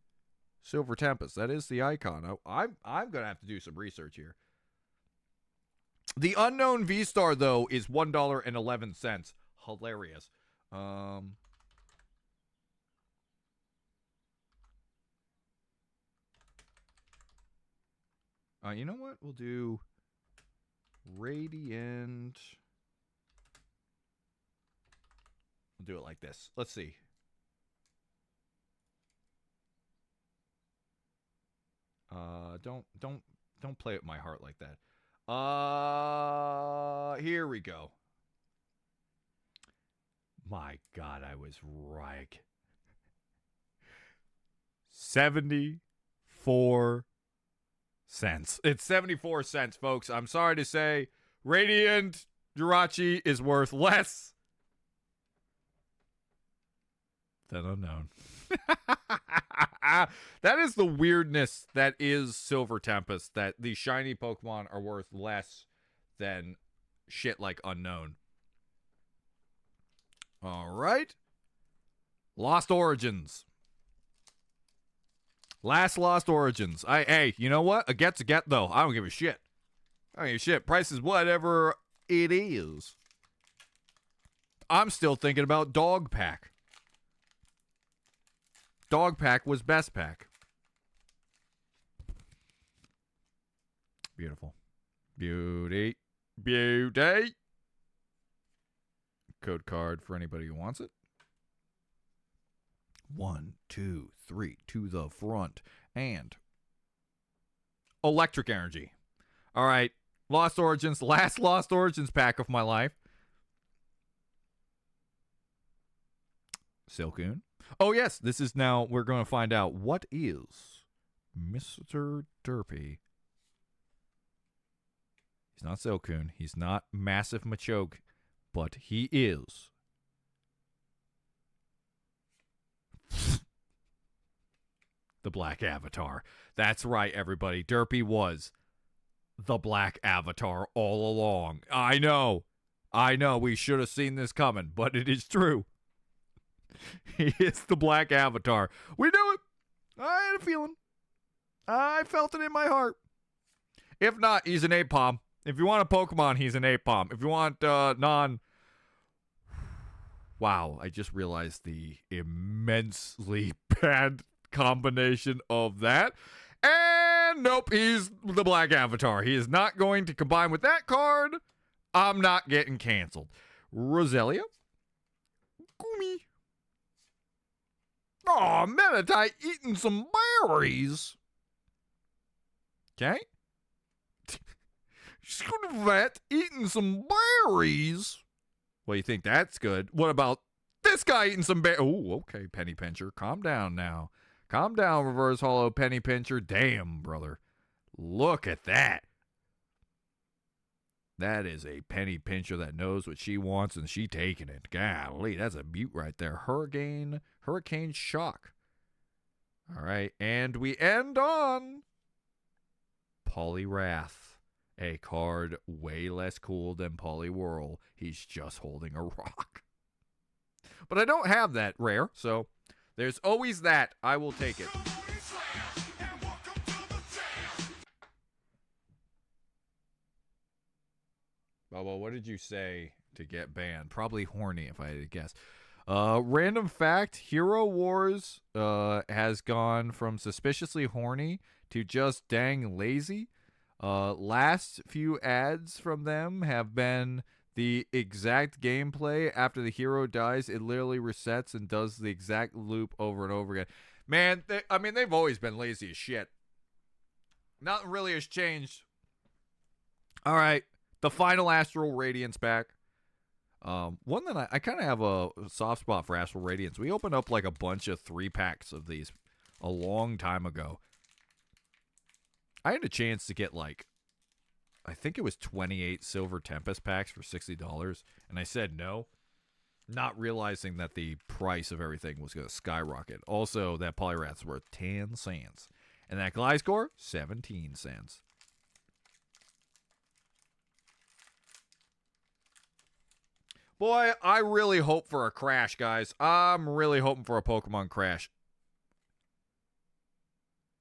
Silver Tempest. That is the icon. I'm gonna have to do some research here. The unknown V-Star though is $1.11. Hilarious. You know what? We'll do Radiant. We'll do it like this. Let's see. Don't play with my heart like that. Here we go. My God, I was right. 74 cents. It's 74 cents, folks. I'm sorry to say, Radiant Jirachi is worth less than unknown. That is the weirdness that is Silver Tempest, that the shiny Pokemon are worth less than shit like unknown. All right. Lost Origins. Last Lost Origins. Hey, you know what? A get's a get, though. I don't give a shit. I don't give a shit. Price is whatever it is. I'm still thinking about Dog Pack. Dog Pack was best pack. Beautiful. Beauty. Code card for anybody who wants it. 1, 2, 3 to the front. And Electric Energy. All right. Lost Origins. Last Lost Origins pack of my life. Silcoon. Oh, yes. This is now, we're going to find out what is Mr. Derpy. He's not Silcoon. He's not Massive Machoke. But he is the Black Avatar. That's right, everybody. Derpy was the Black Avatar all along. I know. We should have seen this coming, but it is true. He is the Black Avatar. We knew it. I had a feeling. I felt it in my heart. If not, he's an Apom. If you want a Pokemon, he's an Apom. If you want Wow, I just realized the immensely bad combination of that. And nope, he's the Black Avatar. He is not going to combine with that card. I'm not getting canceled. Roselia. Gumi. Oh, Meditite eating some berries. Okay. Vet eating some berries. Well, you think that's good. What about this guy eating some berries? Oh, okay, Penny Pincher. Calm down now. Calm down, Reverse Hollow Penny Pincher. Damn, brother. Look at that. That is a Penny Pincher that knows what she wants and she taking it. Golly, that's a beaut right there. Hurricane Shock. All right, and we end on Poliwrath, a card way less cool than Poliwhirl. He's just holding a rock. But I don't have that rare, so there's always that. I will take it. Bobo, what did you say to get banned? Probably horny, if I had to guess. Random fact, Hero Wars has gone from suspiciously horny to just dang lazy. Last few ads from them have been the exact gameplay. After the hero dies, it literally resets and does the exact loop over and over again. Man, they've always been lazy as shit. Nothing really has changed. All right. The final Astral Radiance pack. One that I kind of have a soft spot for Astral Radiance. We opened up like a bunch of 3-packs of these a long time ago. I had a chance to get like, I think it was 28 Silver Tempest packs for $60, and I said no, not realizing that the price of everything was going to skyrocket. Also, that Polyrath's worth 10 cents, and that Gliscor, 17 cents. Boy, I really hope for a crash, guys. I'm really hoping for a Pokemon crash.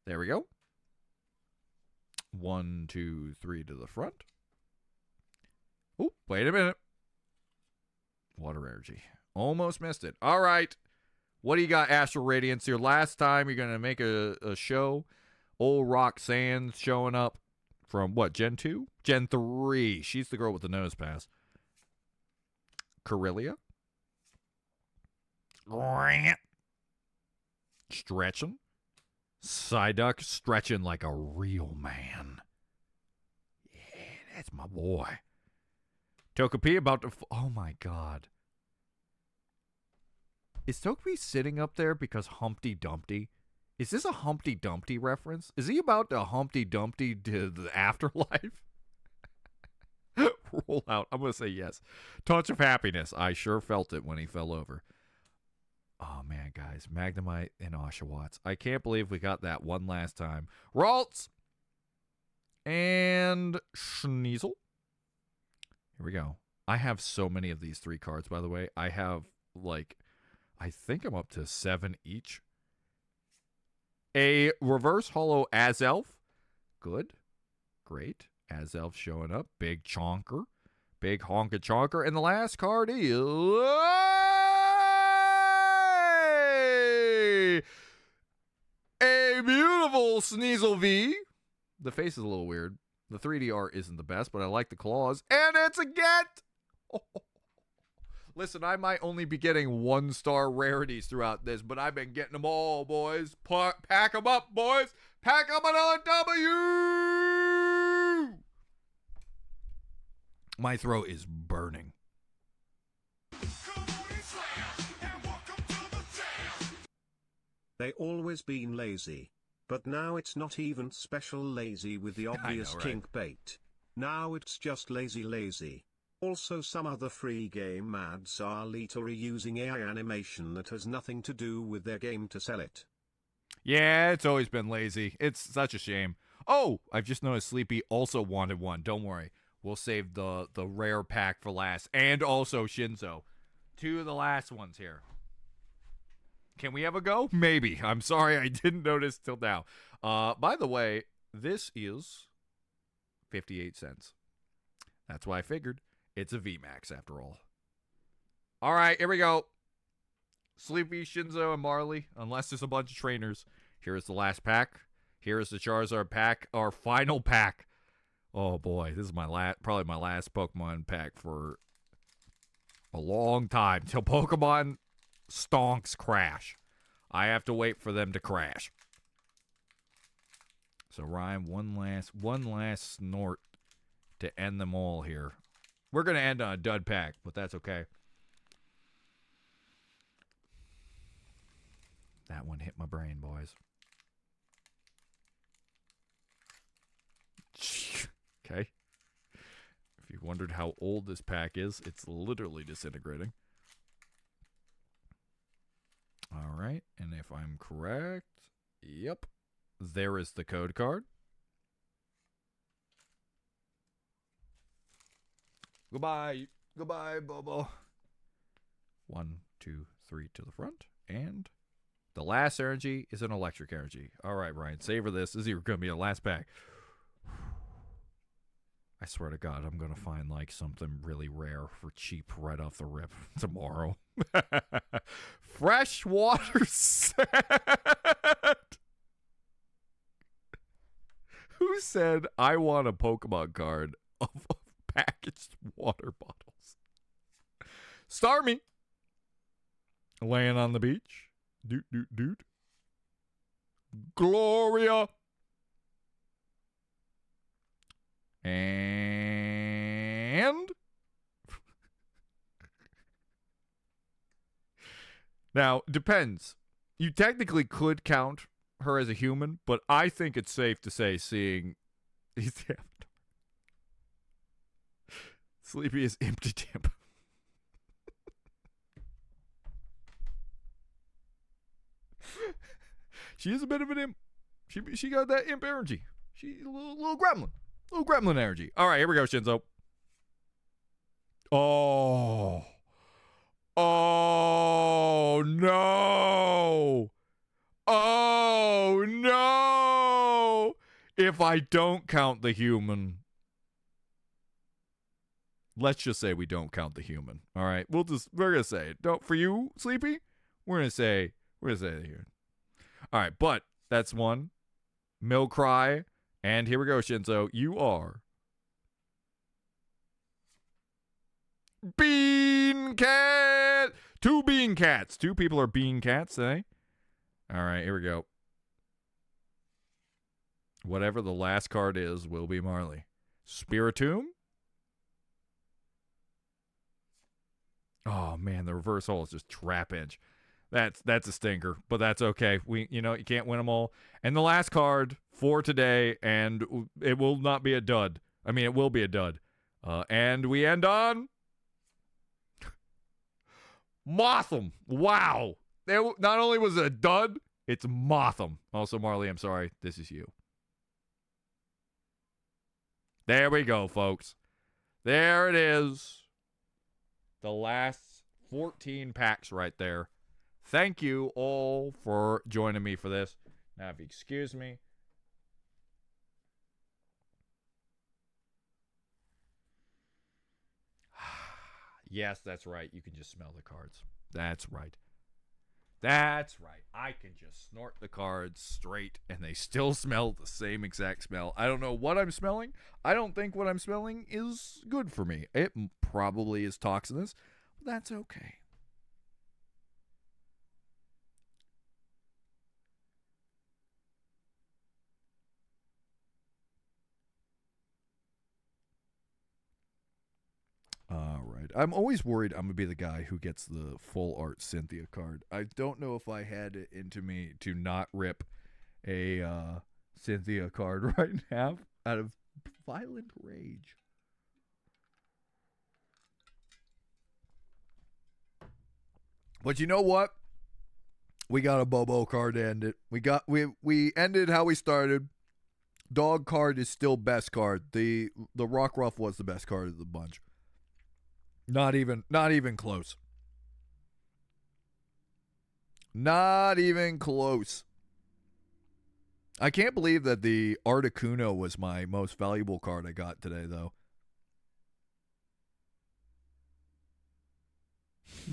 There we go. 1, 2, 3 to the front. Oh, wait a minute. Water energy. Almost missed it. All right. What do you got, Astral Radiance? Your last time you're going to make a show. Old Rock Sands showing up from what, Gen 2? Gen 3. She's the girl with the nose pass. Corellia. Stretching. Psyduck stretching like a real man. Yeah, that's my boy. Togepi about to... Oh, my God. Is Togepi sitting up there because Humpty Dumpty? Is this a Humpty Dumpty reference? Is he about to Humpty Dumpty to the afterlife? Roll out. I'm going to say yes. Touch of happiness. I sure felt it when he fell over. Oh, man, guys. Magnemite and Oshawotts. I can't believe we got that one last time. Ralts and Schneasel. Here we go. I have so many of these 3 cards, by the way. I have, like, I think I'm up to 7 each. A reverse holo Azelf. Good. Great. Azelf showing up. Big chonker. Big honka chonker. And the last card is... a beautiful Sneasel V. The face is a little weird. The 3D art isn't the best, but I like the claws. And it's a get! Oh. Listen, I might only be getting 1-star rarities throughout this, but I've been getting them all, boys. Pack them up, boys. Pack them on W! My throat is burning. They always been lazy. But now it's not even special lazy with the obvious kink bait. Now it's just lazy. Also some other free game ads are literally using AI animation that has nothing to do with their game to sell it. Yeah, it's always been lazy. It's such a shame. Oh, I've just noticed Sleepy also wanted one. Don't worry. We'll save the rare pack for last. And also Shinzo. 2 of the last ones here. Can we have a go? Maybe. I'm sorry I didn't notice till now. By the way, this is 58 cents. That's why I figured. It's a VMAX after all. All right, here we go. Sleepy, Shinzo, and Marley. Unless there's a bunch of trainers. Here is the last pack. Here is the Charizard pack. Our final pack. Oh boy, this is probably my last Pokemon pack for a long time. Till Pokemon stonks crash. I have to wait for them to crash. So Ryan, one last snort to end them all here. We're gonna end on a dud pack, but that's okay. That one hit my brain, boys. Okay. If you wondered how old this pack is, it's literally disintegrating. All right, and if I'm correct, yep, there is the code card. Goodbye, Bobo. 1, 2, 3 to the front, and the last energy is an electric energy. All right, Ryan, savor this. This is going to be a last pack. I swear to God, I'm going to find like something really rare for cheap right off the rip tomorrow. Freshwater sand. Who said I want a Pokemon card of packaged water bottles? Starmie. Laying on the beach. Doot, doot, doot. Gloria. And And now, depends. You technically could count her as a human, but I think it's safe to say seeing these avatar. Sleepy is empty tempo. She is a bit of an imp. She got that imp energy. She's a little gremlin. Little gremlin energy. All right, here we go, Shinzo. Oh. Oh, no. Oh, no. If I don't count the human. Let's just say we don't count the human. All right. We're going to say it. Don't, for you, Sleepy, we're going to say it here. All right. But that's one. Mill Cry. And here we go, Shinzo. You are Bean Cat. 2 Bean Cats. 2 people are Bean Cats, eh? All right, here we go. Whatever the last card is will be Marley. Spiritomb? Oh, man, the reverse hole is just Trapinch. That's a stinker, but that's okay. You can't win them all. And the last card for today, and it will not be a dud. I mean, it will be a dud. And we end on Motham. Wow. Not only was it a dud, it's Motham. Also, Marley, I'm sorry. This is you. There we go, folks. There it is. The last 14 packs right there. Thank you all for joining me for this. Now, if you excuse me. Yes, that's right. You can just smell the cards. That's right. That's right. I can just snort the cards straight, and they still smell the same exact smell. I don't know what I'm smelling. I don't think what I'm smelling is good for me. It probably is toxinous. But that's okay. All right. I'm always worried I'm going to be the guy who gets the full art Cynthia card. I don't know if I had it into me to not rip a Cynthia card right now out of violent rage. But you know what? We got a Bobo card to end it. We ended how we started. Dog card is still best card. The Rockruff was the best card of the bunch. Not even close. Not even close. I can't believe that the Articuno was my most valuable card I got today, though.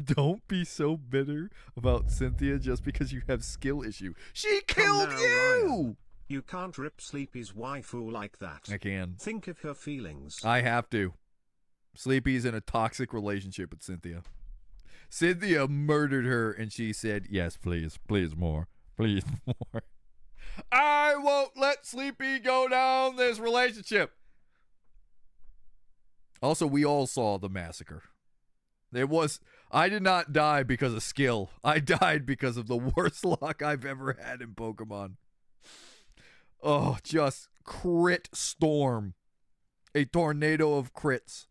Don't be so bitter about Cynthia just because you have skill issue. She killed you! Ryan. You can't rip Sleepy's waifu like that. I can. Think of her feelings. I have to. Sleepy's in a toxic relationship with Cynthia. Cynthia murdered her, and she said, yes, please. Please more. Please more. I won't let Sleepy go down this relationship. Also, we all saw the massacre. I did not die because of skill. I died because of the worst luck I've ever had in Pokemon. Oh, just crit storm. A tornado of crits.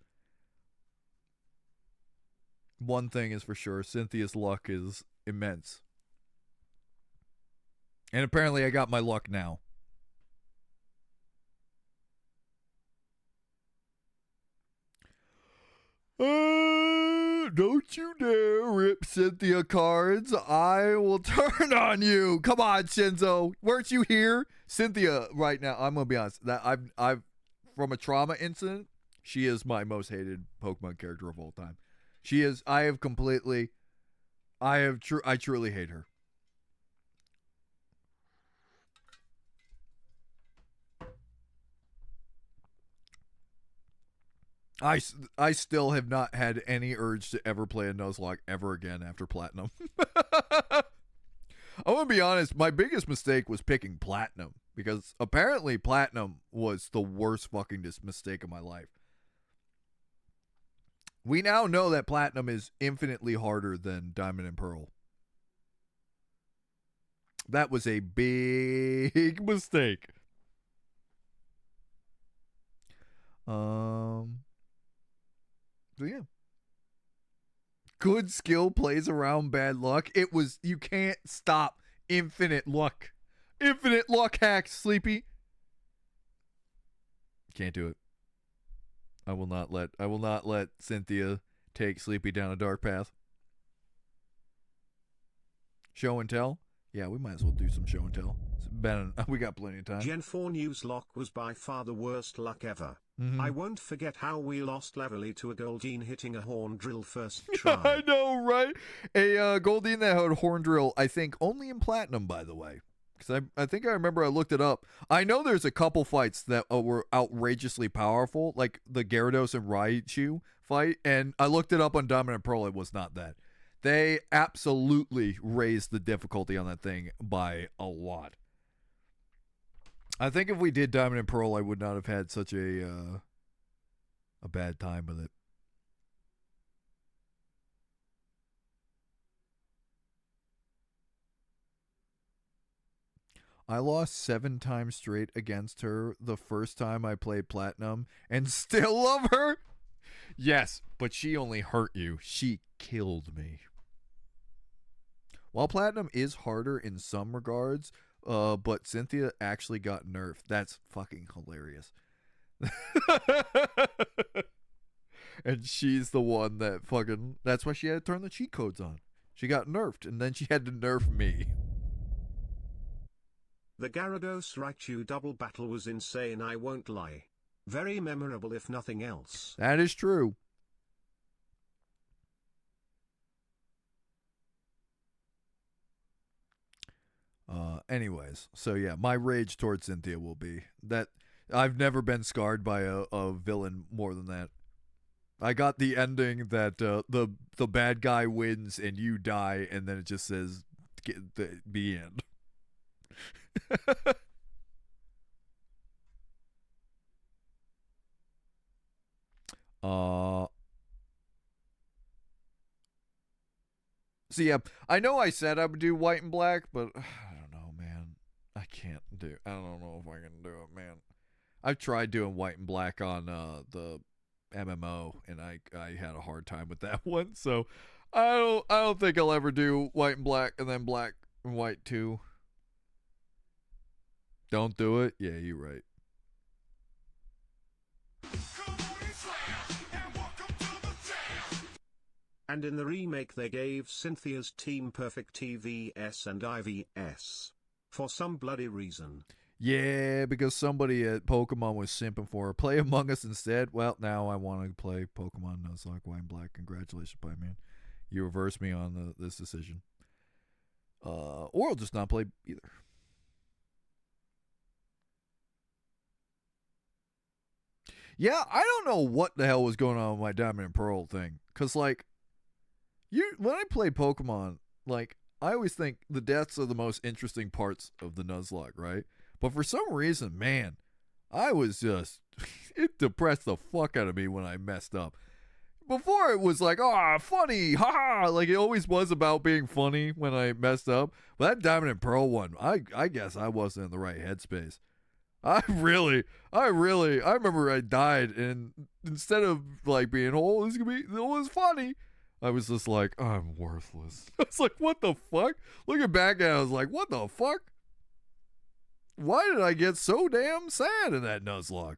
One thing is for sure, Cynthia's luck is immense. And apparently I got my luck now. Don't you dare rip Cynthia cards. I will turn on you. Come on, Shinzo. Weren't you here? Cynthia, right now, I'm going to be honest. That I've from a trauma incident, she is my most hated Pokemon character of all time. She is, I truly hate her. I still have not had any urge to ever play a Nuzlocke ever again after Platinum. I'm going to be honest, my biggest mistake was picking Platinum, because apparently Platinum was the worst fucking mistake of my life. We now know that platinum is infinitely harder than diamond and pearl. That was a big mistake. So yeah. Good skill plays around bad luck. It was, you can't stop infinite luck. Infinite luck hacks, Sleepy. Can't do it. I will not let Cynthia take Sleepy down a dark path. Show and tell? Yeah, we might as well do some show and tell. We got plenty of time. Gen 4 News Lock was by far the worst luck ever. Mm-hmm. I won't forget how we lost Leverly to a Goldine hitting a horn drill first try. I know, right? A Goldine that had a horn drill, I think, only in platinum, by the way. Because I think I remember I looked it up. I know there's a couple fights that were outrageously powerful, like the Gyarados and Raichu fight, and I looked it up on Diamond and Pearl. It was not that. They absolutely raised the difficulty on that thing by a lot. I think if we did Diamond and Pearl, I would not have had such a bad time with it. I lost 7 times straight against her the first time I played Platinum and still love her? Yes, but she only hurt you. She killed me. While Platinum is harder in some regards, but Cynthia actually got nerfed. That's fucking hilarious. And she's the one that fucking... That's why she had to turn the cheat codes on. She got nerfed, and then she had to nerf me. The Gyarados Raichu double battle was insane, I won't lie. Very memorable if nothing else. That is true. Anyways, so yeah, my rage towards Cynthia will be that I've never been scarred by a villain more than that. I got the ending that the bad guy wins and you die, and then it just says the end. So yeah, I know I said I would do white and black, but I don't know, man. I don't know if I can do it, man. I've tried doing white and black on the MMO, and I had a hard time with that one. So I don't think I'll ever do white and black and then black and white too. Don't do it? Yeah, you're right. And in the remake they gave Cynthia's team perfect TVS and IVS. For some bloody reason. Yeah, because somebody at Pokemon was simping for her. Play Among Us instead. Well, now I want to play Pokemon Nuzlocke White and Black. Congratulations, Pie-Man. You reversed me on this decision. Or I'll just not play either. Yeah, I don't know what the hell was going on with my Diamond and Pearl thing. Because, like, when I play Pokemon, like, I always think the deaths are the most interesting parts of the Nuzlocke, right? But for some reason, man, I was just... it depressed the fuck out of me when I messed up. Before it was like, oh, funny, haha. Like, it always was about being funny when I messed up. But that Diamond and Pearl one, I guess I wasn't in the right headspace. I remember I died, and instead of, like, being, oh, this is gonna be, it was funny, I was just like, I'm worthless. I was like, what the fuck? Looking back at it, I was like, what the fuck? Why did I get so damn sad in that Nuzlocke?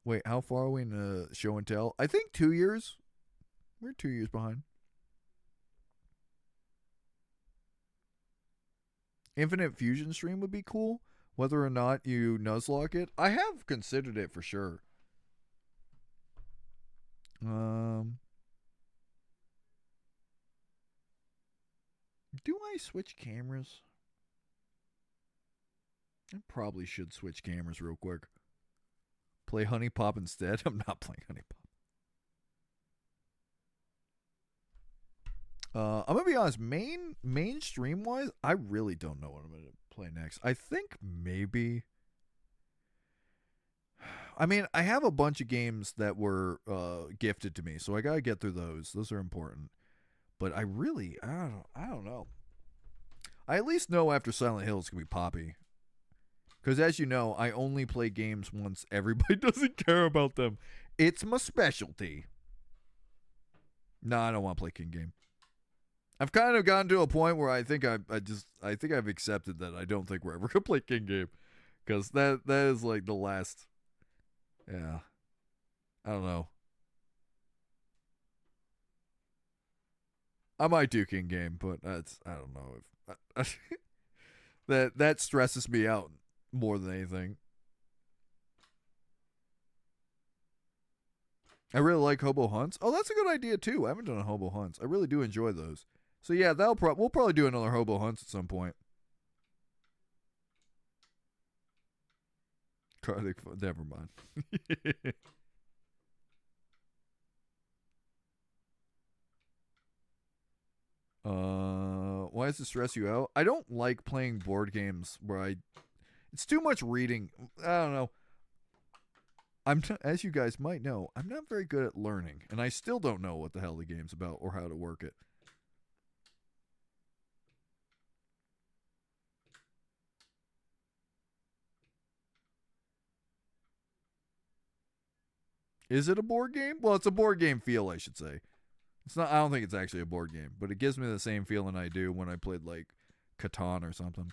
Wait, how far are we in show and tell? I think 2 years. We're 2 years behind. Infinite Fusion stream would be cool. Whether or not you Nuzlocke it, I have considered it for sure. Do I switch cameras? I probably should switch cameras real quick. Play Honey Pop instead. I'm not playing Honey Pop. I'm gonna be honest. Main stream wise, I really don't know what I'm gonna play next. I think maybe I mean, I have a bunch of games that were gifted to me, so I gotta get through those. Those are important. But I don't know. I at least know after Silent Hill it's gonna be Poppy. Because as you know, I only play games once everybody doesn't care about them. It's my specialty. No, I don't want to play King Game. I've kind of gotten to a point where I think I think I've accepted that I don't think we're ever gonna play King Game, because that is like the last. Yeah, I don't know. I might do King Game, but I don't know if that stresses me out more than anything. I really like Hobo Hunts. Oh, that's a good idea too. I haven't done a Hobo Hunts. I really do enjoy those. So yeah, we'll probably do another Hobo Hunts at some point. Never mind. Why does it stress you out? I don't like playing board games where it's too much reading. I don't know. As you guys might know, I'm not very good at learning, and I still don't know what the hell the game's about or how to work it. Is it a board game? Well, it's a board game feel, I should say. It's not. I don't think it's actually a board game, but it gives me the same feeling I do when I played like Catan or something.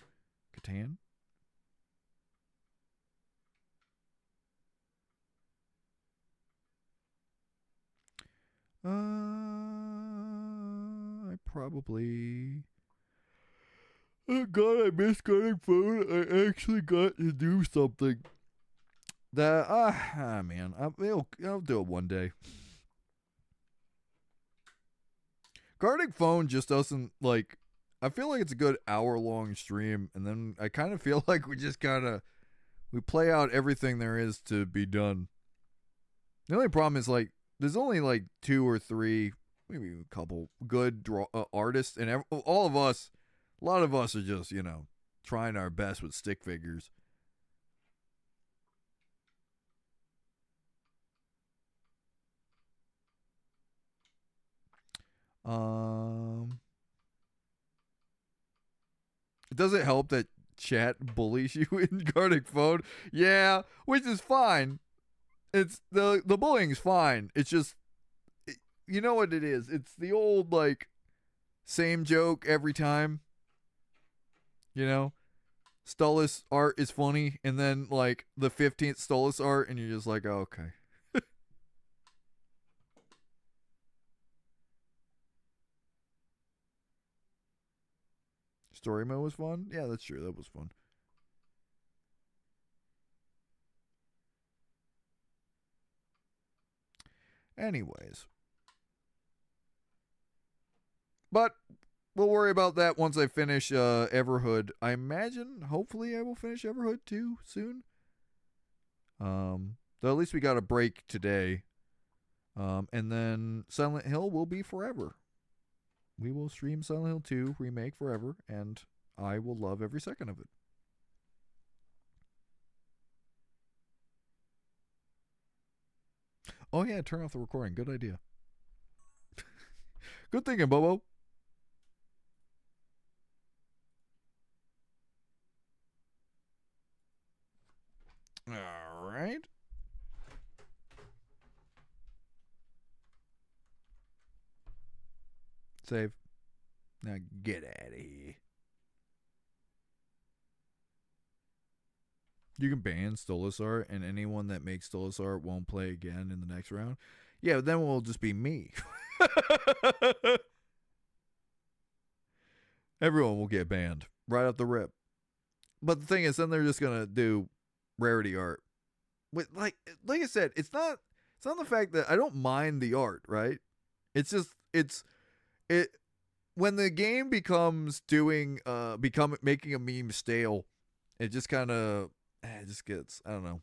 Catan? I probably. Oh God, I miss getting food. I actually got to do something. Man, I'll do it one day. Guarding phone just doesn't like. I feel like it's a good hour-long stream, and then I kind of feel like we just we play out everything there is to be done. The only problem is like there's only like 2 or 3, maybe a couple good artists, and all of us, a lot of us are just trying our best with stick figures. Does it help that chat bullies you in guarding phone? Yeah, which is fine. It's the bullying's fine. It's just you know what it is. It's the old like same joke every time. You know, Stullis art is funny, and then like the 15th Stullis art, and you're just like, oh, okay. Story mode was fun. Yeah, that's true. That was fun. Anyways, but we'll worry about that once I finish Everhood. I imagine, hopefully, I will finish Everhood too soon. Though at least we got a break today. And then Silent Hill will be forever. We will stream Silent Hill 2 remake forever, and I will love every second of it. Oh yeah, turn off the recording. Good idea. Good thinking, Bobo. All right. Save. Now get out of here. You can ban Stolas art, and anyone that makes Stolas art won't play again in the next round. Yeah, then it will just be me. Everyone will get banned right off the rip. But the thing is, then they're just gonna do rarity art. With like I said, it's not the fact that I don't mind the art, right? It's just it when the game becomes making a meme stale, it just kind of it just gets, I don't know.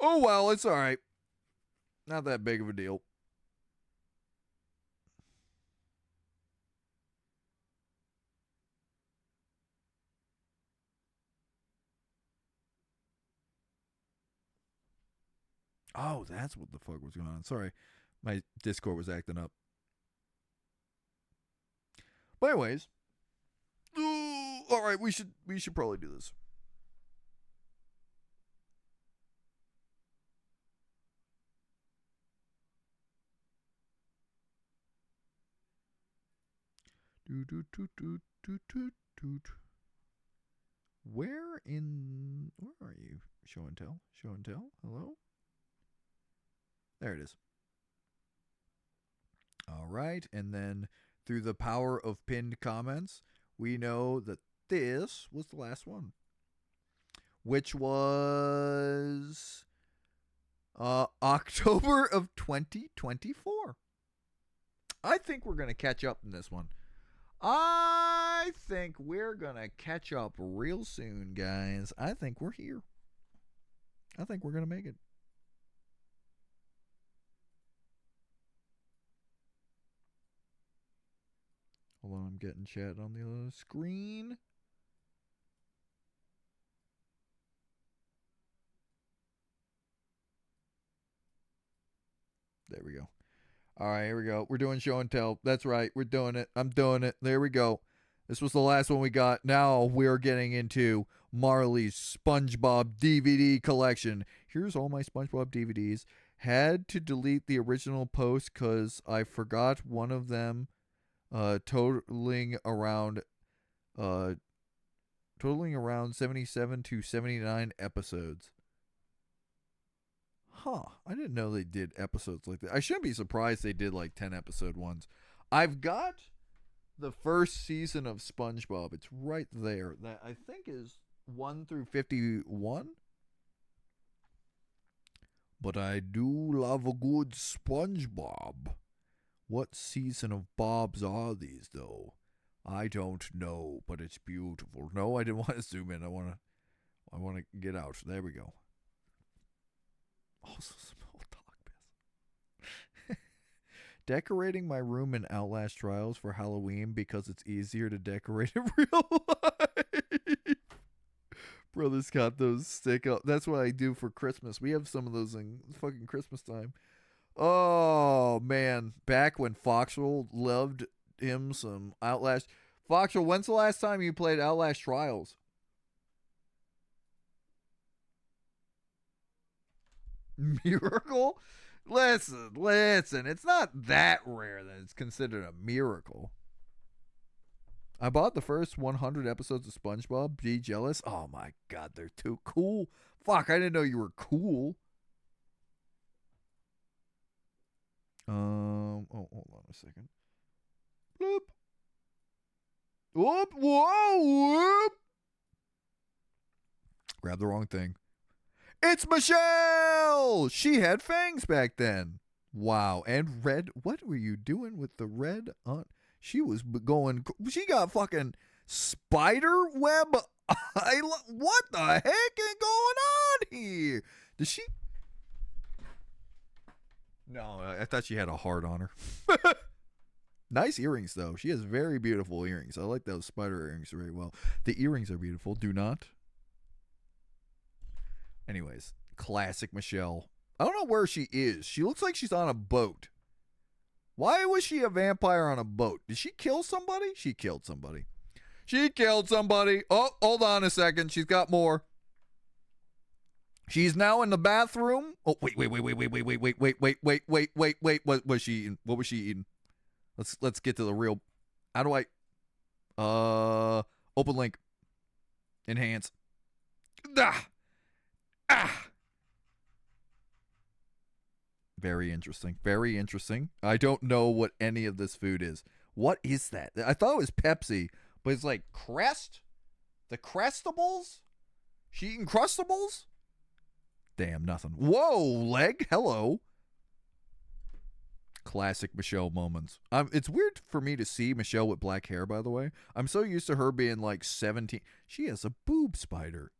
Oh well, it's all right. Not that big of a deal. Oh, that's what the fuck was going on. Sorry, my Discord was acting up. But anyways, all right, we should probably do this. Where are you? Show and tell. Show and tell. Hello? There it is. All right. And then through the power of pinned comments, we know that this was the last one, which was October of 2024. I think we're going to catch up in this one. I think we're going to catch up real soon, guys. I think we're here. I think we're going to make it. Hold on, I'm getting chat on the other screen. There we go. All right, here we go. We're doing show and tell. That's right. We're doing it. I'm doing it. There we go. This was the last one we got. Now we're getting into Marley's SpongeBob DVD collection. Here's all my SpongeBob DVDs. Had to delete the original post because I forgot one of them, totaling around 77 to 79 episodes. Huh. I didn't know they did episodes like that. I shouldn't be surprised they did like 10 episode ones. I've got the first season of SpongeBob. It's right there. That I think is 1 through 51. But I do love a good SpongeBob. What season of Bobs are these, though? I don't know, but it's beautiful. No, I didn't want to zoom in. I want to get out. There we go. Also, small dog piss. Decorating my room in Outlast Trials for Halloween because it's easier to decorate in real life. Brother's got those stick up. That's what I do for Christmas. We have some of those in fucking Christmas time. Oh, man. Back when Foxwell loved him some Outlast. Foxwell, when's the last time you played Outlast Trials? Miracle? Listen. It's not that rare that it's considered a miracle. I bought the first 100 episodes of SpongeBob. Be jealous? Oh my god, they're too cool. Fuck, I didn't know you were cool. Oh, hold on a second. Bloop. Whoop, whoa, whoop. Grab the wrong thing. It's Michelle! She had fangs back then. Wow. And red. What were you doing with the red? She was going. She got fucking spider web. What the heck is going on here? Does she? No, I thought she had a heart on her. Nice earrings, though. She has very beautiful earrings. I like those spider earrings very well. The earrings are beautiful. Do not. Anyways, classic Michelle. I don't know where she is. She looks like she's on a boat. Why was she a vampire on a boat? Did she kill somebody? She killed somebody. She killed somebody. Oh, hold on a second. She's got more. She's now in the bathroom. Oh, wait. What was she eating? What was she eating? Let's get to the real. How do I open link. Enhance. Very interesting. Very interesting. I don't know what any of this food is. What is that? I thought it was Pepsi, but it's like Crest? The Crestables? She eating Crustables? Damn, nothing. Whoa, leg. Hello. Classic Michelle moments. It's weird for me to see Michelle with black hair, by the way. I'm so used to her being like 17. She has a boob spider.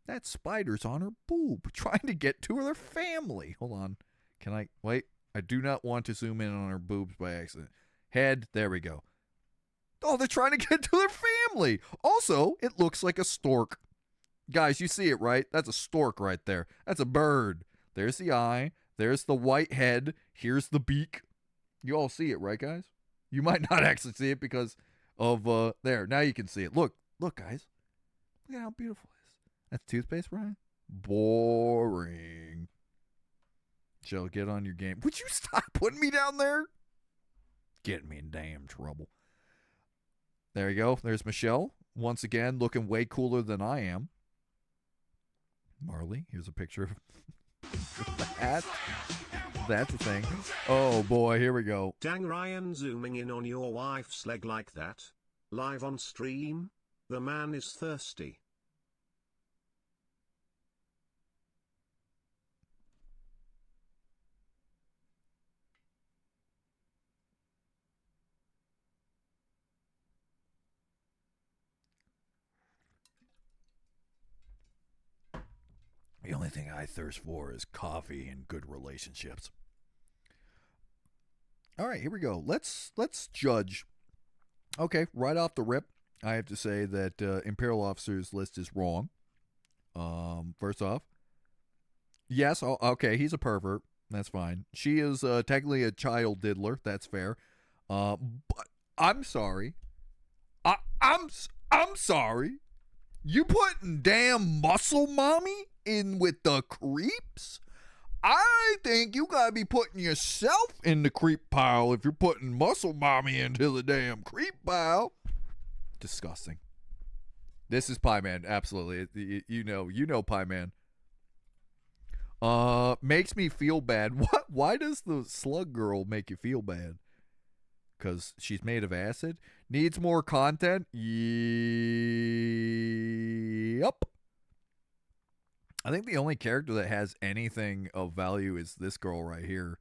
That spider's on her boob, trying to get to her family. Hold on. Can I? Wait. I do not want to zoom in on her boobs by accident. Head. There we go. Oh, they're trying to get to their family. Also, it looks like a stork. Guys, you see it, right? That's a stork right there. That's a bird. There's the eye. There's the white head. Here's the beak. You all see it, right, guys? You might not actually see it because of there. Now you can see it. Look, guys. Look at how beautiful it is. That's toothpaste, Brian? Boring. Shall get on your game. Would you stop putting me down there? Getting me in damn trouble. There you go. There's Michelle. Once again, looking way cooler than I am. Marley, here's a picture of that. That's a thing. Oh boy, here we go. Dang, Ryan, zooming in on your wife's leg like that? Live on stream? The man is thirsty. The only thing I thirst for is coffee and good relationships. All right, here we go. Let's judge. Okay, right off the rip, I have to say that Imperial Officers list is wrong. First off, yes, okay, he's a pervert. That's fine. She is technically a child diddler. That's fair. But I'm sorry. I'm sorry. You putting damn muscle mommy in with the creeps? I think you gotta be putting yourself in the creep pile if you're putting muscle mommy into the damn creep pile. Disgusting. This is Pie Man, absolutely. You know Pie Man. Makes me feel bad. What? Why does the slug girl make you feel bad? Because she's made of acid? Needs more content? Yep. I think the only character that has anything of value is this girl right here.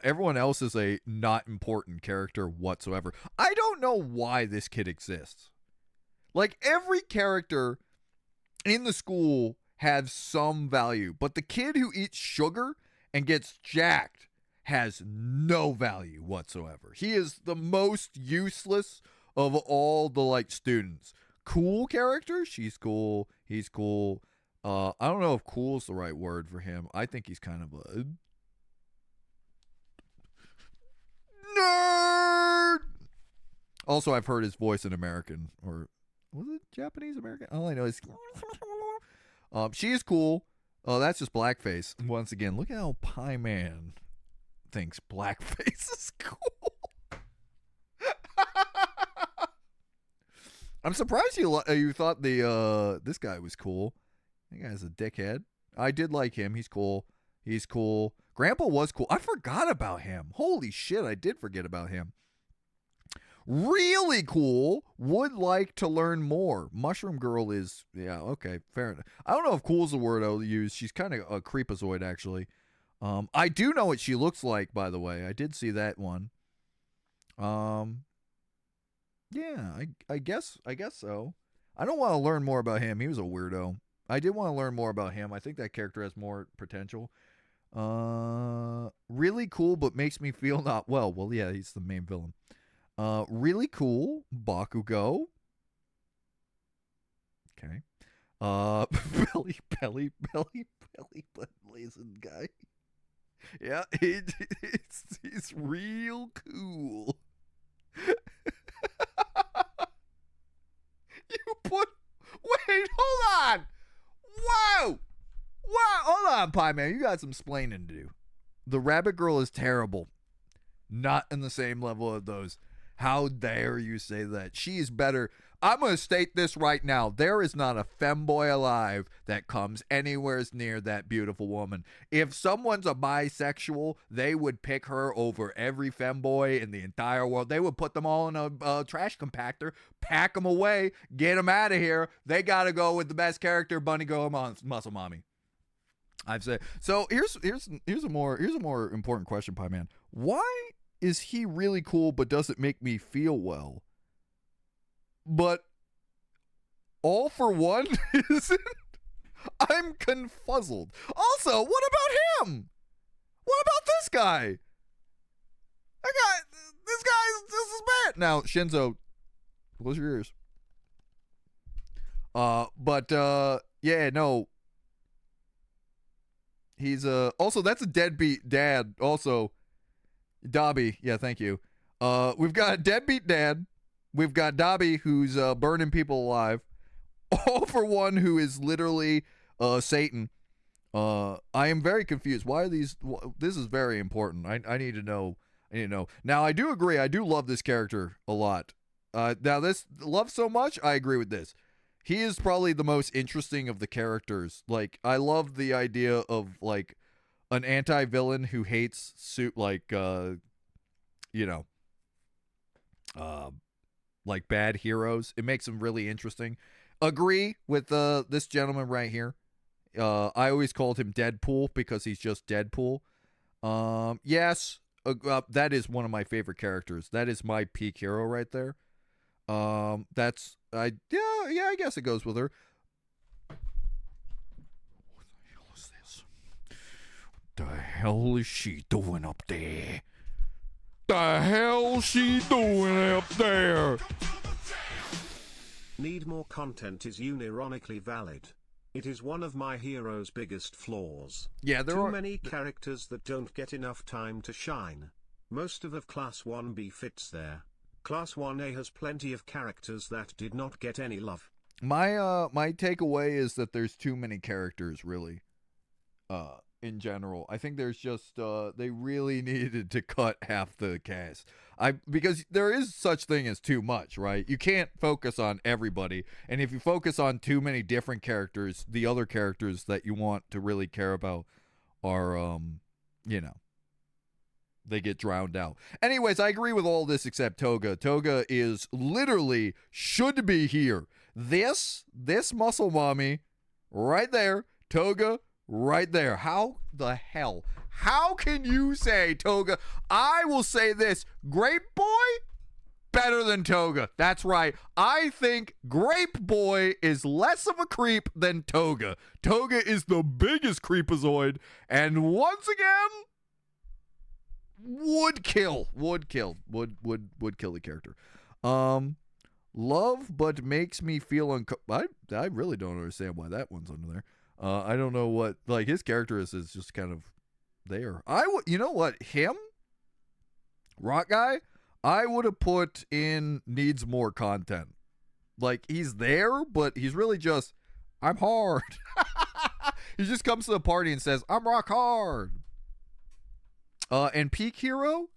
Everyone else is a not important character whatsoever. I don't know why this kid exists. Like, every character in the school has some value, but the kid who eats sugar and gets jacked has no value whatsoever. He is the most useless of all the, like, students. Cool character? She's cool. He's cool. I don't know if cool is the right word for him. I think he's kind of a nerd. Also, I've heard his voice in American, or was it Japanese American? All I know is she is cool. Oh, that's just blackface. Once again, look at how Pie Man thinks blackface is cool. I'm surprised you thought this guy was cool. That guy's a dickhead. I did like him. He's cool. He's cool. Grandpa was cool. I forgot about him. Holy shit, I did forget about him. Really cool. Would like to learn more. Mushroom Girl is, yeah, okay, fair enough. I don't know if cool is the word I'll use. She's kind of a creepazoid, actually. I do know what she looks like, by the way. I did see that one. Yeah, I guess so. I don't want to learn more about him. He was a weirdo. I did want to learn more about him. I think that character has more potential. Really cool, but makes me feel not well. Well, yeah, he's the main villain. Really cool, Bakugo. Okay. Belly button blazing guy. Yeah, he's real cool. You put. Wait, hold on. Whoa! Hold on, Pie Man. You got some splaining to do. The Rabbit Girl is terrible. Not in the same level of those. How dare you say that? She is better. I'm going to state this right now. There is not a femboy alive that comes anywhere near that beautiful woman. If someone's a bisexual, they would pick her over every femboy in the entire world. They would put them all in a trash compactor, pack them away, get them out of here. They got to go with the best character, Bunny Girl Muscle Mommy. I've said. So here's a more important question, Pie Man. Why is he really cool but doesn't make me feel well? But All for One isn't? I'm confuzzled. Also, what about him? What about this guy? This is bad. Now, Shinzo, close your ears. Yeah, no. He's also that's a deadbeat dad. Also, Dobby. Yeah, thank you. We've got a deadbeat dad. We've got Dobby, who's burning people alive. All for One, who is literally Satan. I am very confused. Why are these? This is very important. I need to know. I need to know. Now, I do agree. I do love this character a lot. Now, this love so much, I agree with this. He is probably the most interesting of the characters. Like, I love the idea of like an anti-villain who hates like bad heroes. It makes him really interesting. Agree with this gentleman right here. I always called him Deadpool because he's just Deadpool. Yes, that is one of my favorite characters. That is my peak hero right there. I guess it goes with her. What the hell is this? What the hell is she doing up there? The hell she doing up there? Need more content is unironically valid. It is one of my hero's biggest flaws. Yeah, there are too many characters that don't get enough time to shine. Most of Class 1B fits there. Class 1A has plenty of characters that did not get any love. My takeaway is that there's too many characters, really. In general, I think there's just they really needed to cut half the cast. Because there is such thing as too much, right? You can't focus on everybody, and if you focus on too many different characters, the other characters that you want to really care about are they get drowned out. Anyways, I agree with all this except Toga. Toga is literally should be here. This muscle mommy right there, Toga right there. How the hell? How can you say Toga? I will say this, Grape Boy better than Toga. That's right. I think Grape Boy is less of a creep than Toga. Toga is the biggest creepazoid, and once again, would kill the character. Love but makes me feel I really don't understand why that one's under there. I don't know what, like, his character is just kind of there. You know what, him, Rock Guy, I would have put in needs more content. Like, he's there, but he's really just, I'm hard. He just comes to the party and says, I'm rock hard. And peak hero,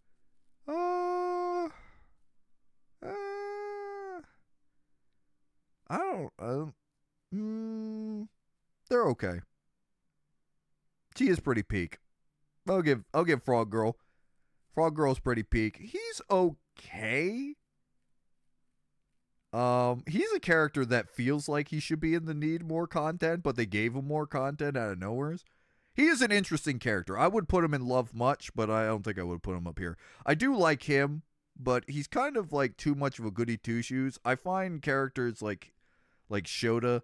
they're okay. She is pretty peak. I'll give Frog Girl. Frog Girl's pretty peak. He's okay. He's a character that feels like he should be in the need more content, but they gave him more content out of nowhere. He is an interesting character. I would put him in Love much, but I don't think I would put him up here. I do like him, but he's kind of like too much of a goody two shoes. I find characters like Shota,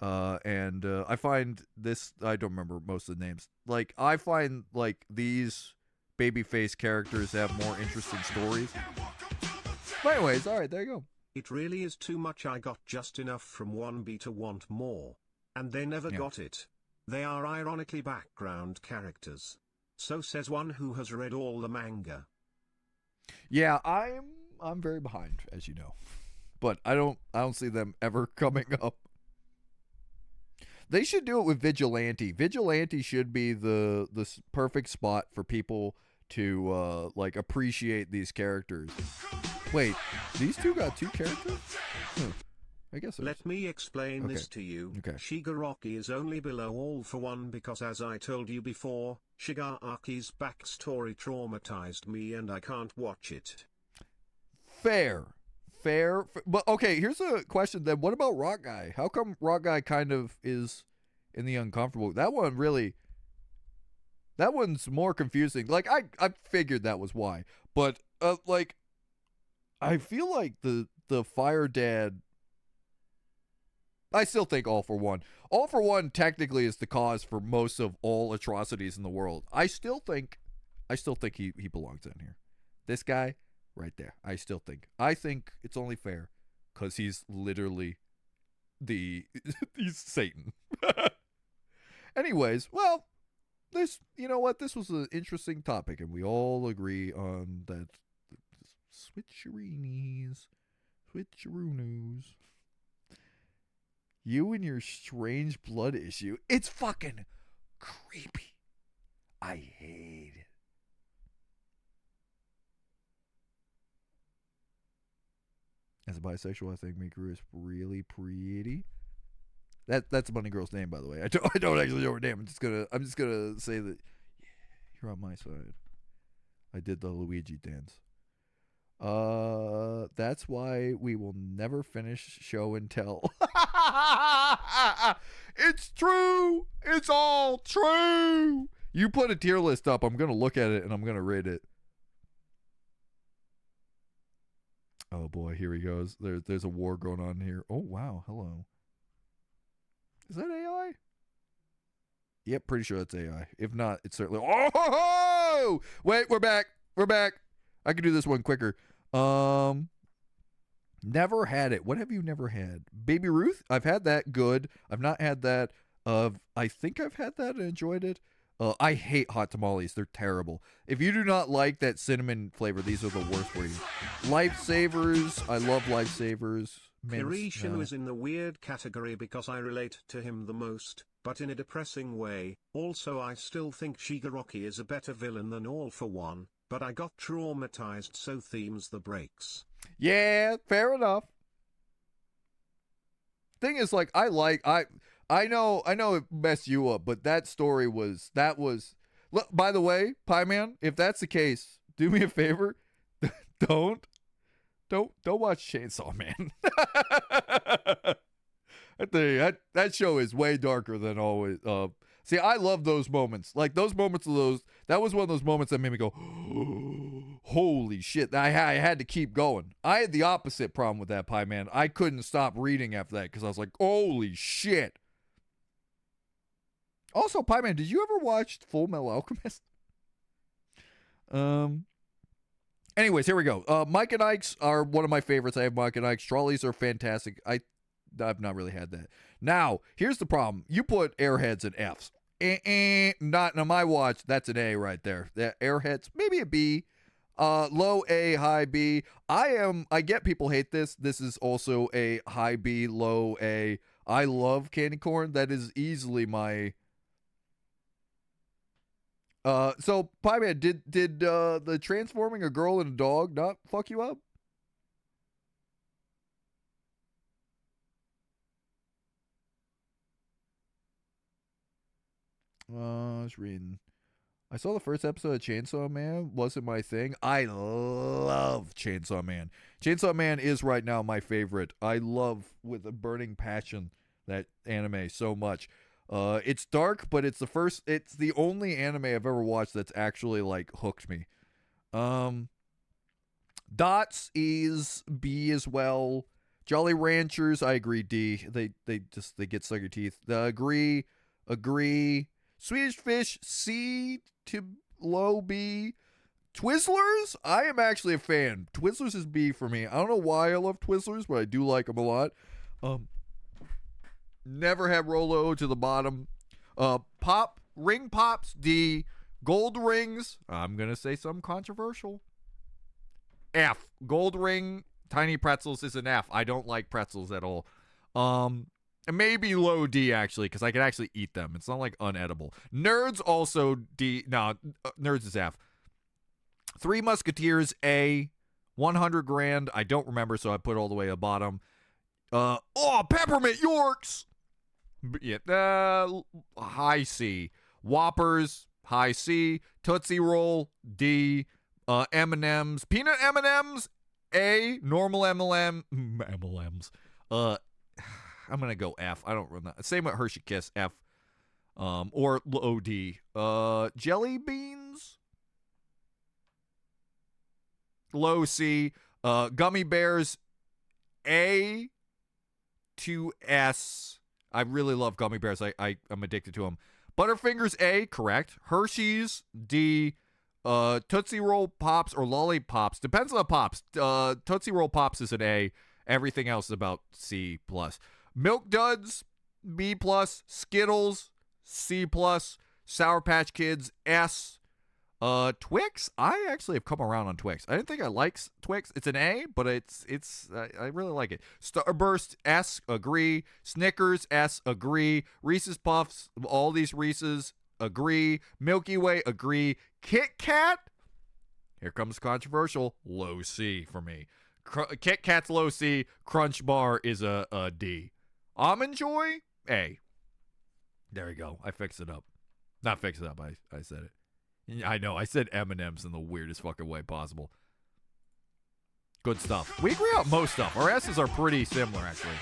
and I find this, I don't remember most of the names. Like, I find like these babyface characters have more interesting stories. But anyways, all right, there you go. It really is too much. I got just enough from 1B to want more. And they never got it. They are ironically background characters. So says one who has read all the manga. Yeah, I'm very behind, as you know. But I don't see them ever coming up. They should do it with Vigilante. Vigilante should be the perfect spot for people to like appreciate these characters. Wait, these two got two characters? I guess. Let me explain this to you. Okay. Shigaraki is only below All for One because, as I told you before, Shigaraki's backstory traumatized me and I can't watch it. Fair. But okay, here's a question then. What about Rock Guy? How come Rock Guy kind of is in the uncomfortable? That one's more confusing. Like, I figured that was why. But like, I feel like the Fire Dad, I still think All for One. All for One technically is the cause for most of all atrocities in the world. I still think he belongs in here. This guy right there. I think it's only fair because he's literally he's Satan. Anyways, well, this, you know what? This was an interesting topic, and we all agree on that. Switcheroonies. Switcheroonies. You and your strange blood issue. It's fucking creepy. I hate it. As a bisexual, I think Mikuru is really pretty. That's a bunny girl's name, by the way. I don't actually know her name. I'm just gonna say that you're on my side. I did the Luigi dance. That's why we will never finish show and tell. It's true. It's all true. You put a tier list up. I'm gonna look at it and I'm gonna rate it. Oh boy, here he goes. There's a war going on here. Oh wow, hello. Is that AI? Yep, pretty sure that's AI. If not, it's certainly. Oh, wait, we're back. We're back. I can do this one quicker. Never had it. What have you never had? Baby Ruth? I've had that. Good. I've not had that. I think I've had that and enjoyed it. I hate hot tamales. They're terrible. If you do not like that cinnamon flavor, these are the worst for you. Lifesavers. I love Lifesavers. Kirishin is in the weird category because I relate to him the most, but in a depressing way. Also, I still think Shigaraki is a better villain than All for One, but I got traumatized, so themes the breaks. Yeah, fair enough. Thing is, like, I know it messed you up, but that story was. Look, by the way, Pie Man, if that's the case, do me a favor, don't watch Chainsaw Man. I think that show is way darker than always. See, I love those moments. Like those moments of those. That was one of those moments that made me go, "Holy shit!" I had to keep going. I had the opposite problem with that, Pie Man. I couldn't stop reading after that because I was like, "Holy shit!" Also, Pie Man, did you ever watch Full Metal Alchemist? Anyways, here we go. Mike and Ike's are one of my favorites. I have Mike and Ike's. Trolleys are fantastic. I've not really had that. Now, here's the problem. You put Airheads and Fs. Not on my watch. That's an A right there. The Airheads, maybe a B. Low A, high B. I get people hate this. This is also a high B, low A. I love candy corn. That is easily my... So, Pie Man, did the transforming a girl and a dog not fuck you up? I was reading. I saw the first episode of Chainsaw Man. Wasn't my thing. I love Chainsaw Man. Chainsaw Man is right now my favorite. I love with a burning passion that anime so much. It's dark, but it's the only anime I've ever watched that's actually like hooked me. Dots is B as well. Jolly Ranchers, I agree, D. They get stuck in your teeth. Agree. Swedish Fish, C to low B. Twizzlers, I am actually a fan. Twizzlers is B for me. I don't know why I love Twizzlers, but I do like them a lot. Never had Rolo to the bottom. Ring Pops, D. Gold Rings, I'm going to say something controversial. F. Gold Ring, Tiny Pretzels is an F. I don't like pretzels at all. Maybe low D, actually, because I can actually eat them. It's not like unedible. Nerds also D. No, Nerds is F. Three Musketeers, A. 100 grand, I don't remember, so I put all the way at the bottom. Peppermint Yorks! Yeah, high C. Whoppers, high C. Tootsie Roll, D. M&M's, peanut M&M's, A. Normal M&M's. I'm gonna go F. I don't run that. Same with Hershey Kiss, F. Or low D. Jelly beans, low C. Gummy bears, A to S. I really love gummy bears. I'm addicted to them. Butterfingers, A, correct. Hershey's, D. Tootsie Roll Pops or Lollipops, depends on the Pops. Tootsie Roll Pops is an A. Everything else is about C plus. Milk Duds, B plus. Skittles, C plus. Sour Patch Kids S. Twix. I actually have come around on Twix. I didn't think I liked Twix. It's an A, but I really like it. Starburst S. Agree. Snickers S. Agree. Reese's Puffs. All these Reese's. Agree. Milky Way. Agree. Kit Kat. Here comes controversial. Low C for me. Kit Kat's low C. Crunch Bar is a D. Almond Joy. A. There we go. I fixed it up. Not fixed it up. I said it. I know. I said M&M's in the weirdest fucking way possible. Good stuff. We agree on most stuff. Our S's are pretty similar, actually.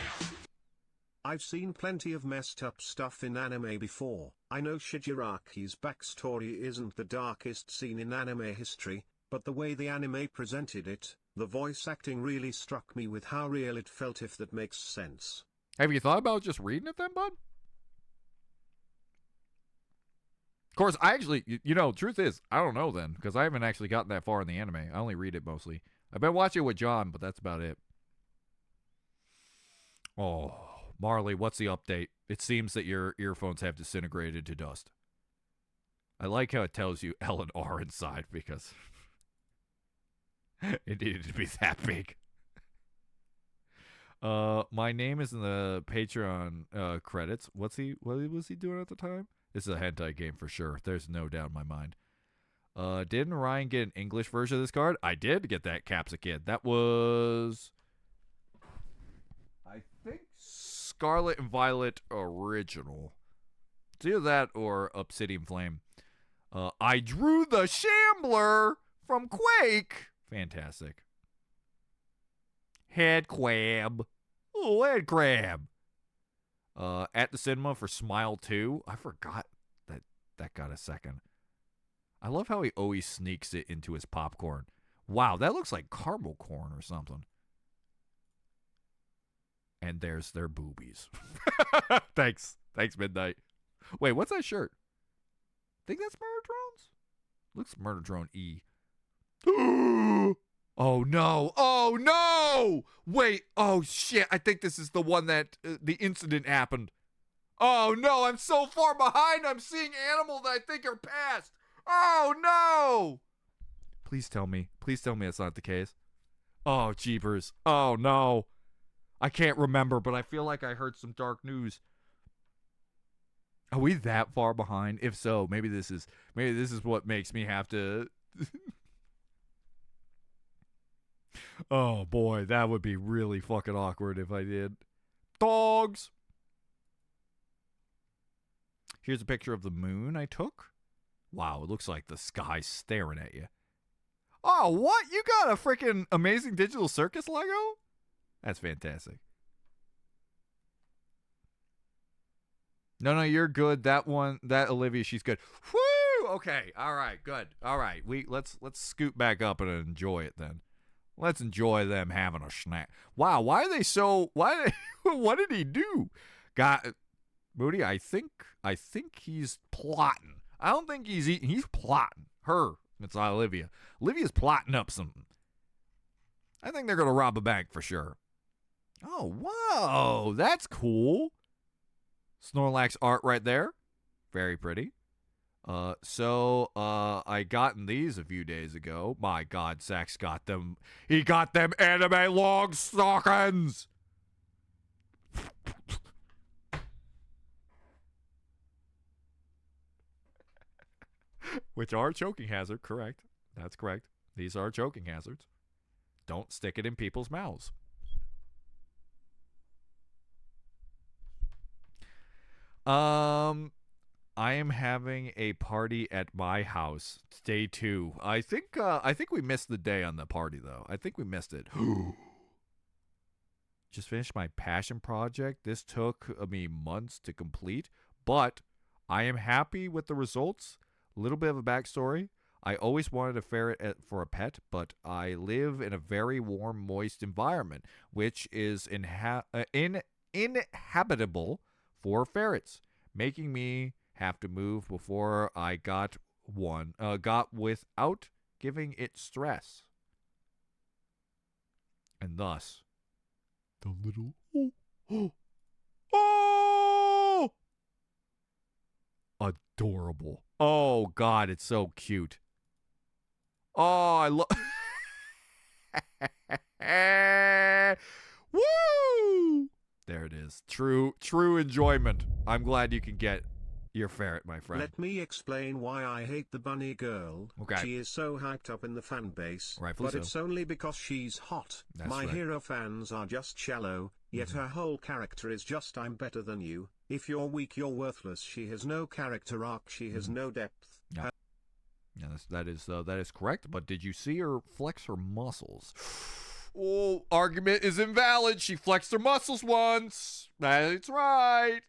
I've seen plenty of messed up stuff in anime before. I know Shigaraki's backstory isn't the darkest scene in anime history, but the way the anime presented it, the voice acting really struck me with how real it felt, if that makes sense. Have you thought about just reading it then, bud? Of course, I actually, truth is, I don't know then, because I haven't actually gotten that far in the anime. I only read it mostly. I've been watching it with John, but that's about it. Oh, Marley, what's the update? It seems that your earphones have disintegrated to dust. I like how it tells you L and R inside, because it needed to be that big. My name is in the Patreon credits. What was he doing at the time? This is a hentai game for sure. There's no doubt in my mind. Didn't Ryan get an English version of this card? I did get that Capsicid. That was, I think, Scarlet and Violet original. It's either that or Obsidian Flame. I drew the Shambler from Quake. Fantastic. Head crab. Oh, head crab. At the cinema for Smile 2. I forgot that got a second. I love how he always sneaks it into his popcorn. Wow, that looks like caramel corn or something. And there's their boobies. Thanks, Midnight. Wait, what's that shirt? Think that's Murder Drones? Looks Murder Drone E. Oh no! Wait, oh shit, I think this is the one that the incident happened. Oh no, I'm so far behind, I'm seeing animals that I think are past. Oh no! Please tell me it's not the case. Oh jeepers, oh no. I can't remember, but I feel like I heard some dark news. Are we that far behind? If so, maybe this is what makes me have to Oh boy, that would be really fucking awkward if I did. Dogs. Here's a picture of the moon I took. Wow, it looks like the sky's staring at you. Oh, what? You got a freaking Amazing Digital Circus Lego? That's fantastic. No, you're good. That Olivia, she's good. Whoo! Okay, all right, good. All right, let's scoot back up and enjoy it then. Let's enjoy them having a snack. Wow, why are they so? What did he do? Moody, I think he's plotting. I don't think he's eating. He's plotting. It's Olivia. Olivia's plotting up something. I think they're gonna rob a bank for sure. Oh, whoa, that's cool. Snorlax art right there. Very pretty. I gotten these a few days ago. My God, Zach's got them. He got them anime long stockings. Which are a choking hazard, correct. That's correct. These are choking hazards. Don't stick it in people's mouths. I am having a party at my house. Day 2. I think we missed the day on the party though. I think we missed it. Just finished my passion project. This took me months to complete, but I am happy with the results. A little bit of a backstory. I always wanted a ferret for a pet, but I live in a very warm, moist environment, which is inhabitable for ferrets, making me have to move before I got without giving it stress. And thus, the little adorable. Oh, God, it's so cute. Oh, I love... Woo! There it is. True enjoyment. I'm glad you can get your ferret, my friend. Let me explain why I hate the bunny girl. Okay. She is so hyped up in the fan base, Rightfully but so. it's only because she's hot. That's My right. hero fans are just shallow, yet her whole character is just I'm better than you. If you're weak, you're worthless. She has no character arc. She has no depth. Yeah. Yes, that is correct. But did you see her flex her muscles? Oh, argument is invalid. She flexed her muscles once. That's right.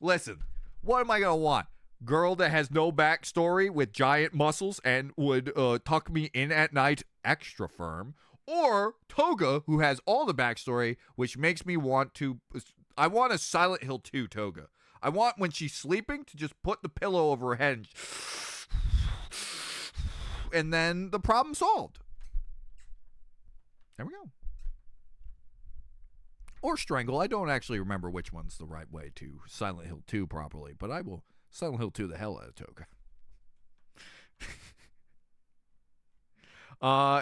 Listen, what am I gonna want? Girl that has no backstory with giant muscles and would tuck me in at night extra firm, or Toga who has all the backstory, which makes me want to. I want a Silent Hill 2 Toga. I want when she's sleeping to just put the pillow over her head and then the problem solved. There we go. Or strangle. I don't actually remember which one's the right way to Silent Hill 2 properly, but I will Silent Hill 2 the hell out of Toga.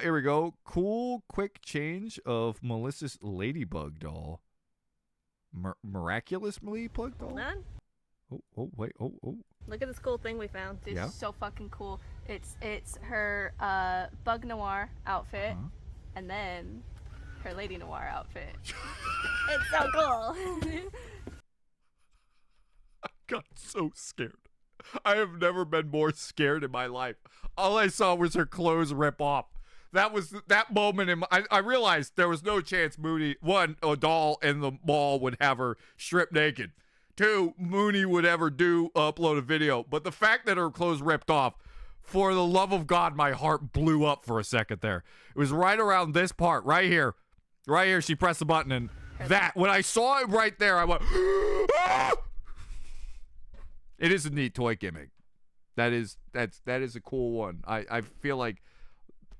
Here we go. Cool, quick change of Melissa's Ladybug doll. Miraculously plug doll? None? Oh, wait, oh. Look at this cool thing we found. It's Yeah. so fucking cool. It's her Bug Noir outfit, Uh-huh. and then her Lady Noir outfit. It's so cool. Got so scared. I have never been more scared in my life. All I saw was her clothes rip off. That was that moment. I realized there was no chance Mooney, one, a doll in the mall would have her stripped naked. Two, Mooney would ever upload a video. But the fact that her clothes ripped off, for the love of God, my heart blew up for a second there. It was right around this part, right here. Right here, she pressed the button, and when I saw it right there, I went, ah! It is a neat toy gimmick. That is a cool one. I feel like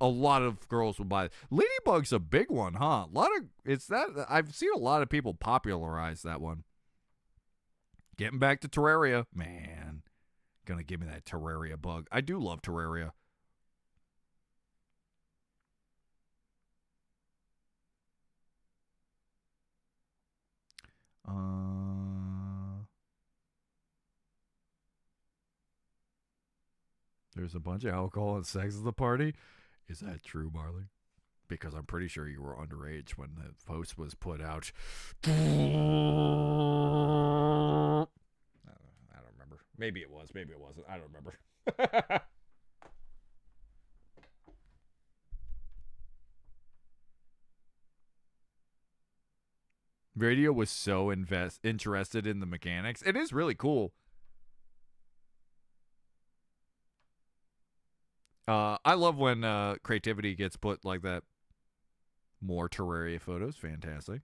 a lot of girls will buy it. Ladybug's a big one, huh? I've seen a lot of people popularize that one. Getting back to Terraria, man, gonna give me that Terraria bug. I do love Terraria. There's a bunch of alcohol and sex at the party. Is that true, Marley? Because I'm pretty sure you were underage when the post was put out. I don't remember. Maybe it was. Maybe it wasn't. I don't remember. Radio was so interested in the mechanics. It is really cool. I love when creativity gets put like that. More Terraria photos. Fantastic.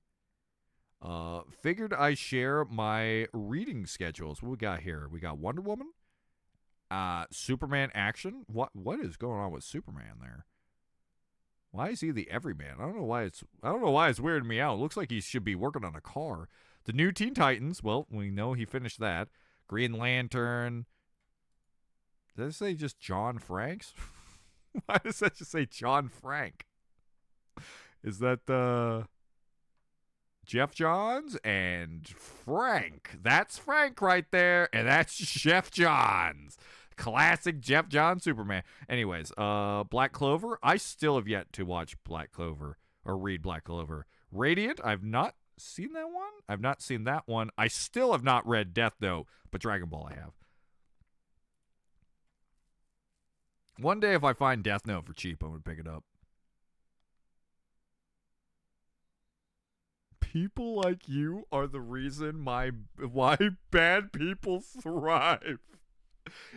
Figured I share my reading schedules. What we got here? We got Wonder Woman. Superman action. What is going on with Superman there? Why is he the everyman? I don't know why it's weirding me out. It looks like he should be working on a car. The new Teen Titans. Well, we know he finished that. Green Lantern. Does it say just John Franks? Why does that just say John Frank? Is that Jeff Johns and Frank? That's Frank right there, and that's Jeff Johns. Classic Jeff Johns Superman. Anyways, Black Clover. I still have yet to watch Black Clover or read Black Clover. Radiant. I've not seen that one. I've not seen that one. I still have not read Death Note, but Dragon Ball I have. One day if I find Death Note for cheap, I'm going to pick it up. People like you are the reason why bad people thrive.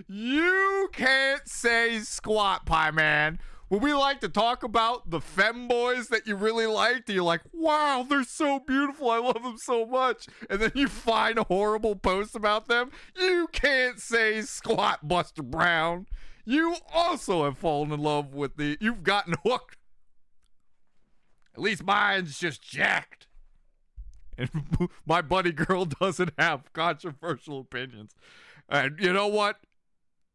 You can't say squat, Pie Man. When we like to talk about the femboys that you really liked, and you're like, wow, they're so beautiful. I love them so much. And then you find a horrible post about them. You can't say squat, Buster Brown. You also have fallen in love with you've gotten hooked. At least mine's just jacked. And my buddy girl doesn't have controversial opinions. And you know what?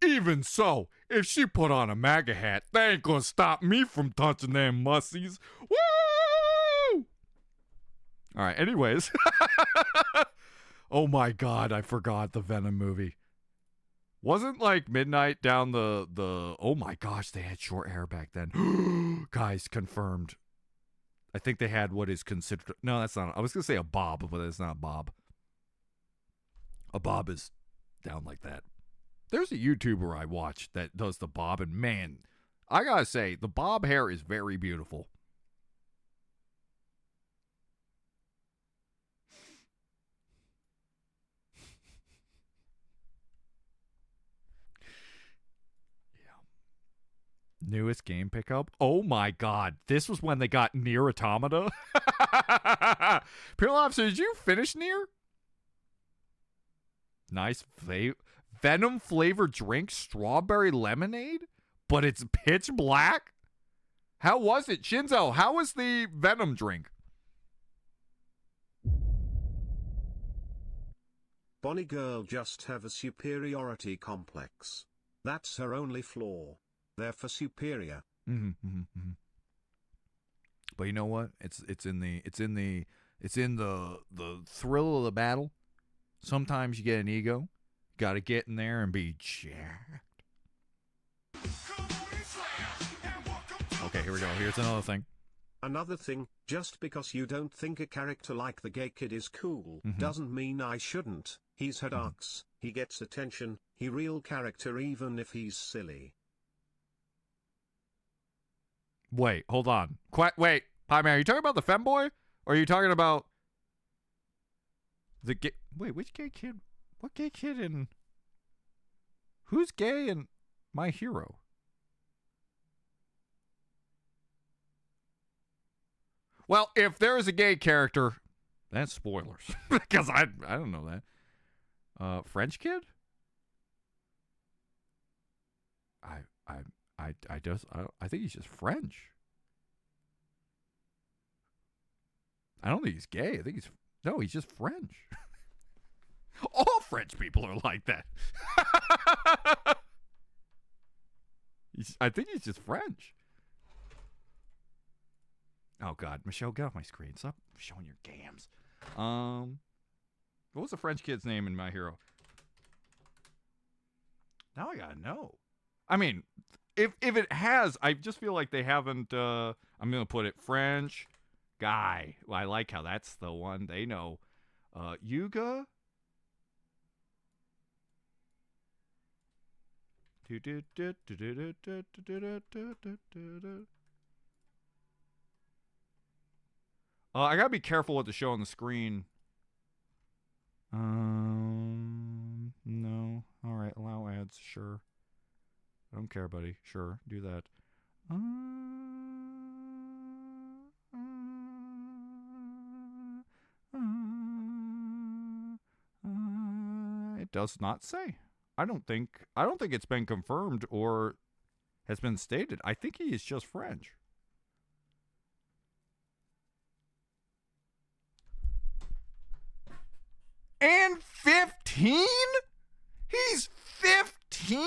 Even so, if she put on a MAGA hat, they ain't gonna stop me from touching them mussies. Woo! All right, anyways. Oh my God, I forgot the Venom movie. Wasn't like midnight down the oh my gosh, they had short hair back then. Guys, confirmed. I think they had what is considered, no, that's not, I was gonna say a bob, but it's not a bob. A bob is down like that. There's a YouTuber I watch that does the bob, and man, I gotta say, the bob hair is very beautiful. Newest game pickup? Oh my God. This was when they got Nier Automata? Pure Officer, did you finish Nier? Nice Venom flavored drink, strawberry lemonade? But it's pitch black? How was it? Shinzo, how was the Venom drink? Bonnie girl just have a superiority complex. That's her only flaw. Therefore superior. But you know what? It's in the thrill of the battle. Sometimes you get an ego. Got to get in there and be jacked. Okay, here we go. Here's another thing. Another thing, just because you don't think a character like the gay kid is cool, doesn't mean I shouldn't. He's had arcs, he gets attention, he real character even if he's silly. Wait, hold on. Wait, Pie Man, are you talking about the femboy? Or are you talking about the gay? Wait, which gay kid? What gay kid in? Who's gay in My Hero? Well, if there is a gay character, that's spoilers because I don't know that. French kid? I think he's just French. I don't think he's gay. He's just French. All French people are like that. I think he's just French. Oh God, Michelle, get off my screen. Stop showing your gams. What was the French kid's name in My Hero? Now I gotta know. I mean, if it has, I just feel like they haven't. I'm gonna put it French guy. Well, I like how that's the one they know. Yuga. I gotta be careful what to show on the screen. No. All right, allow ads. Sure. I don't care, buddy. Sure, do that. It does not say. I don't think it's been confirmed or has been stated. I think he is just French. And 15? He's 15?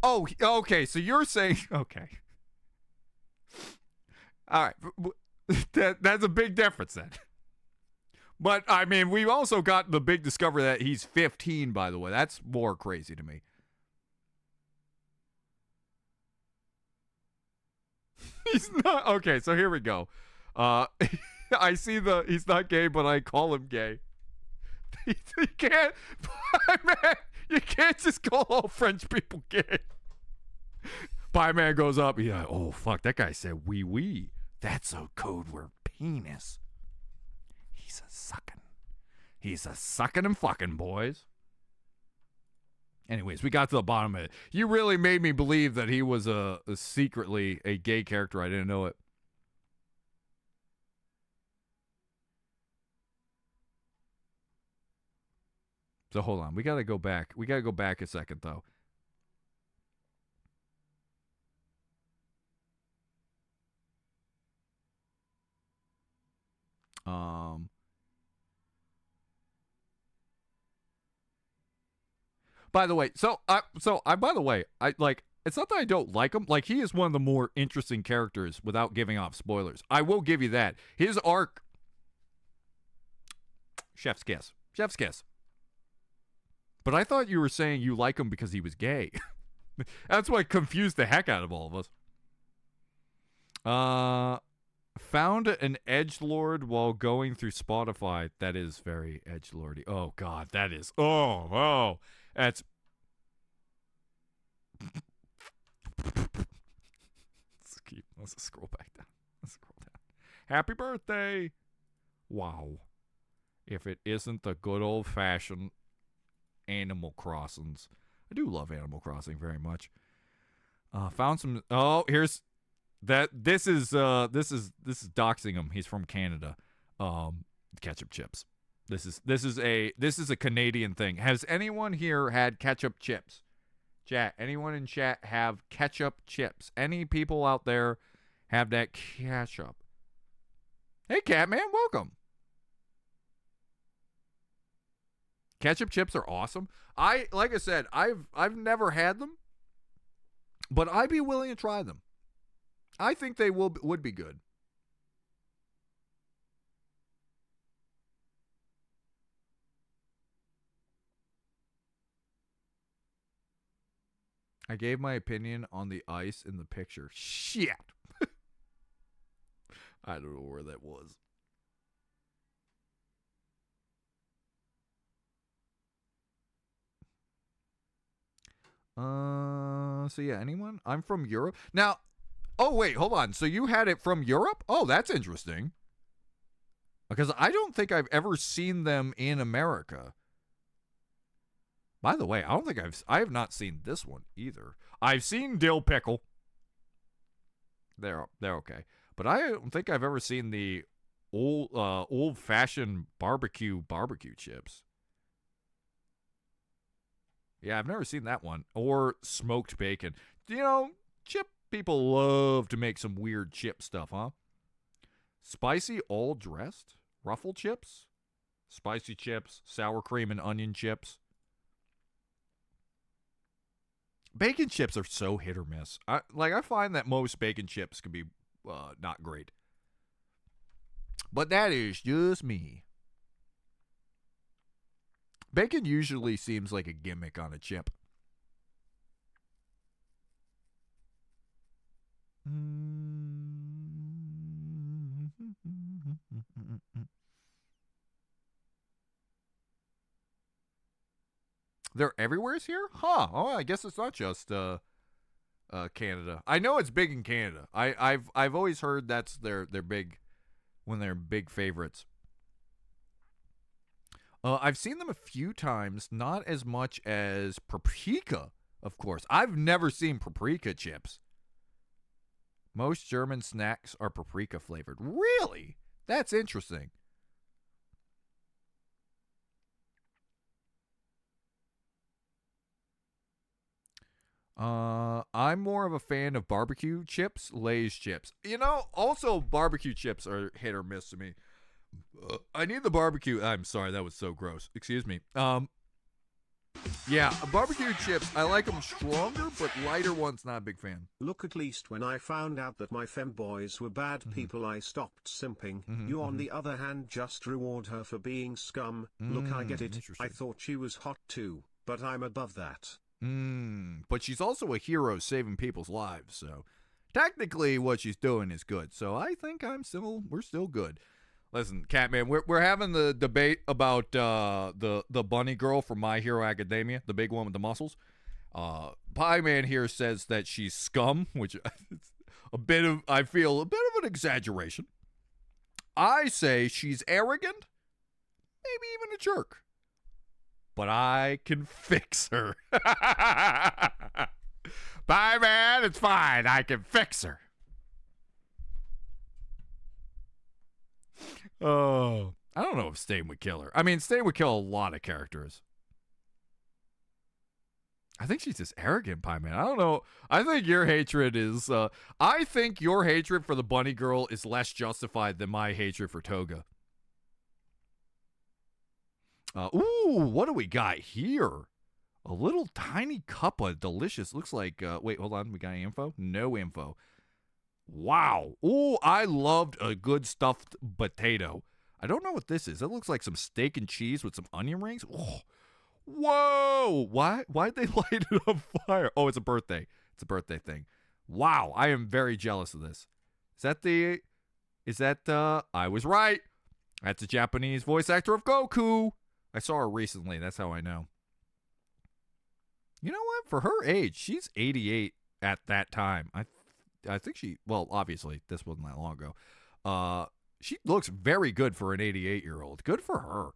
Oh, okay. So you're saying, okay. All right. That's a big difference then. But, I mean, we've also got the big discovery that he's 15, by the way. That's more crazy to me. He's not. Okay, so here we go. I see he's not gay, but I call him gay. You can't, man, you can't just call all French people gay. Pie Man goes up. Yeah. Oh fuck, that guy said wee wee. That's a code word. Penis. He's a sucking and fucking, boys. Anyways, we got to the bottom of it. You really made me believe that he was secretly a gay character. I didn't know it. So hold on. We got to go back. We got to go back a second, though. Um. By the way, I like. It's not that I don't like him. Like, he is one of the more interesting characters without giving off spoilers. I will give you that. His arc, chef's kiss, chef's kiss. But I thought you were saying you like him because he was gay. That's what confused the heck out of all of us. Found an edgelord while going through Spotify. That is very edgelordy. Oh God, that is. Oh, that's. Let's scroll back down. Let's scroll down. Happy birthday! Wow. If it isn't the good old fashioned Animal Crossings. I do love Animal Crossing very much. Found some. Oh, here's that. This is doxing him. He's from Canada. Ketchup chips. This is a Canadian thing. Has anyone here had ketchup chips? Chat. Anyone in chat have ketchup chips? Any people out there have that ketchup? Hey, Catman, welcome. Ketchup chips are awesome. Like I said, I've never had them, but I'd be willing to try them. I think they would be good. I gave my opinion on the ice in the picture. Shit. I don't know where that was. So yeah, anyone? I'm from Europe. Now, oh wait, hold on. So you had it from Europe? Oh, that's interesting. Because I don't think I've ever seen them in America. By the way, I have not seen this one either. I've seen dill pickle. They're okay. But I don't think I've ever seen the old fashioned barbecue chips. Yeah, I've never seen that one. Or smoked bacon. You know, chip people love to make some weird chip stuff, huh? Spicy all dressed? Ruffle chips? Spicy chips, sour cream and onion chips. Bacon chips are so hit or miss. I find that most bacon chips can be not great. But that is just me. Bacon usually seems like a gimmick on a chip. They're everywhere here? Huh. Oh, I guess it's not just Canada. I know it's big in Canada. I've always heard that's their big when they're big favorites. I've seen them a few times, not as much as paprika, of course. I've never seen paprika chips. Most German snacks are paprika flavored. Really? That's interesting. I'm more of a fan of barbecue chips, Lay's chips. You know, also barbecue chips are hit or miss to me. I need the barbecue. I'm sorry, that was so gross. Excuse me. Yeah, barbecue chips, I like them stronger, but lighter ones, not a big fan. Look, at least when I found out that my femboys were bad people, I stopped simping. You, on the other hand, just reward her for being scum. Look, I get it. I thought she was hot too, but I'm above that. But she's also a hero saving people's lives, so technically what she's doing is good. So I think we're still good. Listen, Catman, we're having the debate about the bunny girl from My Hero Academia, the big one with the muscles. Pie Man here says that she's scum, which I feel a bit of an exaggeration. I say she's arrogant, maybe even a jerk. But I can fix her. Bye, man. It's fine. I can fix her. Oh, I don't know if Stain would kill her. I mean, Stain would kill a lot of characters. I think she's just arrogant, Pie Man. I don't know. I think your hatred is. I think your hatred for the bunny girl is less justified than my hatred for Toga. Ooh, what do we got here? A little tiny cup of delicious. Looks like, wait, hold on. We got any info? No info. Wow. Ooh, I loved a good stuffed potato. I don't know what this is. It looks like some steak and cheese with some onion rings. Oh, whoa. Why'd they light it on fire? Oh, it's a birthday. It's a birthday thing. Wow. I am very jealous of this. I was right. That's a Japanese voice actor of Goku. I saw her recently. That's how I know. You know what? For her age, she's 88 at that time. I think well, obviously, this wasn't that long ago. She looks very good for an 88-year-old. Good for her.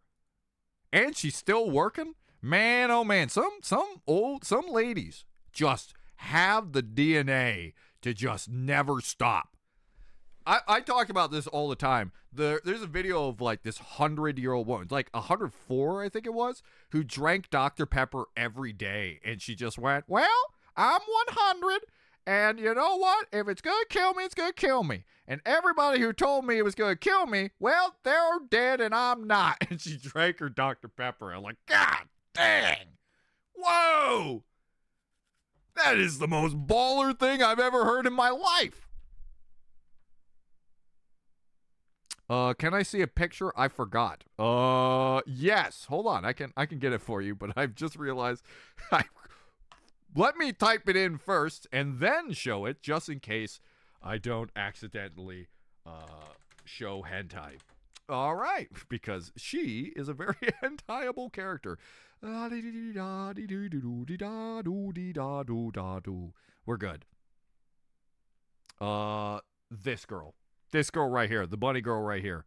And she's still working? Man, oh man, some ladies just have the DNA to just never stop. I talk about this all the time. There's a video of like this 100-year-old woman, like 104, I think it was, who drank Dr. Pepper every day. And she just went, well, I'm 100. And you know what? If it's going to kill me, it's going to kill me. And everybody who told me it was going to kill me, well, they're dead and I'm not. And she drank her Dr. Pepper. I'm like, God dang. Whoa. That is the most baller thing I've ever heard in my life. Can I see a picture? I forgot. Yes. Hold on. I can get it for you, but I've just realized let me type it in first and then show it just in case I don't accidentally show hentai. All right, because she is a very hentaiable character. We're good. This girl. This girl right here, the bunny girl right here.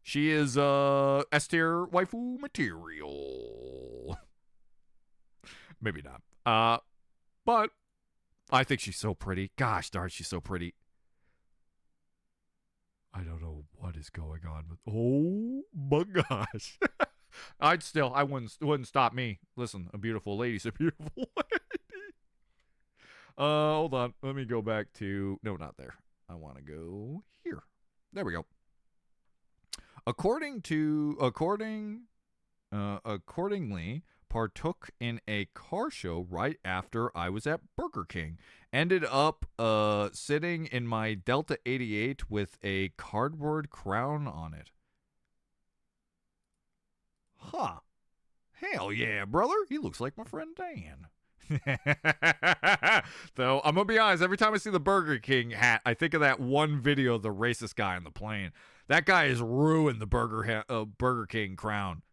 She is S tier waifu material. Maybe not. But I think she's so pretty. Gosh darn, she's so pretty. I don't know what is going on with. Oh my gosh. I wouldn't stop me. Listen, a beautiful lady's a beautiful lady. Hold on. Let me go back to no, not there. I want to go here. There we go. Accordingly, partook in a car show right after I was at Burger King. Ended up sitting in my Delta 88 with a cardboard crown on it. Huh. Hell yeah, brother. He looks like my friend Dan. Though I'm gonna be honest, every time I see the Burger King hat, I think of that one video of the racist guy on the plane. That guy has ruined the Burger King crown.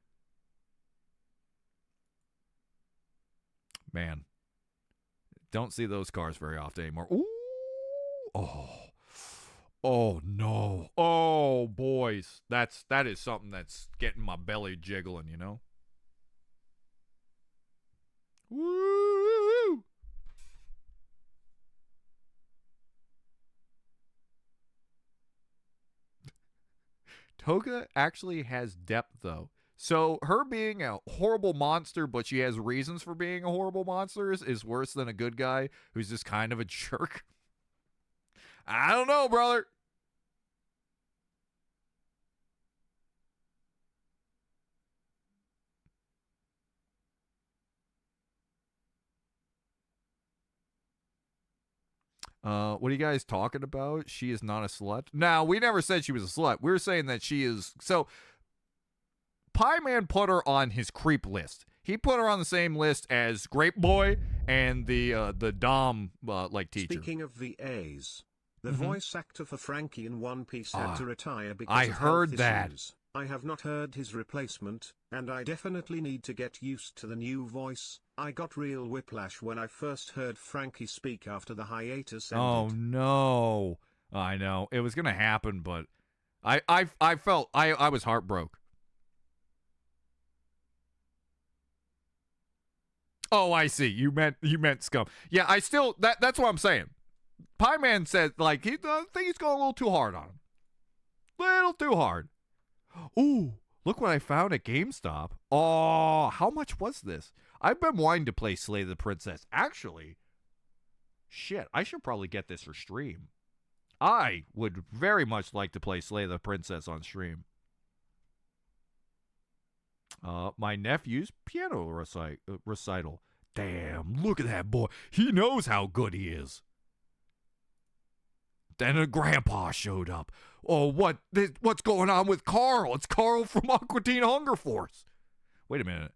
Man, don't see those cars very often anymore. Ooh, oh no, oh boys, that is something that's getting my belly jiggling, you know. Woo! Toga actually has depth, though. So her being a horrible monster, but she has reasons for being a horrible monster is worse than a good guy who's just kind of a jerk. I don't know, brother. What are you guys talking about? She is not a slut. No, we never said she was a slut. We were saying that she is. So, Pie Man put her on his creep list. He put her on the same list as Grape Boy and the Dom like teacher. Speaking of VAs, the voice actor for Frankie in One Piece had to retire because I of heard health that. issues. I have not heard his replacement, and I definitely need to get used to the new voice. I got real whiplash when I first heard Frankie speak after the hiatus ended. Oh no. I know. It was gonna happen, but I felt I was heartbroken. Oh, I see. You meant scum. Yeah, I still that's what I'm saying. Pie Man said like I think he's going a little too hard on him. Little too hard. Ooh, look what I found at GameStop. Oh, how much was this? I've been wanting to play Slay the Princess. Actually, shit, I should probably get this for stream. I would very much like to play Slay the Princess on stream. My nephew's piano recital. Damn, look at that boy. He knows how good he is. Then a grandpa showed up. Oh, what's going on with Carl? It's Carl from Aqua Teen Hunger Force. Wait a minute.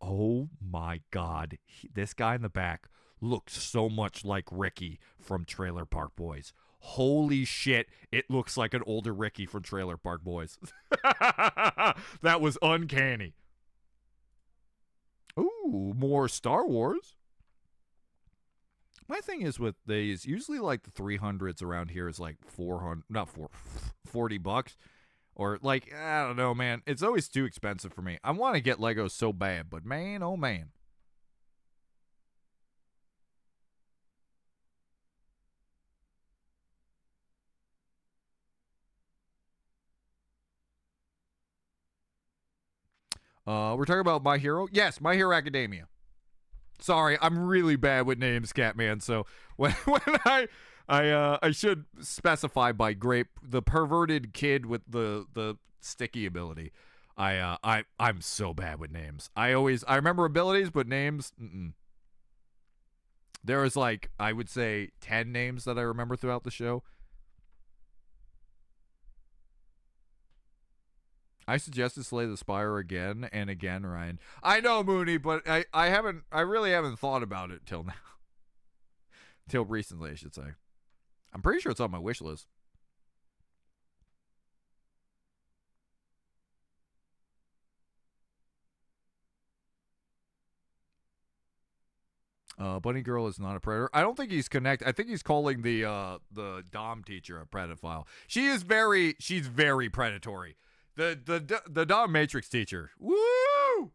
Oh my God. This guy in the back looks so much like Ricky from Trailer Park Boys. Holy shit, it looks like an older Ricky from Trailer Park Boys. That was uncanny. Ooh, more Star Wars. My thing is with these, usually like the 300s around here is like 40 bucks. Or like, I don't know, man. It's always too expensive for me. I want to get Legos so bad, but man, oh man. We're talking about My Hero. Yes, My Hero Academia. Sorry, I'm really bad with names, Catman. So when I should specify by grape the perverted kid with the sticky ability. I'm so bad with names. I remember abilities, but names. There was like, I would say 10 names that I remember throughout the show. I suggested Slay the Spire again and again, Ryan. I know, Mooney, but I really haven't thought about it till now. Till recently, I should say. I'm pretty sure it's on my wish list. Bunny Girl is not a predator. I don't think he's connected. I think he's calling the Dom teacher a pedophile. She's very predatory. The Dom Matrix teacher. Woo!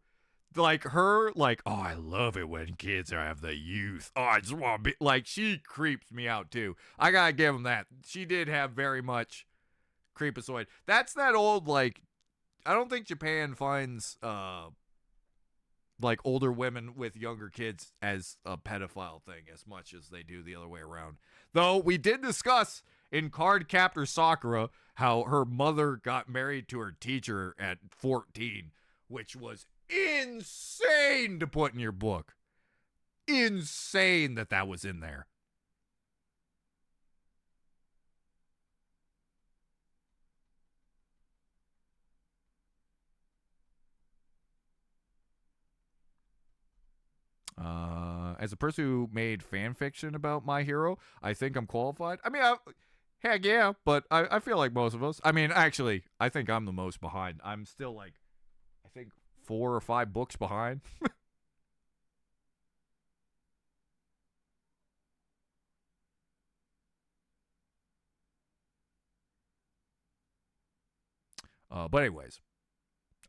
Like her, like, oh, I love it when kids have the youth. Oh, I just want to be like, she creeps me out too. I gotta give him that. She did have very much creepazoid. That's that old, like, I don't think Japan finds like older women with younger kids as a pedophile thing as much as they do the other way around. Though we did discuss in Card Captor Sakura how her mother got married to her teacher at 14, which was insane to put in your book. Insane that was in there. As a person who made fan fiction about My Hero, I think I'm qualified. I mean, heck yeah, but I feel like most of us. I mean, actually, I think I'm the most behind. I'm still like, I think 4 or 5 books behind. But anyways.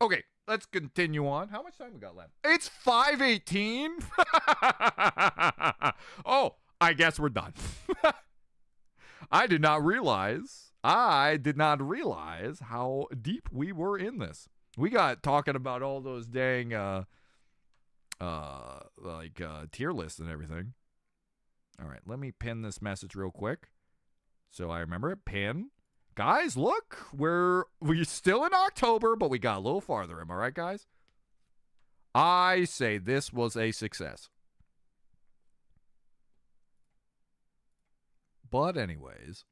Okay, let's continue on. How much time we got left? It's 5:18. Oh, I guess we're done. I did not realize how deep we were in this. We got talking about all those dang tier lists and everything. All right, let me pin this message real quick so I remember it. Pin. Guys, look, we're still in October, but we got a little farther. Am I right, guys? I say this was a success. But anyways.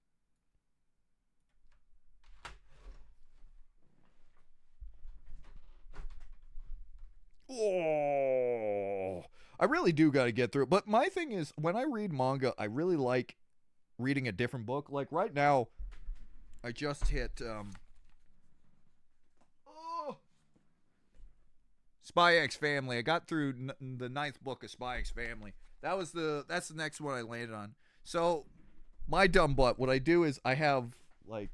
Oh, I really do got to get through it. But my thing is, when I read manga, I really like reading a different book. Like right now, I just hit Spy X Family. I got through the 9th book of Spy X Family. That's the next one I landed on. So my dumb butt, what I do is I have like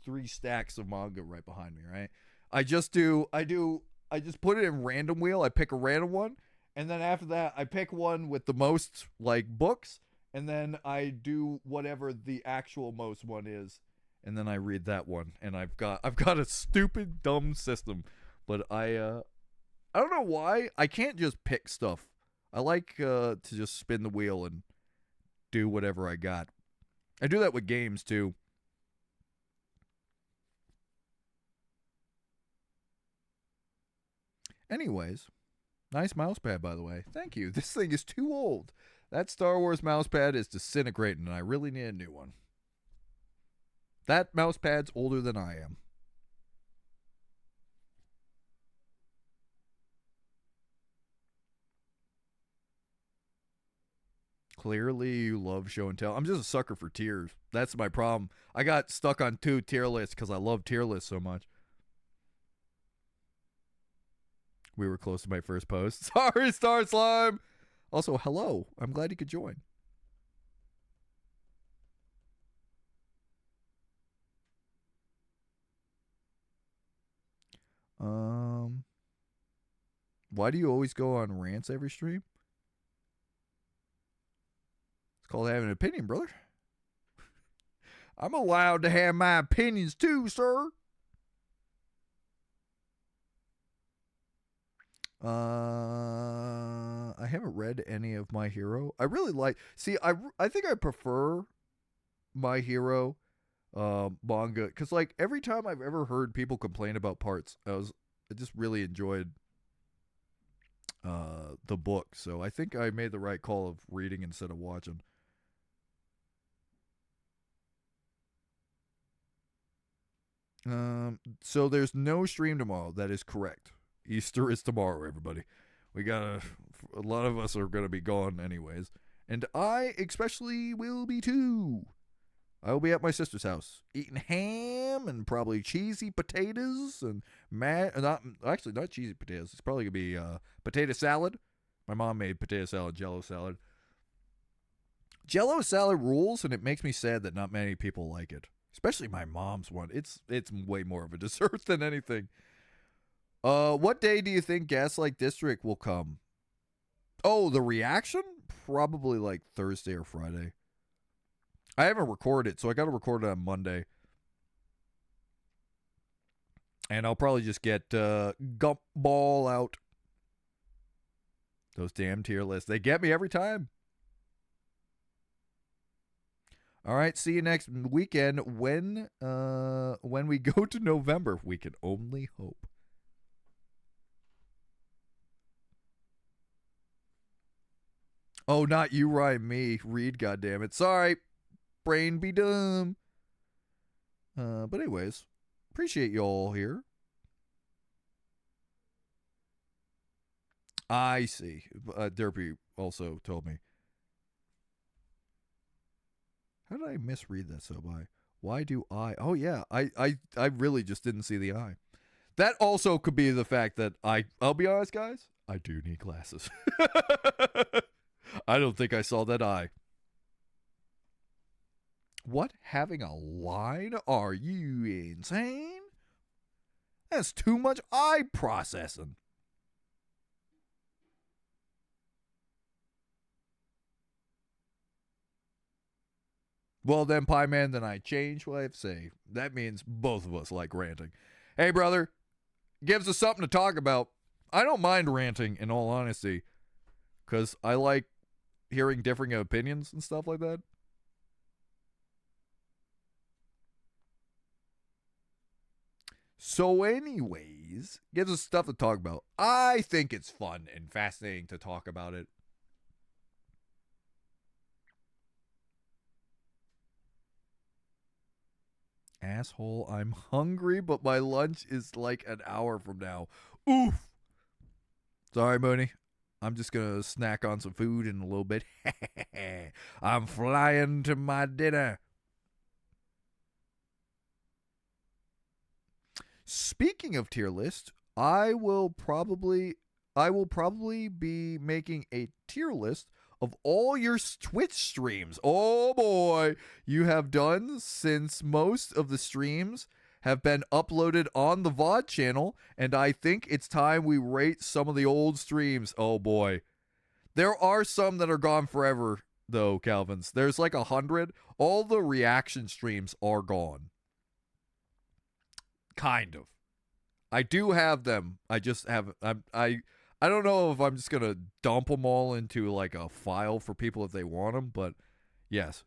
3 stacks of manga right behind me, right? I just put it in random wheel. I pick a random one, and then after that I pick one with the most like books, and then I do whatever the actual most one is. And then I read that one, and I've got a stupid, dumb system, but I don't know why I can't just pick stuff. I like to just spin the wheel and do whatever I got. I do that with games too. anyways, nice mouse pad, by the way. Thank you. This thing is too old. That Star Wars mouse pad is disintegrating, and I really need a new one. That mouse pad's older than I am. Clearly, you love show and tell. I'm just a sucker for tiers. That's my problem. I got stuck on 2 tier lists because I love tier lists so much. We were close to my first post. Sorry, Star Slime. Also, hello. I'm glad you could join. Why do you always go on rants every stream? It's called having an opinion, brother. I'm allowed to have my opinions too, sir. I haven't read any of My Hero. I really like. See, I think I prefer My Hero manga because like every time I've ever heard people complain about parts, I just really enjoyed the book. So I think I made the right call of reading instead of watching. So there's no stream tomorrow. That is correct. Easter is tomorrow, everybody. A lot of us are going to be gone anyways. And I especially will be too. I will be at my sister's house eating ham and probably cheesy potatoes and not cheesy potatoes. It's probably going to be potato salad. My mom made potato salad, Jello salad. Jello salad rules, and it makes me sad that not many people like it. Especially my mom's one. It's way more of a dessert than anything. What day do you think Gaslight District will come? Oh, the reaction? Probably like Thursday or Friday. I haven't recorded it, so I got to record it on Monday. And I'll probably just get Gumball out. Those damn tier lists. They get me every time. All right, see you next weekend. When we go to November, we can only hope. Oh, not you, Ryan, me. Read, goddammit. Sorry. Brain be dumb. But anyways, appreciate you all here. I see. Derpy also told me. How did I misread that so by? Why do I? Oh, yeah. I really just didn't see the eye. That also could be the fact that I'll be honest, guys. I do need glasses. I don't think I saw that eye. What? Having a line? Are you insane? That's too much eye processing. Well, then, Pie Man, then I change what I have to say. That means both of us like ranting. Hey, brother, gives us something to talk about. I don't mind ranting, in all honesty, because I like hearing differing opinions and stuff like that. So anyways, gives us stuff to talk about. I think it's fun and fascinating to talk about it. Asshole, I'm hungry, but my lunch is like an hour from now. Oof. Sorry, Mooney. I'm just going to snack on some food in a little bit. I'm flying to my dinner. Speaking of tier list, I will probably be making a tier list of all your Twitch streams. Oh boy, you have done since most of the streams have been uploaded on the VOD channel, and I think it's time we rate some of the old streams. Oh boy. There are some that are gone forever, though, Calvins. There's like 100. All the reaction streams are gone. Kind of. I do have them. I just have I don't know if I'm just going to dump them all into like a file for people if they want them, but yes.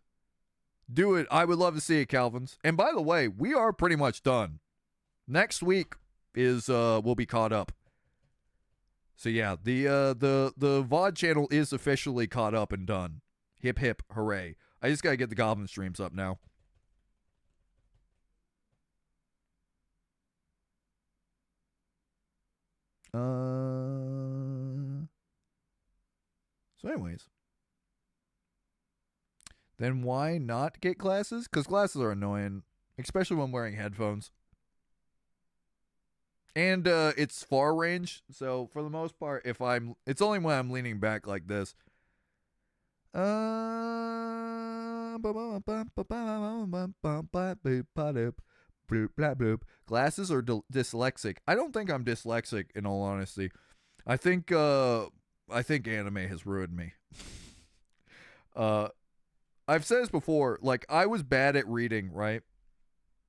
Do it. I would love to see it, Calvins. And by the way, we are pretty much done. Next week is we'll be caught up. So yeah, the VOD channel is officially caught up and done. Hip hip hooray. I just gotta get the Goblin streams up now. So anyways. Then why not get glasses? Because glasses are annoying, especially when wearing headphones. And it's far range, so for the most part, it's only when I'm leaning back like this. Glasses or dyslexic? I don't think I'm dyslexic, in all honesty. I think anime has ruined me. I've said this before. Like, I was bad at reading, right?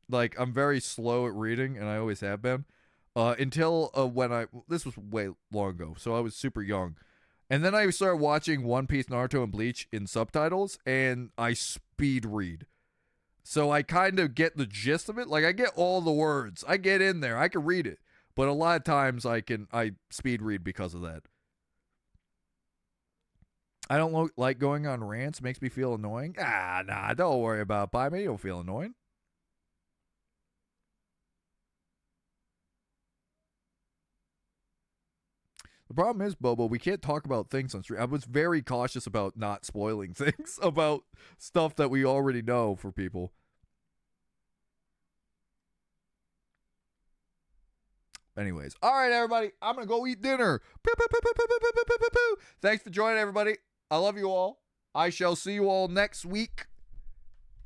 Like, I'm very slow at reading, and I always have been. Until this was way long ago, so I was super young. And then I started watching One Piece, Naruto, and Bleach in subtitles, and I speed read. So I kind of get the gist of it. Like, I get all the words. I get in there. I can read it. But a lot of times I speed read because of that. I don't like going on rants. Makes me feel annoying. Nah, don't worry about it. By me, you'll feel annoying. The problem is, Bobo, we can't talk about things on stream. I was very cautious about not spoiling things about stuff that we already know for people. Anyways, all right, everybody, I'm going to go eat dinner. Thanks for joining, everybody. I love you all. I shall see you all next week.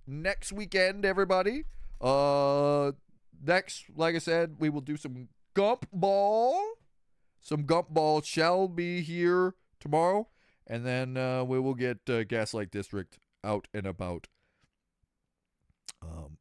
Next weekend, everybody. Next, like I said, we will do some Gump Ball. Some Gump Ball shall be here tomorrow. And then we will get Gaslight District out and about.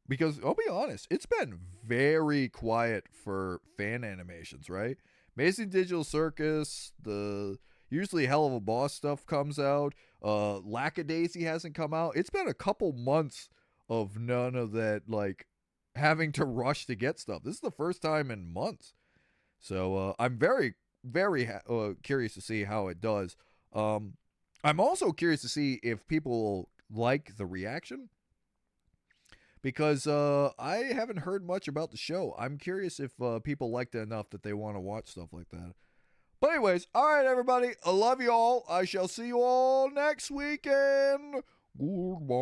Because, I'll be honest, it's been very quiet for fan animations, right? Amazing Digital Circus, the usually Hell of a Boss stuff comes out. Lackadaisy hasn't come out. It's been a couple months of none of that, like, having to rush to get stuff. This is the first time in months. So I'm very, very curious to see how it does. I'm also curious to see if people like the reaction. Because I haven't heard much about the show. I'm curious if people liked it enough that they want to watch stuff like that. But anyways, all right, everybody. I love you all. I shall see you all next weekend. Goodbye.